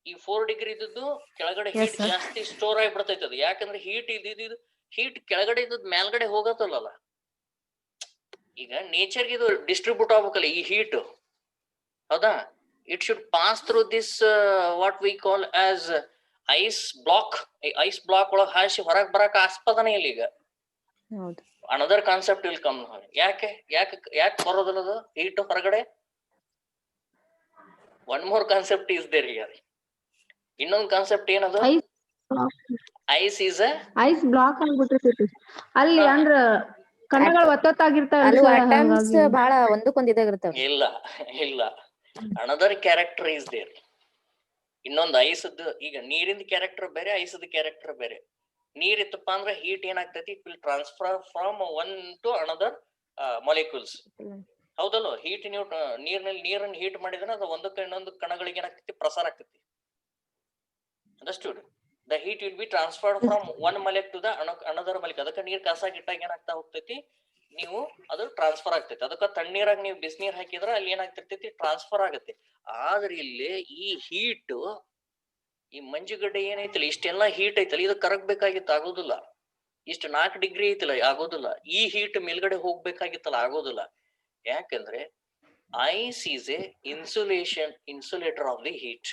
ಈ 4 degree ಇದ್ದು ಕೆಳಗಡೆ heat ಜಾಸ್ತಿ store ಆಗಿಬಿಡ್ತೈತೆ ಅದು. ಯಾಕಂದ್ರೆ heat ಕೆಳಗಡೆ ಇದ್ದದ್ ಮೇಲ್ಗಡೆ ಹೋಗತ್ತಲ್ಲ. ಈಗ ನೇಚರ್ಗೆ ಇದು ಡಿಸ್ಟ್ರಿಬ್ಯೂಟ್ ಆಗ್ಬೇಕಲ್ಲ ಈ ಹೀಟ್, ಹೌದಾ? It should pass through this what we call as ice block. Ice block ಒಳಗೆ ಹಾಸಿ ಹೊರಗೆ ಬರಕ್ ಆಸ್ಪದನೇ ಇಲ್ಲ ಈಗ. Another concept will come. ಯಾಕೆ ಬರೋದಿಲ್ಲ ಅದು ಹೀಟ್ ಹೊರಗಡೆ? One more concept is there here. ಇನ್ನೊಂದು ಕಾನ್ಸೆಪ್ಟ್ ಏನದು? ಐಸ್ ಈಸ್ ಐಸ್ ಬ್ಲಾಕ್ ಆಗ್ಬಿಟ್ಟಿರ್ತೈತಿ ಅಲ್ಲಿ. ಅಂದ್ರ ಕಣಗಳು ಒತ್ತೊತ್ತಾಗಿರ್ತಾವ, ಬಹಳ ಒಂದಕ್ಕೊಂದ್ ಇದಾಗಿರ್ತಾವ. ಇಲ್ಲ ಅನದರ್ ಕ್ಯಾರೆಕ್ಟರ್ ಈಸ್ ದೇರ್. ಇನ್ನೊಂದು ಐಸದ್ದು, ಈಗ ನೀರಿನ ಕ್ಯಾರೆಕ್ಟರ್ ಬೇರೆ, ಐಸದ ಕ್ಯಾರೆಕ್ಟರ್ ಬೇರೆ. ನೀರ್ ಇತ್ತಪ್ಪ ಅಂದ್ರೆ ಹೀಟ್ ಏನಾಗ್ತೈತಿ, it will transfer from one to another molecules. ಹೌದಲ್ಲ? ಹೀಟ್ ನೀವು ನೀರನ್ನ ಹೀಟ್ ಮಾಡಿದ್ರೆ ಅದು ಒಂದಕ್ಕೆ ಇನ್ನೊಂದು ಕಣಗಳಿಗೆ ಏನಾಗ್ತೈತಿ, ಪ್ರಸಾರ ಆಗ್ತೈತಿ. Understood? The heat will be transferred from one molecule to the another molecule. ಅದಕ್ಕೆ ನೀರ್ ಕಾಸಾಗಿ ಇಟ್ಟಾಗ ಏನಾಗ್ತಾ ಹೋಗ್ತೈತಿ, ನೀವು ಅದು ಟ್ರಾನ್ಸ್ಫರ್ ಆಗ್ತೈತಿ. ಅದಕ್ಕೆ ತಣ್ಣೀರಾಗ ನೀವು ಬಿಸಿನೀರ್ ಹಾಕಿದ್ರೆ ಅಲ್ಲಿ ಏನಾಗ್ತಿರ್ತೈತಿ, ಟ್ರಾನ್ಸ್ಫರ್ ಆಗತ್ತೆ. ಆದ್ರೆ ಇಲ್ಲಿ ಈ ಹೀಟ್, ಈ ಮಂಜುಗಡ್ಡೆ ಏನೈತಿಲ್ಲ, ಇಷ್ಟೆಲ್ಲಾ ಹೀಟ್ ಐತಲ್ಲ, ಇದು ಕರಗ್ಬೇಕಾಗಿತ್ತು, ಆಗೋದಿಲ್ಲ. ಇಷ್ಟು 4 ಡಿಗ್ರಿ ಐತಿಲ್ಲ, ಆಗೋದಿಲ್ಲ. ಈ ಹೀಟ್ ಮೇಲ್ಗಡೆ ಹೋಗ್ಬೇಕಾಗಿತ್ತಲ್ಲ, ಆಗೋದಿಲ್ಲ. ಯಾಕಂದ್ರೆ ice is a insulator of the heat.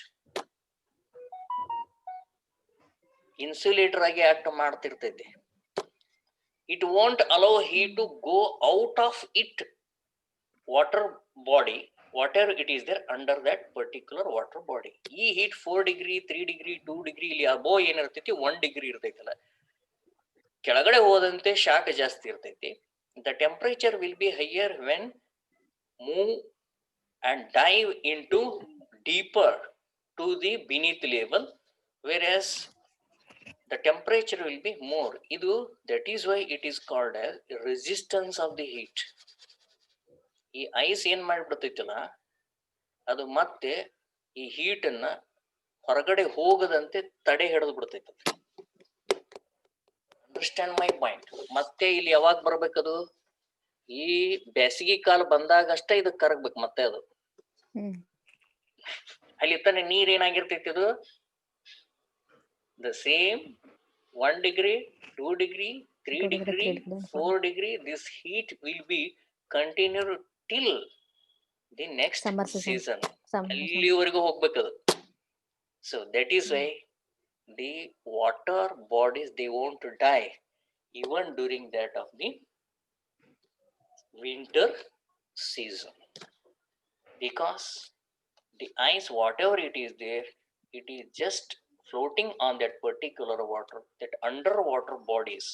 Insulator ಆಗಿ ಆಕ್ಟ್ ಮಾಡ್ತಿರ್ತೈತಿ. It won't allow heat to go out of it water body, whatever it is there under that particular water body. ಈ heat 4 degree 3 degree 2 degree ಇಲ್ಲಿ ಅಬೋ ಏನಿರ್ತೈತಿ 1 degree ಇರ್ತೈತಲ್ಲ, ಕೆಳಗಡೆ ಹೋದಂತೆ ಶಾಖ ಜಾಸ್ತಿ ಇರ್ತೈತಿ. The temperature will be higher when move and dive into deeper to the beneath level, whereas the temperature will be more. Idu, that is why it is called as resistance of the heat. ಈ ice ಏನ್ ಮಾಡ್ಬಿಡ್ತೈತಲ್ಲ, ಅದು ಮತ್ತೆ ಈ heat ಅನ್ನ ಹೊರಗಡೆ ಹೋಗದಂತೆ ತಡೆ ಹಿಡಿದು ಬಿಡ್ತೈತಿ. Understand my point? ಮತ್ತೆ ಇಲ್ಲಿ ಯಾವಾಗ ಬರ್ಬೇಕದು? ಈ ಬೇಸಿಗೆ ಕಾಲ ಬಂದಾಗ ಅಷ್ಟೇ ಇದು ಕರಗ್ಬೇಕು. ಮತ್ತೆ ಅದು ಅಲ್ಲಿ ತಾನೆ ನೀರ್ ಏನಾಗಿರ್ತೈತಿ, ಅದು the same 1 degree 2 degree 3 degree 4 degree. This heat will B continue till the next season. ಅಲ್ಲಿವರೆಗೂ ಹೋಗ್ಬೇಕದು. So that is why the water bodies, they won't die even during that of the winter season, because the ice, whatever it is there, it is just floating on that particular water. That underwater bodies,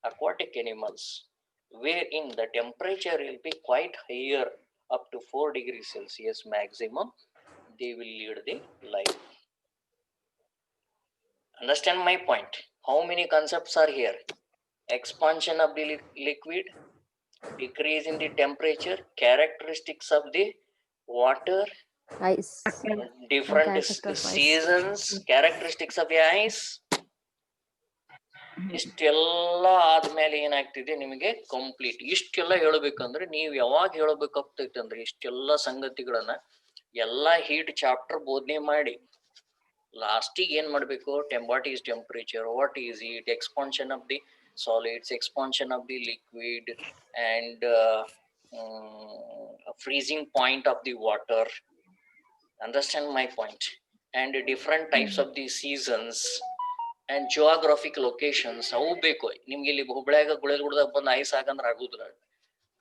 aquatic animals, wherein the temperature will be quite higher, up to 4 degrees Celsius maximum, they will lead the life. Understand my point? How many concepts are here? Expansion of the liquid, decrease in the temperature, characteristics of the water, ice, different seasons, characteristics of the ice. ಇಷ್ಟೆಲ್ಲ ಆದ್ಮೇಲೆ ಏನಾಗ್ತಿದೆ ನಿಮಗೆ complete. ಇಷ್ಟೆಲ್ಲ ಹೇಳ್ಬೇಕಂದ್ರೆ ನೀವು ಯಾವಾಗ ಹೇಳ್ಬೇಕಾಗ್ತೈತೆ ಅಂದ್ರೆ ಇಷ್ಟೆಲ್ಲ ಸಂಗತಿಗಳನ್ನ ಎಲ್ಲಾ ಹೀಟ್ ಚಾಪ್ಟರ್ ಬೋಧನೆ ಮಾಡಿ ಲಾಸ್ಟಿಗೆ ಏನ್ ಮಾಡ್ಬೇಕು, what is temperature, what is heat, expansion of the solids, expansion of the liquid, and freezing point of the water. Understand my point? And different types of the seasons and geographic locations. ಅವು ಬೇಕು ನಿಮ್ಗೆ. ಇಲ್ಲಿ ಹುಬ್ಳ್ಯಾಗ ಗುಳೇಗುಡ್ದಾಗ ಬಂದು ice ಹಾಕಂದ್ರೆ ಆಗುದಿಲ್ಲ,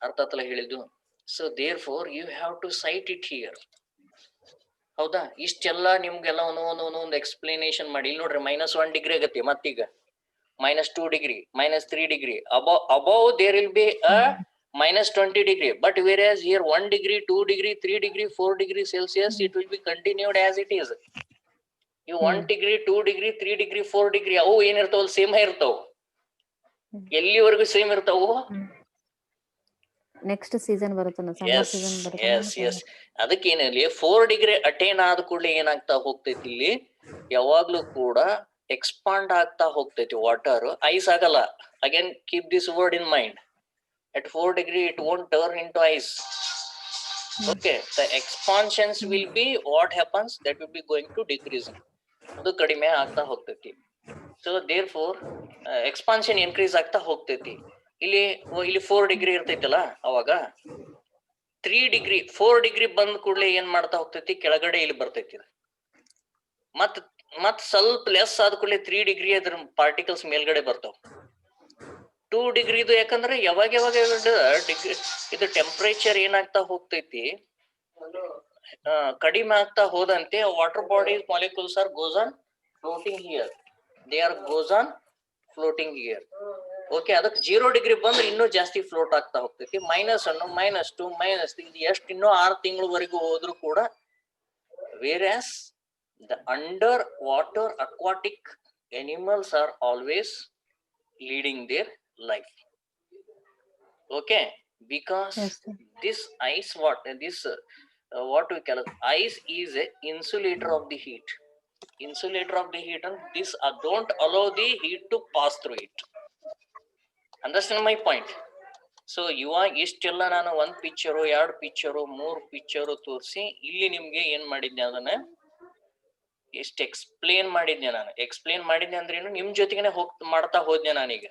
ಅರ್ಥ ಆತಲ್ಲ ಹೇಳಿದ್ದು. So therefore you have to cite it here. ಹೌದಾ? ಇಷ್ಟೆಲ್ಲ ನಿಮ್ಗೆಲ್ಲ ಒಂದೊಂದು ಎಕ್ಸ್ಪ್ಲನೇಷನ್ ಮಾಡಿ. ಇಲ್ಲಿ ನೋಡ್ರಿ -1 ಡಿಗ್ರಿ ಆಗತ್ತೆ. ಮತ್ತೀಗ -2 degree, -3 degree. Above there will be a -20 degree. But whereas here 1 degree, 2 degree, 3 degree, 4 degree Celsius, it will be continued as it is. You 1 degree, 2 degree, 3 degree, 4 degree, ಅವು ಏನಿರ್ತಾವಲ್ಲ ಸೇಮ್ ಇರ್ತಾವ. ಎಲ್ಲಿವರೆಗೂ same ಇರ್ತಾವು? Next season ಬರುತ್ತಲ್ಲ, summer season ಬರುತ್ತೆ. ಅದಕ್ಕೇನಲ್ಲಿ 4 degree attain ಆದ ಕೂಡಲೇ ಏನಾಗ್ತಾ ಹೋಗ್ತೈತಿ, ಇಲ್ಲಿ ಯಾವಾಗ್ಲೂ ಕೂಡ ಎಕ್ಸ್ಪಾಂಡ್ ಆಗ್ತಾ ಹೋಗ್ತೈತಿ ವಾಟರ್, ಐಸ್ ಆಗಲ್ಲ. Again keep this word in mind. At 4 degree it won't turn into ice. Okay, the expansions will be what happens, that will be going to decreasing. ಅದು ಕಡಿಮೆ ಆಗ್ತಾ ಹೋಗ್ತೈತಿ. So therefore expansion increase ಆಗ್ತಾ ಹೋಗ್ತೈತಿ. ಇಲ್ಲಿ 4 degree ಇರ್ತೈತಲ್ಲ, ಅವಾಗ 3 degree 4 degree ಬಂದ ಕೂಡಲೇ ಏನ್ ಮಾಡ್ತಾ ಹೋಗ್ತೈತಿ, ಕೆಳಗಡೆ ಇಲ್ಲಿ ಬರ್ತೈತಿ. ಮತ್ ಸ್ವಲ್ಪ ಲೆಸ್ ಆದ ಕೂಡಲೇ 3 ಡಿಗ್ರಿ ಅದ್ರ ಪಾರ್ಟಿಕಲ್ಸ್ ಮೇಲ್ಗಡೆ ಬರ್ತಾವ. 2 ಡಿಗ್ರಿ ಇದು ಯಾಕಂದ್ರೆ ಯಾವಾಗ ಡಿಗ್ರಿ ಇದು ಟೆಂಪರೇಚರ್ ಏನಾಗ್ತಾ ಹೋಗ್ತೈತಿ, ಕಡಿಮೆ ಆಗ್ತಾ ಹೋದಂತೆ water bodies molecules are goes on floating here. They are goes on floating here. Okay, ಅದಕ್ಕೆ 0 ಡಿಗ್ರಿ ಬಂದ್ರೆ ಇನ್ನೂ ಜಾಸ್ತಿ ಫ್ಲೋಟ್ ಆಗ್ತಾ ಹೋಗ್ತೈತಿ. -1, -2, -3 ಇದು ಎಷ್ಟು ಇನ್ನೂ 6 ತಿಂಗಳವರೆಗೂ ಹೋದ್ರು ಕೂಡ. Whereas the under water aquatic animals are always leading their life. Okay, because this ice, what we call ice is a insulator of the heat. Insulator of the heat, and this don't allow the heat to pass through it. Understand my point? So ಇವಾಗ ಇಷ್ಟೆಲ್ಲ ನಾನು 1 picture 2 picture 3 picture ತೋರಿಸಿ ಇಲ್ಲಿ ನಿಮ್ಗೆ ಏನ್ ಮಾಡಿದ್ದೆ, ಅದನ್ನ ಎಷ್ಟು ಎಕ್ಸ್ಪ್ಲೇನ್ ಮಾಡಿದ್ದೆ. ನಾನು ಎಕ್ಸ್ಪ್ಲೇನ್ ಮಾಡಿದ್ದೆ ಅಂದ್ರೆ ಏನು, ನಿಮ್ ಜೊತೆಗೆ ಮಾಡ್ತಾ ಹೋದ್ನೆ ನಾನೀಗ.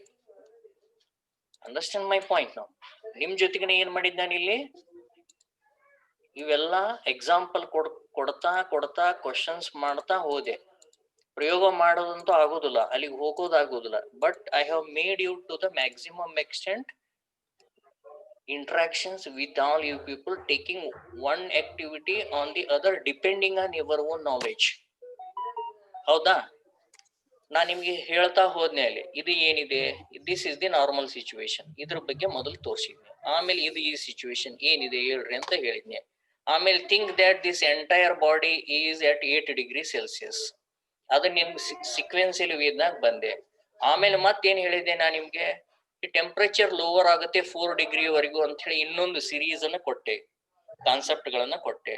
Understand my point. ನಾವು ನಿಮ್ ಜೊತೆಗೆ ಏನ್ ಮಾಡಿದ್ದೆ ನಾನಿಲ್ಲಿ, ಇವೆಲ್ಲ ಎಕ್ಸಾಂಪಲ್ ಕೊಡ್ತಾ ಕ್ವಶನ್ಸ್ ಮಾಡ್ತಾ ಹೋದೆ. ಪ್ರಯೋಗ ಮಾಡೋದಂತೂ ಆಗೋದಿಲ್ಲ, ಅಲ್ಲಿಗೆ ಹೋಗೋದಾಗೋದಿಲ್ಲ. But I have made you to the maximum extent interactions with all you people, taking one activity on the other depending on your own knowledge. ಹೌದಾ? ನಾ ನಿಮ್ಗೆ ಹೇಳ್ತಾ ಹೋದ್ನೆ ಅಲ್ಲಿ, ಇದು ಏನಿದೆ, this is the normal situation, ಇದ್ರ ಬಗ್ಗೆ ಮೊದಲು ತೋರಿಸಿದ್ನೆ. ಆಮೇಲೆ ಇದು ಈ ಸಿಚುವೇಶನ್ ಏನಿದೆ ಹೇಳ್ರಿ ಅಂತ ಹೇಳಿದ್ನೆ. ಆಮೇಲೆ think that this entire body is at 8 degree Celsius. ಅದನ್ನ ನಿಮ್ಗೆ ಸೀಕ್ವೆನ್ಸಿಯಲ್ ವೇದ್ನಾಗ ಬಂದೆ. ಆಮೇಲೆ ಮತ್ತೇನ್ ಹೇಳಿದ್ದೆ ನಾ ನಿಮ್ಗೆ, ಈ ಟೆಂಪರೇಚರ್ ಲೋವರ್ ಆಗುತ್ತೆ 4 ಡಿಗ್ರಿ ವರೆಗೂ ಅಂತ ಹೇಳಿ ಇನ್ನೊಂದು ಸಿರೀಸ್ ಅನ್ನ ಕೊಟ್ಟೆ, ಕಾನ್ಸೆಪ್ಟ್ ಗಳನ್ನ ಕೊಟ್ಟೆ.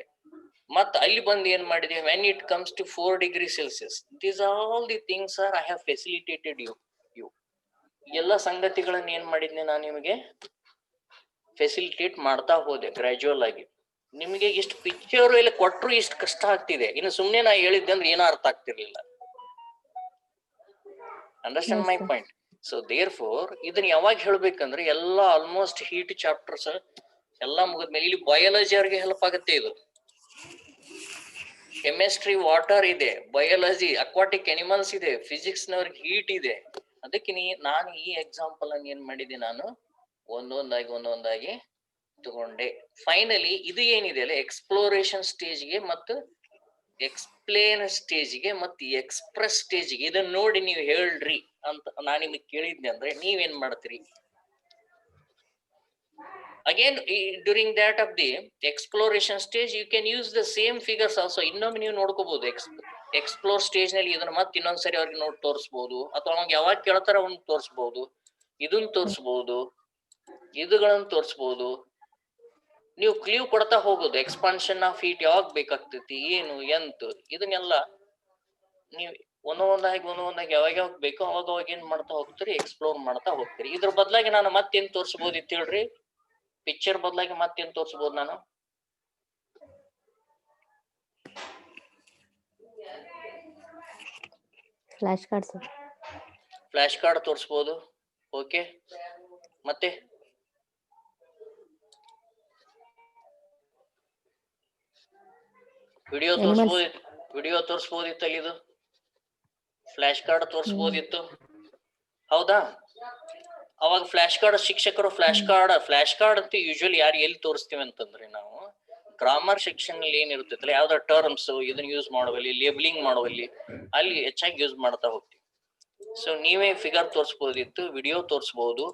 ಮತ್ ಅಲ್ಲಿ ಬಂದು ಏನ್ ಮಾಡಿದೆ, when it comes to 4 degree Celsius, these all the things are I have facilitated you. ಎಲ್ಲ ಸಂಗತಿಗಳನ್ನ ಏನ್ ಮಾಡಿದ್ನೆ ನಾನು ನಿಮಗೆ ಫೆಸಿಲಿಟೇಟ್ ಮಾಡ್ತಾ ಹೋದೆ ಗ್ರಾಜುವಲ್ ಆಗಿ. ನಿಮಗೆ ಇಷ್ಟು ಪಿಕ್ಚರ್ ಎಲ್ಲ ಕೊಟ್ಟರು ಇಷ್ಟು ಕಷ್ಟ ಆಗ್ತಿದೆ, ಇನ್ನು ಸುಮ್ನೆ ನಾ ಹೇಳಿದ್ದೆ ಅಂದ್ರೆ ಏನೋ ಅರ್ಥ ಆಗ್ತಿರ್ಲಿಲ್ಲ. Understand my point? So therefore ಇದನ್ನ ಯಾವಾಗ ಹೇಳ್ಬೇಕಂದ್ರೆ ಎಲ್ಲ ಆಲ್ಮೋಸ್ಟ್ ಹೀಟ್ ಚಾಪ್ಟರ್ಸ್ ಎಲ್ಲ ಮುಗಿದ್ಮೇಲೆ, ಇಲ್ಲಿ ಬಯಾಲಜಿ ಅವ್ರಿಗೆ ಹೆಲ್ಪ್ ಆಗುತ್ತೆ. ಇದು ಕೆಮಿಸ್ಟ್ರಿ ವಾಟರ್ ಇದೆ, ಬಯಾಲಜಿ ಅಕ್ವಾಟಿಕ್ ಅನಿಮಲ್ಸ್ ಇದೆ, ಫಿಸಿಕ್ಸ್ ನವ್ರಿಗೆ ಹೀಟ್ ಇದೆ. ಅದಕ್ಕೆ ನಾನು ಈ ಎಕ್ಸಾಂಪಲ್ ಅನ್ನು ಏನ್ ಮಾಡಿದೆ, ನಾನು ಒಂದೊಂದಾಗಿ ತಗೊಂಡೆ. ಫೈನಲಿ ಇದು ಏನಿದೆ ಅಲ್ಲ, ಎಕ್ಸ್ಪ್ಲೋರೇಷನ್ ಸ್ಟೇಜ್ಗೆ ಮತ್ತು ಎಕ್ಸ್ಪ್ಲೇನ್ ಸ್ಟೇಜ್ಗೆ ಮತ್ತು ಎಕ್ಸ್ಪ್ರೆಸ್ ಸ್ಟೇಜ್ಗೆ ಇದನ್ನ ನೋಡಿ ನೀವು ಹೇಳ್ರಿ ಅಂತ ನಾನು ನಿಮಗೆ ಕೇಳಿದ್ನೆ ಅಂದ್ರೆ ನೀವೇನ್ ಮಾಡ್ತೀರಿ? Again during that of the exploration stage you can use the same figures also. ಇನ್ನೊಮ್ಮೆ ನೀವು ನೋಡ್ಕೋಬಹುದು. ಎಕ್ಸ್ಪ್ಲೋರ್ ಸ್ಟೇಜ್ ನಲ್ಲಿ ಇದನ್ನ ಮತ್ತೆ ಇನ್ನೊಂದ್ಸರಿ ಅವ್ರಿಗೆ ನೋಡಿ ತೋರಿಸಬಹುದು, ಅಥವಾ ಅವ್ರಿಗೆ ಯಾವಾಗ ಕೇಳ್ತಾರ ಅವ್ನ ತೋರಿಸಬಹುದು, ಇದನ್ನ ತೋರಿಸಬಹುದು, ಇದುಗಳನ್ನ ತೋರಿಸಬಹುದು. ನೀವು ಕ್ಲೀವ್ ಕೊಡ್ತಾ ಹೋಗೋದು, ಎಕ್ಸ್ಪಾನ್ಷನ್ ಆಫ್ ಹೀಟ್ ಯಾವಾಗ ಬೇಕಾಗ್ತೈತಿ, ಏನು ಎಂತ, ಇದನ್ನೆಲ್ಲ ನೀವು ಒಂದೊಂದಾಗಿ ಯಾವಾಗ ಬೇಕೋ ಅವಾಗ ಏನ್ ಮಾಡ್ತಾ ಹೋಗ್ತೀರಿ, ಎಕ್ಸ್ಪ್ಲೋರ್ ಮಾಡ್ತಾ ಹೋಗ್ತೀರಿ. ಇದ್ರ ಬದಲಾಗಿ ನಾನು ಮತ್ತೇನ್ ತೋರಿಸಬಹುದು ಇತ್ತು ಹೇಳ್ರಿ? ಪಿಕ್ಚರ್ ಬದಲಾಗಿ ಮತ್ತೇನ್ ತೋರಿಸಬಹುದು ನಾನು? ಫ್ಲಾಶ್ ಕಾರ್ಡ್ ತೋರಿಸಬಹುದು. ಓಕೆ, ಮತ್ತೆ ವಿಡಿಯೋ ತೋರಿಸಬಹುದಿತ್ತು ಅಲ್ಲಿ. ಇದು ಫ್ಲಾಶ್ ಕಾರ್ಡ್ ತೋರಿಸಬಹುದಿತ್ತು, ಹೌದಾ? ಅವಾಗ ಫ್ಲಾಶ್ ಕಾರ್ಡ್ ಶಿಕ್ಷಕರು ಫ್ಲಾಶ್ ಕಾರ್ಡ್ ಅಂತ ಯೂಶುವಲಿ ಎಲ್ಲಿ ತೋರಿಸ್ತೀವಿ ಅಂತಂದ್ರೆ, ನಾವು ಗ್ರಾಮರ್ ಸೆಕ್ಷನ್ ಅಲ್ಲಿ ಏನಿರುತ್ತಲ್ಲ, ಯಾವ್ದಾರ ಟರ್ಮ್ಸ್ ಇದನ್ನ ಯೂಸ್ ಮಾಡುವಲ್ಲಿ, ಲೇಬಲಿಂಗ್ ಮಾಡುವಲ್ಲಿ ಅಲ್ಲಿ ಹೆಚ್ಚಾಗಿ ಯೂಸ್ ಮಾಡ್ತಾ ಹೋಗ್ತೀವಿ. ಸೊ ನೀವೇ ಫಿಗರ್ ತೋರಿಸ್ಬೋದಿತ್ತು, ವಿಡಿಯೋ ತೋರಿಸ್ಬೋದು.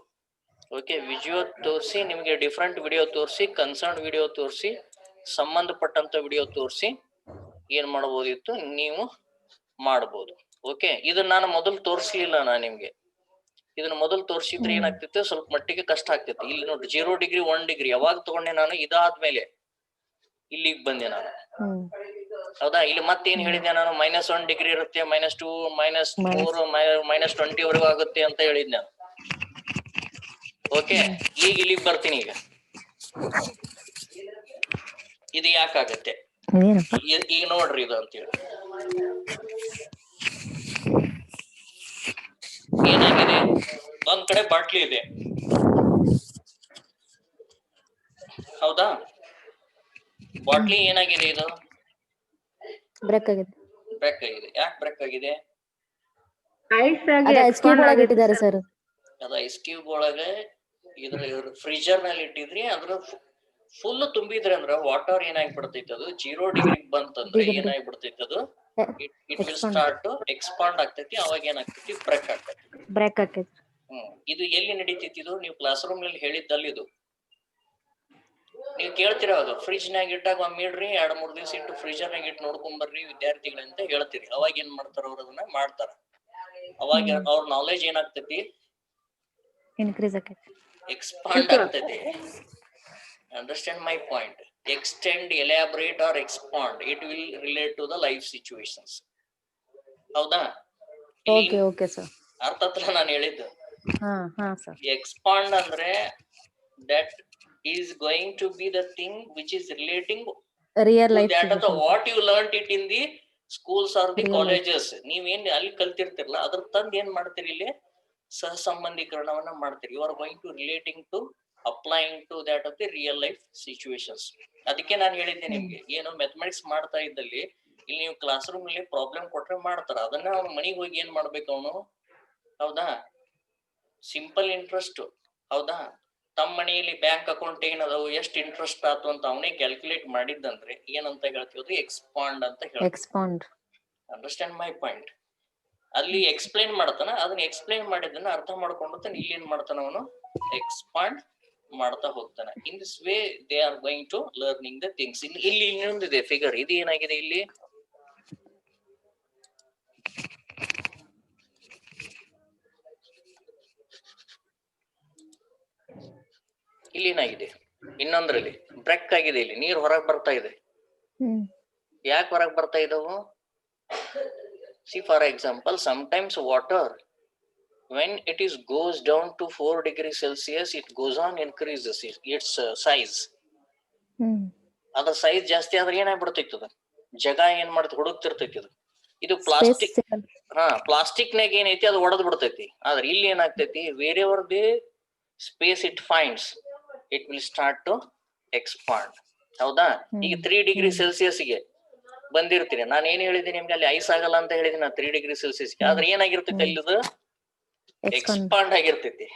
ಓಕೆ, ವಿಡಿಯೋ ತೋರಿಸಿ, ನಿಮಗೆ ಡಿಫ್ರೆಂಟ್ ವಿಡಿಯೋ ತೋರಿಸಿ, ಕನ್ಸರ್ನ್ ವಿಡಿಯೋ ತೋರಿಸಿ, ಸಂಬಂಧಪಟ್ಟಂತ ವಿಡಿಯೋ ತೋರಿಸಿ ಏನ್ ಮಾಡ್ಬೋದಿತ್ತು ನೀವು ಮಾಡ್ಬೋದು. ಓಕೆ, ಇದನ್ನ ನಾನು ಮೊದಲು ತೋರಿಸ್ಲಿಲ್ಲ. ನಾನು ನಿಮ್ಗೆ ಇದನ್ನ ಮೊದಲು ತೋರಿಸಿದ್ರೆ ಏನಾಗ್ತಿತ್ತು, ಸ್ವಲ್ಪ ಮಟ್ಟಿಗೆ ಕಷ್ಟ ಆಗ್ತಿತ್ತು. ಇಲ್ಲಿ ನೋಡಿ 0 ಡಿಗ್ರಿ 1 ಡಿಗ್ರಿ ಯಾವಾಗ ತಗೊಂಡೆ ನಾನು, ಇದಾದ್ಮೇಲೆ ಇಲ್ಲಿಗೆ ಬಂದೆ ನಾನು. ಹೌದಾ, ಇಲ್ಲಿ ಮತ್ತೇನ್ ಹೇಳಿದ್ದೆ ನಾನು, -1 ಡಿಗ್ರಿ ಇರುತ್ತೆ, -2, -4, -20 ವರೆಗೂ ಆಗುತ್ತೆ ಅಂತ ಹೇಳಿದ್ ನಾನು. ಓಕೆ, ಈಗ ಇಲ್ಲಿಗೆ ಬರ್ತೀನಿ. ಈಗ ಇದು ಯಾಕಾಗತ್ತೆ ಈಗ ನೋಡ್ರಿ ಇದು ಅಂತೇಳಿ. ಏನಾಗಿದೆ, ಒಂದ್ ಕಡೆ ಬಾಟ್ಲಿ ಇದೆ, ಹೌದಾ? ಬಾಟ್ಲಿ ಏನಾಗಿದೆ, ಇದು ಬ್ರೇಕ್ ಆಗಿದೆ. ಬ್ರೇಕ್ ಆಗಿದೆ. ಯಾಕೆ ಬ್ರೇಕ್ ಆಗಿದೆ? ಐಸ್ ಕ್ಯೂಬ್ ಒಳಗೆ ಇಟ್ಟಿದ್ದಾರೆ ಸರ್. ಅದ ಐಸ್ ಕ್ಯೂಬ್ ಒಳಗೆ ಇದ್ರ ಫ್ರೀಜರ್ ನಲ್ಲಿ ಇಟ್ಟಿದ್ರಿ, ಅದ್ರ ಫುಲ್ ತುಂಬಿದ್ರೆ ಅಂದ್ರ ವಾಟರ್ ಏನಾಗ್ಬಿಡ್ತೈತಿ, ಅದು 0 ಡಿಗ್ರಿ ಬಂತಂದ್ರೆ ಏನಾಗ್ಬಿಡ್ತೈತಿ, ಅದು it will start to expand ಆಗ್ತೈತಿ. ಅವಾಗ ಏನಾಗ್ತೈತಿ, ಬ್ರೇಕ್ ಆಗ್ತೈತಿ. ಬ್ರೇಕ್ ಆಕೈತಿ. ಇದು ಎಲ್ಲಿ ನಡೀತೈತಿ, ಇದು ನೀವು ಕ್ಲಾಸ್ ರೂಮ್ ನಲ್ಲಿ ಹೇಳಿದ್ದಲ್ಲ. ಇದು ನೀವು ಕೇಳ್ತೀರ, ಅದು ಫ್ರಿಜ್ ನಾಗ ಇಟ್ಟಾಗ ಒಮ್ಮೆ ಇಡ್ರಿ, 2-3 ದಿವಸ ಇಟ್ಟು ಫ್ರೀಜರ್ ನಾಗ ಇಟ್ಟು ನೋಡ್ಕೊಂಡ್ ಬರ್ರಿ ವಿದ್ಯಾರ್ಥಿಗಳಂತ ಹೇಳ್ತೀರಿ. ಅವಾಗ ಏನ್ ಮಾಡ್ತಾರ, ಅವ್ರ ಅದನ್ನ ಮಾಡ್ತಾರ. ಅವಾಗ ಅವ್ರ ನಾಲೆಜ್ ಏನಾಗ್ತೈತಿ, ಇನ್ಕ್ರೀಸ್ ಆಕೈತಿ, ಎಕ್ಸ್ಪಾಂಡ್ ಆಗ್ತೈತಿ. Understand my point? Extend, elaborate or expand, it will relate to the life situations. ಹೌದಾ? ಓಕೆ ಓಕೆ ಸರ್, ಅರ್ಥ ಹತ್ರ ನಾನು ಹೇಳಿದ್ದು. ಹಾ ಸರ್. ಎಕ್ಸ್ಪಾಂಡ್ ಅಂದ್ರೆ that is going to be the thing which is relating real life that of what you learned it in the schools or the colleges. ನೀವೇನ್ ಅಲ್ಲಿ ಕಲ್ತಿರ್ತಿರಲ್ಲ, ಅದ್ರ ತಂದ್ ಏನ್ ಮಾಡ್ತೀರಿ, ಇಲ್ಲಿ ಸಹ ಸಂಬಂಧೀಕರಣವನ್ನ ಮಾಡ್ತೀರಿ. You are going to relating to applying to that of the real life situations. ಅದಕ್ಕೆ ನಾನು ಹೇಳಿದ್ದೆ ನಿಮ್ಗೆ, ಏನು ಮ್ಯಾಥಮೆಟಿಕ್ಸ್ ಮಾಡ್ತಾ ಇದ್ದಲ್ಲಿ ಇಲ್ಲಿ ನೀವು ಕ್ಲಾಸ್ ರೂಮ್ ಅಲ್ಲಿ ಪ್ರಾಬ್ಲಮ್ ಕೊಟ್ರೆ ಮಾಡ್ತಾರ, ಅದನ್ನ ಅವ್ನ ಮನೆಗೆ ಹೋಗಿ ಏನ್ ಮಾಡ್ಬೇಕು ಅವನು, ಹೌದಾ? ಸಿಂಪಲ್ ಇಂಟ್ರೆಸ್ಟ್, ಹೌದಾ? ತಮ್ಮ ಮನೆಯಲ್ಲಿ ಬ್ಯಾಂಕ್ ಅಕೌಂಟ್ ಏನದಾವು, ಎಷ್ಟು ಇಂಟ್ರೆಸ್ಟ್ ಆತು ಅಂತ ಅವನೇ ಕ್ಯಾಲ್ಕುಲೇಟ್ ಮಾಡಿದ್ದಂದ್ರೆ ಏನಂತ ಹೇಳ್ತೀವಿ, ಎಕ್ಸ್ಪಾಂಡ್ ಅಂತ ಹೇಳ್ತೀವಿ. ಎಕ್ಸ್ಪಾಂಡ್. Understand my point? ಅಲ್ಲಿ ಎಕ್ಸ್ಪ್ಲೈನ್ ಮಾಡ್ತಾನ, ಅದನ್ನ ಎಕ್ಸ್ಪ್ಲೈನ್ ಮಾಡಿದ್ದನ್ನ ಅರ್ಥ ಮಾಡ್ಕೊಂಡು ಇಲ್ಲಿ ಏನ್ ಮಾಡ್ತಾನ ಅವನು, ಎಕ್ಸ್ಪಾಂಡ್ ಮಾಡ್ತಾ ಹೋಗ್ತಾನೆ. In this way they are going to learning the things. ಇಲ್ಲಿ ಇನ್ನೊಂದಿದೆ ಫಿಗರ್, ಇದು ಏನಾಗಿದೆ, ಇಲ್ಲಿ ಏನಾಗಿದೆ, ಇನ್ನೊಂದ್ರಲ್ಲಿ ಬ್ರೇಕ್ ಆಗಿದೆ. ಇಲ್ಲಿ ನೀರ್ ಹೊರಗ್ ಬರ್ತಾ ಇದೆ. ಯಾಕೆ ಹೊರಗ್ ಬರ್ತಾ ಇದಾವು? See, for example, sometimes water, when it is goes down to 4 degrees Celsius, it goes on increases its size. ಅದ್ರ ಸೈಜ್ ಜಾಸ್ತಿ ಆದ್ರೆ ಏನಾಗ್ಬಿಡ್ತೈತದ, ಜಗ ಏನ್ ಮಾಡ್ತೈತಿ, ಹುಡುಕ್ತಿರ್ತೈತಿ. ಇದು ಪ್ಲಾಸ್ಟಿಕ್, ಪ್ಲಾಸ್ಟಿಕ್ ನಾಗ ಏನೈತಿ, ಅದು ಒಡೆದ್ ಬಿಡ್ತೈತಿ. ಆದ್ರೆ ಇಲ್ಲಿ ಏನಾಗ್ತೈತಿ, wherever the space it finds, it will start to expand. ಹೌದಾ? ಈಗ 3 ಡಿಗ್ರಿ ಸೆಲ್ಸಿಯಸ್ಗೆ ಬಂದಿರ್ತೀನಿ, ನಾನು ಏನ್ ಹೇಳಿದ್ದೀನಿ ನಿಮ್ಗೆ, ಅಲ್ಲಿ ಐಸ್ ಆಗಲ್ಲ ಅಂತ ಹೇಳಿದೀನಿ ನಾ 3 ಡಿಗ್ರಿ ಸೆಲ್ಸಿಯಸ್ಗೆ. ಆದ್ರೆ ಏನಾಗಿರ್ತೈತಿ, ಅಲ್ಲಿದು ಎಕ್ಸ್ಪಾಂಡ್ ಆಗಿರ್ತೈತಿ.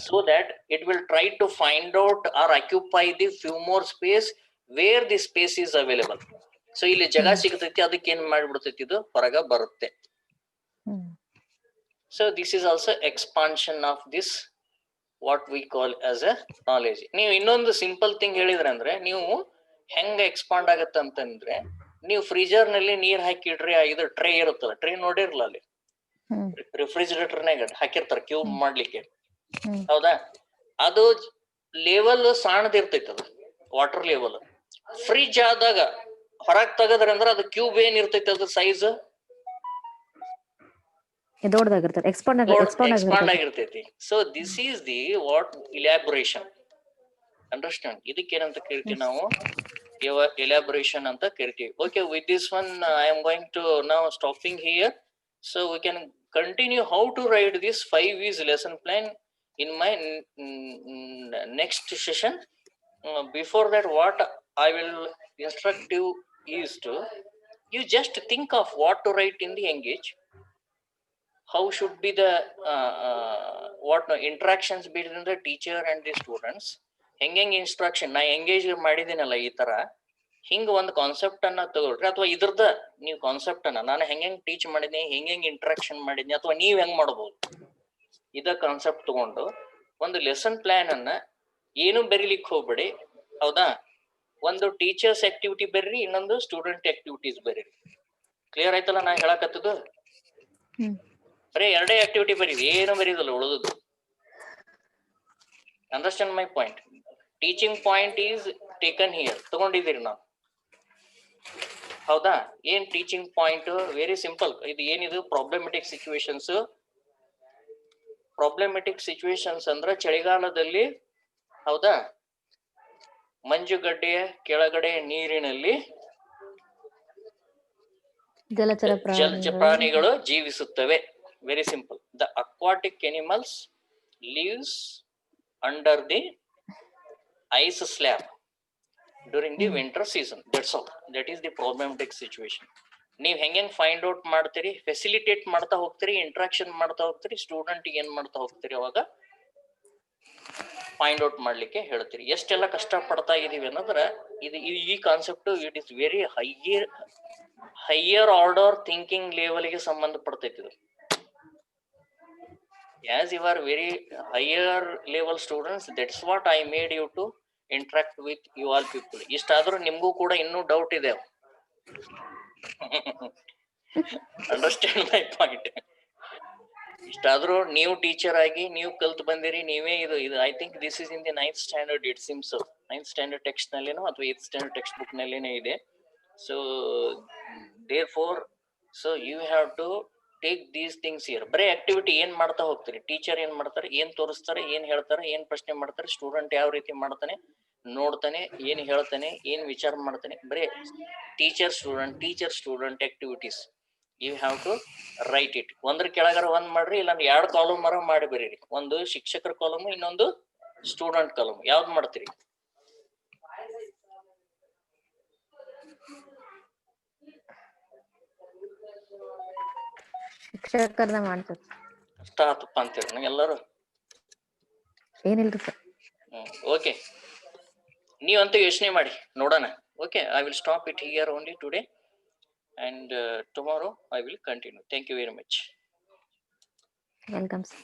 So that it will try to find out or occupy the few more space where the space is available. So ಇಲ್ಲಿ ಜಾಗ ಸಿಗತೈತಿ, ಅದಕ್ಕೆ ಏನ್ ಮಾಡ್ಬಿಡ್ತೈತಿ, ಇದು ಹೊರಗ ಬರುತ್ತೆ. So this is also expansion of this what we call as a knowledge. ನೀವು ಇನ್ನೊಂದು ಸಿಂಪಲ್ ಥಿಂಗ್ ಹೇಳಿದ್ರೆ ಅಂದ್ರೆ, ನೀವು ಹೆಂಗ ಎಕ್ಸ್ಪಾಂಡ್ ಆಗತ್ತೆ ಅಂತಂದ್ರೆ, ನೀವು ಫ್ರೀಜರ್ ನಲ್ಲಿ ನೀರ್ ಹಾಕಿಡ್ರಿ, ಇದು ಟ್ರೇ ಇರುತ್ತಲ್ಲ, ಟ್ರೇ ನೋಡಿರ್ಲ ಅಲ್ಲಿ ರೆಫ್ರಿಜರೇಟರ್ ನಾಗ ಹಾಕಿರ್ತಾರ ಕ್ಯೂಬ್ ಮಾಡ್ಲಿಕ್ಕೆ, ಹೌದಾ? ಅದು ಲೆವೆಲ್ ಸಣ್ಣದಿರ್ತೈತಿ, ಅದು ವಾಟರ್ ಲೆವೆಲ್. ಫ್ರಿಜ್ ಆದಾಗ ಹೊರಗ್ ತೆಗದ್ರ ಅಂದ್ರೆ ಅದು ಕ್ಯೂಬ್ ಏನ್ ಇರ್ತೈತಿ, ಅದ್ರ ಸೈಜ್ ಎಕ್ಸ್ಪಾಂಡ್ ಆಗಿರ್ತೈತಿ. So this is the what elaboration. Understand? ಇದಕ್ಕೆ ಏನಂತ ಕರಿತೀವಿ ನಾವು, elaboration ಅಂತ ಕರಿತೀವಿ. Okay, with this one I am going to now stopping here, so we can continue how to write this 5 V's lesson plan in my next session. Before that, what I will instruct you is to, you just think of what to write in the engage, how should be the what interactions between the teacher and the students, ಹೆಂಗೆ instruction ನಾ engage ಮಾಡಿದ್ದೀನಲ್ಲ ಈ ತರ, ಹಿಂಗ ಒಂದು concept ಅನ್ನ ತಗೊಳ್ರಿ, ಅಥವಾ ಇದ್ರದ ನೀವು ಕಾನ್ಸೆಪ್ಟ್ ಅನ್ನ ನಾನು ಹೆಂಗ್ ಟೀಚ್ ಮಾಡಿದ್ನಿ, ಹೆಂಗ್ ಇಂಟ್ರಾಕ್ಷನ್ ಮಾಡಿದ್ನಿ, ಅಥವಾ ನೀವ್ ಹೆಂಗ್ ಮಾಡ್ಬೋದು, ಇದ ಕಾನ್ಸೆಪ್ಟ್ ತಗೊಂಡು ಒಂದು ಲೆಸನ್ ಪ್ಲಾನ್ ಅನ್ನ ಏನು ಬರೀಲಿಕ್ಕೆ ಹೋಗ್ಬೇಡಿ. ಹೌದಾ, ಒಂದು ಟೀಚರ್ಸ್ ಆಕ್ಟಿವಿಟಿ ಬರ್ರಿ, ಇನ್ನೊಂದು ಸ್ಟೂಡೆಂಟ್ ಆಕ್ಟಿವಿಟೀಸ್ ಬರೀರಿ. ಕ್ಲಿಯರ್ ಆಯ್ತಲ್ಲ ನಾ ಹೇಳಕತ್ತದು? ಬರೀ ಎರಡೇ ಆಕ್ಟಿವಿಟಿ ಬರೀರಿ, ಏನು ಬರೀದಲ್ಲ ಉಳಿದದ್ದು. Understand my point? Teaching point is taken here, ತಗೊಂಡಿದ್ದೀರಿ ನಾವು. ಹೌದಾ, ಏನ್ ಟೀಚಿಂಗ್ ಪಾಯಿಂಟ್? Very simple. ಇದು ಏನಿದು ಪ್ರಾಬ್ಲಮೆಟಿಕ್ ಸಿಚುವೇಶನ್ಸ್. ಪ್ರಾಬ್ಲಮೆಟಿಕ್ ಸಿಚುವೇಶನ್ಸ್ ಅಂದ್ರ ಚಳಿಗಾಲದಲ್ಲಿ, ಹೌದಾ, ಮಂಜುಗಡ್ಡೆಯ ಕೆಳಗಡೆ ನೀರಿನಲ್ಲಿ ಜಲಚರ ಪ್ರಾಣಿಗಳು ಜೀವಿಸುತ್ತವೆ. Very simple. The aquatic animals lives under the ice slab during the winter season. That's all. That is the problematic situation. ನೀವ್ ಹೆಂಗ್ ಫೈಂಡ್ ಔಟ್ ಮಾಡ್ತೀರಿ, ಫೆಸಿಲಿಟೇಟ್ ಮಾಡ್ತಾ ಹೋಗ್ತೀರಿ, ಇಂಟ್ರಾಕ್ಷನ್ ಮಾಡ್ತಾ ಹೋಗ್ತೀರಿ, ಸ್ಟೂಡೆಂಟ್ ಏನ್ ಮಾಡ್ತಾ ಹೋಗ್ತೀರಿ, ಅವಾಗ ಫೈಂಡ್ ಔಟ್ ಮಾಡ್ಲಿಕ್ಕೆ ಹೇಳ್ತೀರಿ. ಎಷ್ಟೆಲ್ಲ ಕಷ್ಟ ಪಡ್ತಾ ಇದೀವಿ ಅನ್ನೋದ್ರ ಇದು ಈ concept it is very higher order thinking level ಗೆ ಸಂಬಂಧಪಡ್ತೈತಿ ಇದು. As you are very higher level students, that's what I made you to interact with you all people. ಇಷ್ಟಾದ್ರೂ ನಿಮ್ಗೂ ಕೂಡ ಇನ್ನೂ ಡೌಟ್ ಇದೆ. Understand my point? ಇಷ್ಟಾದ್ರೂ ನೀವು ಟೀಚರ್ ಆಗಿ ನೀವು ಕಲ್ತು ಬಂದಿರಿ, ನೀವೇ ಇದು I think this is in the 9th standard it seems. 9th standard text ನಲ್ಲೇನೋ ಅಥವಾ 8th ಸ್ಟ್ಯಾಂಡರ್ಡ್ ಟೆಕ್ಸ್ಟ್ ಬುಕ್ ನಲ್ಲೇನೇ ಇದೆ. So therefore so you have to take these things here. ಬರೀ ಆಕ್ಟಿವಿಟಿ ಏನ್ ಮಾಡ್ತಾ ಹೋಗ್ತೀರಿ, ಟೀಚರ್ ಏನ್ ಮಾಡ್ತಾರೆ, ಏನ್ ತೋರಿಸ್ತಾರೆ, ಏನ್ ಹೇಳ್ತಾರೆ, ಏನ್ ಪ್ರಶ್ನೆ ಮಾಡ್ತಾರೆ, ಸ್ಟೂಡೆಂಟ್ ಯಾವ ರೀತಿ ಮಾಡ್ತಾನೆ, ನೋಡ್ತಾನೆ, ಏನ್ ಹೇಳ್ತಾನೆ, ಏನ್ ವಿಚಾರ ಮಾಡ್ತಾನೆ, ಬರೀ teacher student activities. You have to write it. ಒಂದ್ರ ಕೆಳಗರ ಒಂದ್ ಮಾಡ್ರಿ, ಇಲ್ಲ 2 ಕಾಲಮ್ ಮಾಡಿ ಬರೀರಿ. ಒಂದು ಶಿಕ್ಷಕರ ಕಾಲಮ್, ಇನ್ನೊಂದು ಸ್ಟೂಡೆಂಟ್ ಕಾಲಮ್. ಯಾವ್ದು ಮಾಡ್ತೀರಿ? ಶಿಕ್ಷಕರ್ದ ಮಾಡ್ತಾರೆ. ಕಷ್ಟ ಆತಪ್ಪ ಅಂತೀರಿ ಎಲ್ಲರೂ? ಏನಿಲ್ರಿ ಸರ್. ಓಕೆ, ನೀವಂತೂ ಯೋಚನೆ ಮಾಡಿ ನೋಡೋಣ. Okay, I will stop it here only today and tomorrow I will continue. Thank you very much. Welcome sir.